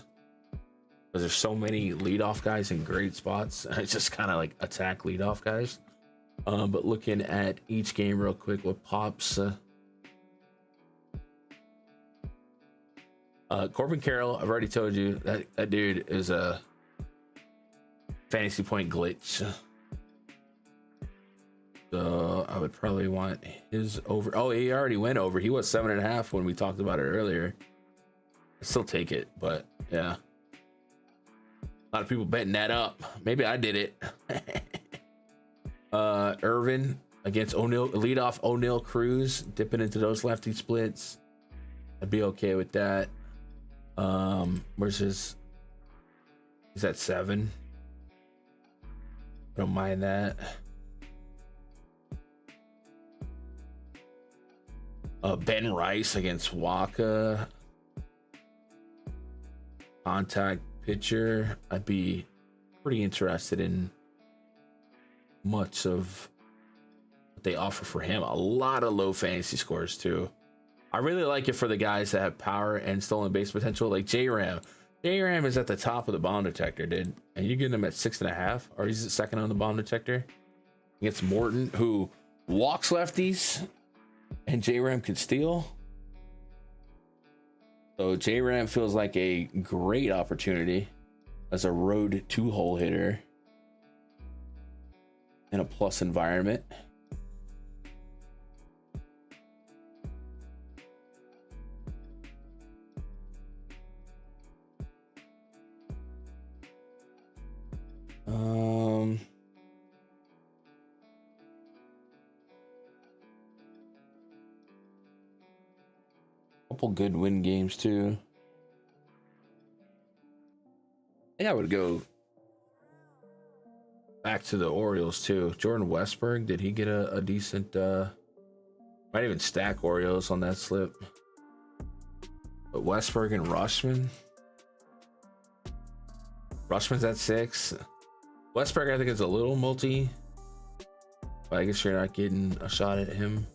Because there's so many leadoff guys in great spots. I just kind of like attack leadoff guys. But looking at each game real quick, what pops? Corbin Carroll, I've already told you that dude is a fantasy point glitch. So I would probably want his over. Oh, he already went over. He was 7.5 when we talked about it earlier. I still take it, but yeah. A lot of people betting that up. Maybe I did it. Irvin against O'Neal, leadoff O'Neal Cruz, dipping into those lefty splits. I'd be okay with that. Where's his? He's at 7. Don't mind that. Ben Rice against Waka. contact pitcher, I'd be pretty interested in much of what they offer for him. A lot of low fantasy scores too. I really like it for the guys that have power and stolen base potential, like J-Ram. J-Ram is at the top of the bomb detector, dude. And you're getting him at 6.5, or he's at second on the bomb detector. Against Morton, who walks lefties, and J-Ram can steal. So J-Ram feels like a great opportunity as a road 2-hole hitter in a plus environment. Couple good win games too. I think I would go back to the Orioles too. Jordan Westberg, did he get a decent might even stack Orioles on that slip. But Westberg and Rushman's at 6. Westberg I think is a little multi, but I guess you're not getting a shot at him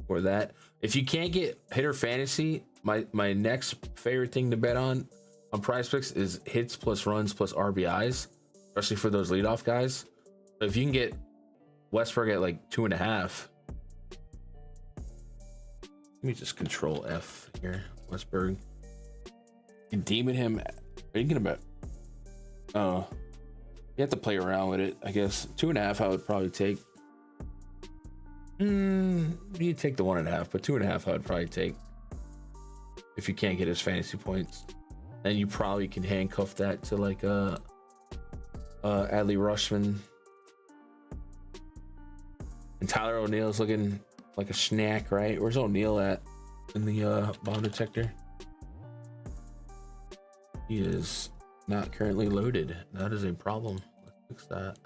for that. If you can't get hitter fantasy, my next favorite thing to bet on PrizePicks is hits plus runs plus RBIs, especially for those leadoff guys. So if you can get Westberg at like 2.5, let me just control F here. Westberg, you can demon him. Are you gonna bet? Oh, you have to play around with it, I guess. 2.5 I would probably take. You take the 1.5, but 2.5 I would probably take if you can't get his fantasy points. Then you probably can handcuff that to like Adley Rushman. And Tyler O'Neill's looking like a snack, right? Where's O'Neill at in the bomb detector? He is not currently loaded. That is a problem. Let's fix that.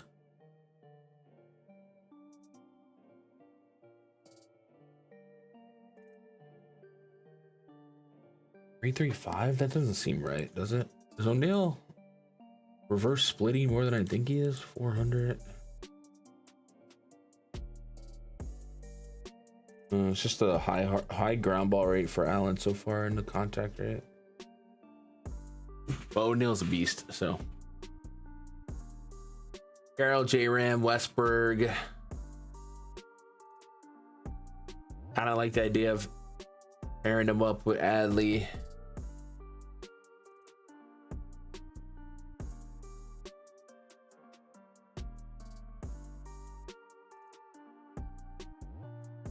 $335? That doesn't seem right, does it? Is O'Neill reverse splitting more than I think he is? 400. It's just a high ground ball rate for Allen so far in the contact rate. But O'Neill's a beast, so. Carroll, J-Ram, Westberg. Kind of like the idea of pairing them up with Adley.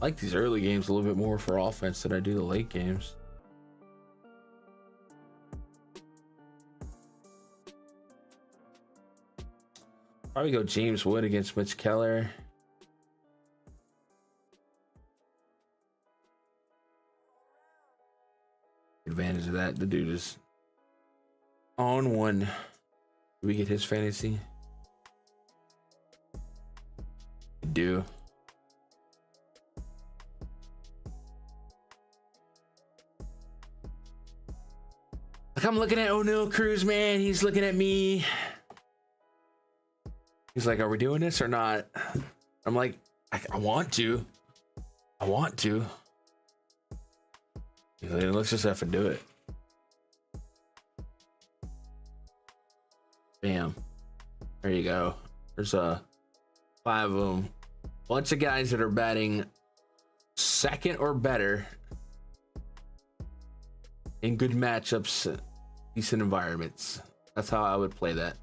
I like these early games a little bit more for offense than I do the late games. Probably go James Wood against Mitch Keller. Advantage of that, the dude is on one. Do we get his fantasy? We do. Like, I'm looking at O'Neal Cruz, man. He's looking at me. He's like, are we doing this or not? I'm like, I want to. I want to. He's like, let's just have to do it. Bam. There you go. There's 5 of them. Bunch of guys that are batting second or better in good matchups, decent environments. That's how I would play that.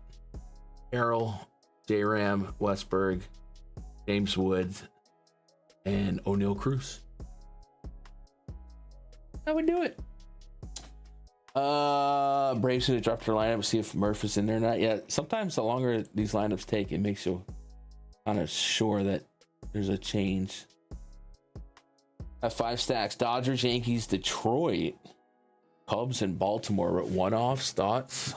Carroll, J-Ram, Westberg, James Wood, and O'Neal Cruz. I would do it. Braves should have dropped their lineup, see if Murph is in there or not. Yeah, sometimes the longer these lineups take, it makes you kind of sure that there's a change. At 5 stacks: Dodgers, Yankees, Detroit, Cubs, and Baltimore at one-offs. Thoughts?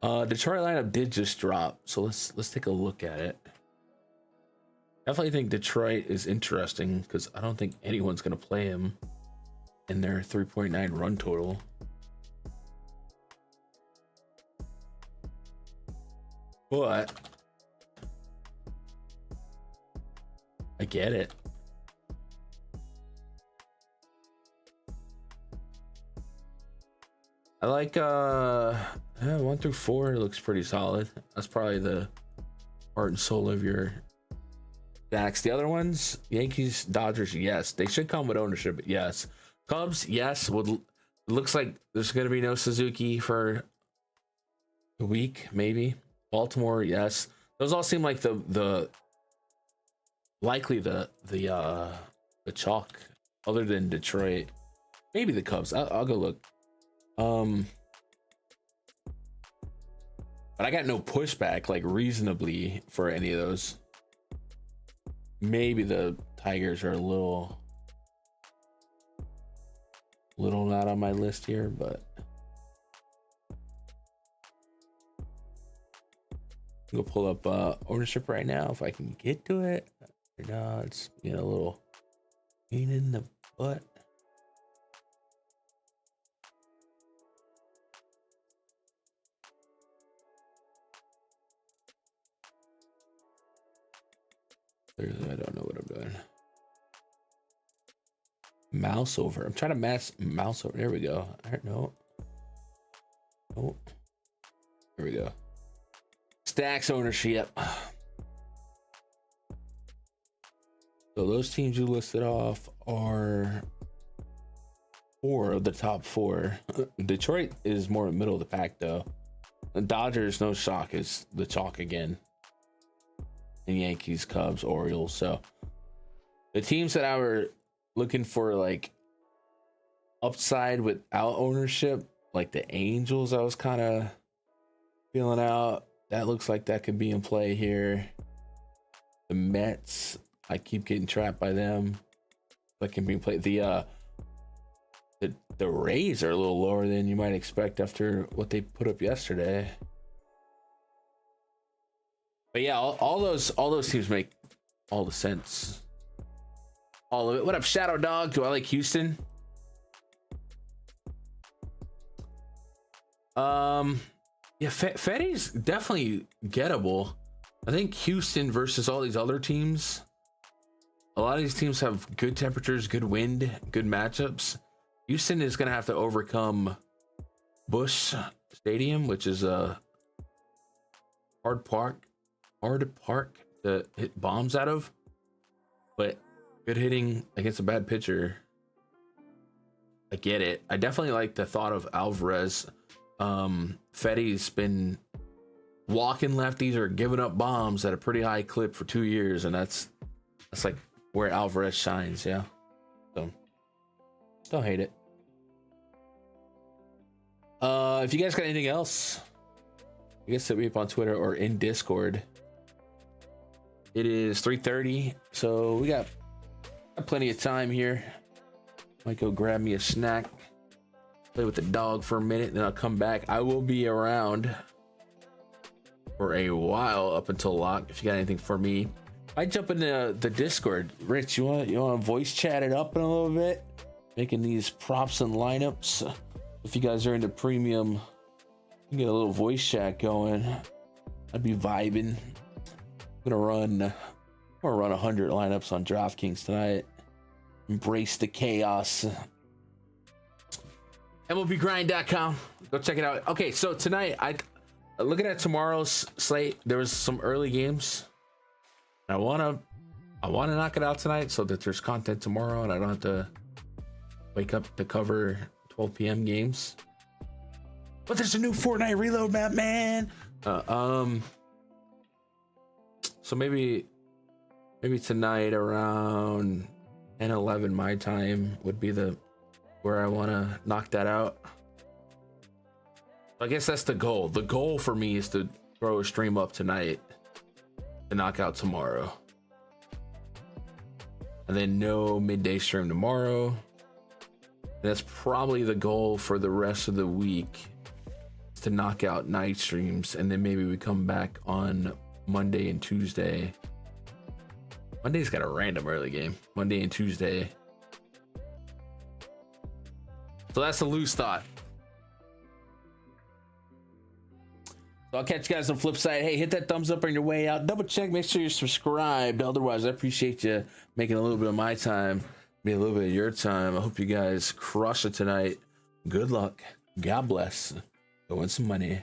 Detroit lineup did just drop, so let's take a look at it. Definitely think Detroit is interesting because I don't think anyone's gonna play him in their 3.9 run total. but I get it. I like 1 through 4 looks pretty solid. That's probably the heart and soul of your stacks. The other ones, Yankees, Dodgers, yes, they should come with ownership. Yes, Cubs, yes. It looks like there's going to be no Suzuki for a week, maybe. Baltimore, yes. Those all seem like the likely the chalk, other than Detroit. Maybe the Cubs. I'll go look. But I got no pushback like reasonably for any of those. Maybe the Tigers are a little not on my list here, but I'm gonna pull up ownership right now if I can get to it. No, it's a little pain in the butt. I don't know what I'm doing. Mouse over. I'm trying to mouse over. There we go. I don't know. Oh, there we go. Stacks ownership. So those teams you listed off are 4 of the top 4. Detroit is more in the middle of the pack though. The Dodgers, no shock, is the chalk again. And Yankees, Cubs, Orioles. So the teams that I were looking for like upside without ownership, like the Angels, I was kind of feeling out. That looks like that could be in play here. The Mets, I keep getting trapped by them. That can be in play. The Rays are a little lower than you might expect after what they put up yesterday. But yeah, all those teams make all the sense. All of it. What up, Shadow Dog? Do I like Houston? Yeah, Fetty's definitely gettable. I think Houston versus all these other teams. A lot of these teams have good temperatures, good wind, good matchups. Houston is gonna have to overcome Busch Stadium, which is a hard park to hit bombs out of, but good hitting against a bad pitcher. I get it. I definitely like the thought of Alvarez. Fetty's been walking lefties or giving up bombs at a pretty high clip for 2 years, and that's like where Alvarez shines. Yeah, so don't hate it. If you guys got anything else, you guys hit me up on Twitter or in Discord. It is 3:30, so we got plenty of time here. Might go grab me a snack, play with the dog for a minute, then I'll come back. I will be around for a while up until lock. If you got anything for me, I jump into the Discord. Rich, you want to voice chat it up in a little bit, making these props and lineups. If you guys are into premium, you can get a little voice chat going. I'd be vibing. I'm gonna run 100 lineups on DraftKings tonight. Embrace the chaos. MLBgrind.com. Go check it out. Okay, so tonight, looking at tomorrow's slate, there was some early games. I wanna knock it out tonight so that there's content tomorrow and I don't have to wake up to cover 12 p.m. games. But there's a new Fortnite reload map, man. So maybe tonight around 10-11 my time would be where I want to knock that out. I guess that's the goal. The goal for me is to throw a stream up tonight to knock out tomorrow, and then no midday stream tomorrow. And that's probably the goal for the rest of the week, is to knock out night streams, and then maybe we come back on Monday and Tuesday. Monday's got a random early game. Monday and Tuesday. So that's a loose thought. So I'll catch you guys on the flip side. Hey, hit that thumbs up on your way out. Double check, make sure you're subscribed. Otherwise, I appreciate you making a little bit of my time, maybe a little bit of your time. I hope you guys crush it tonight. Good luck. God bless. Go win some money.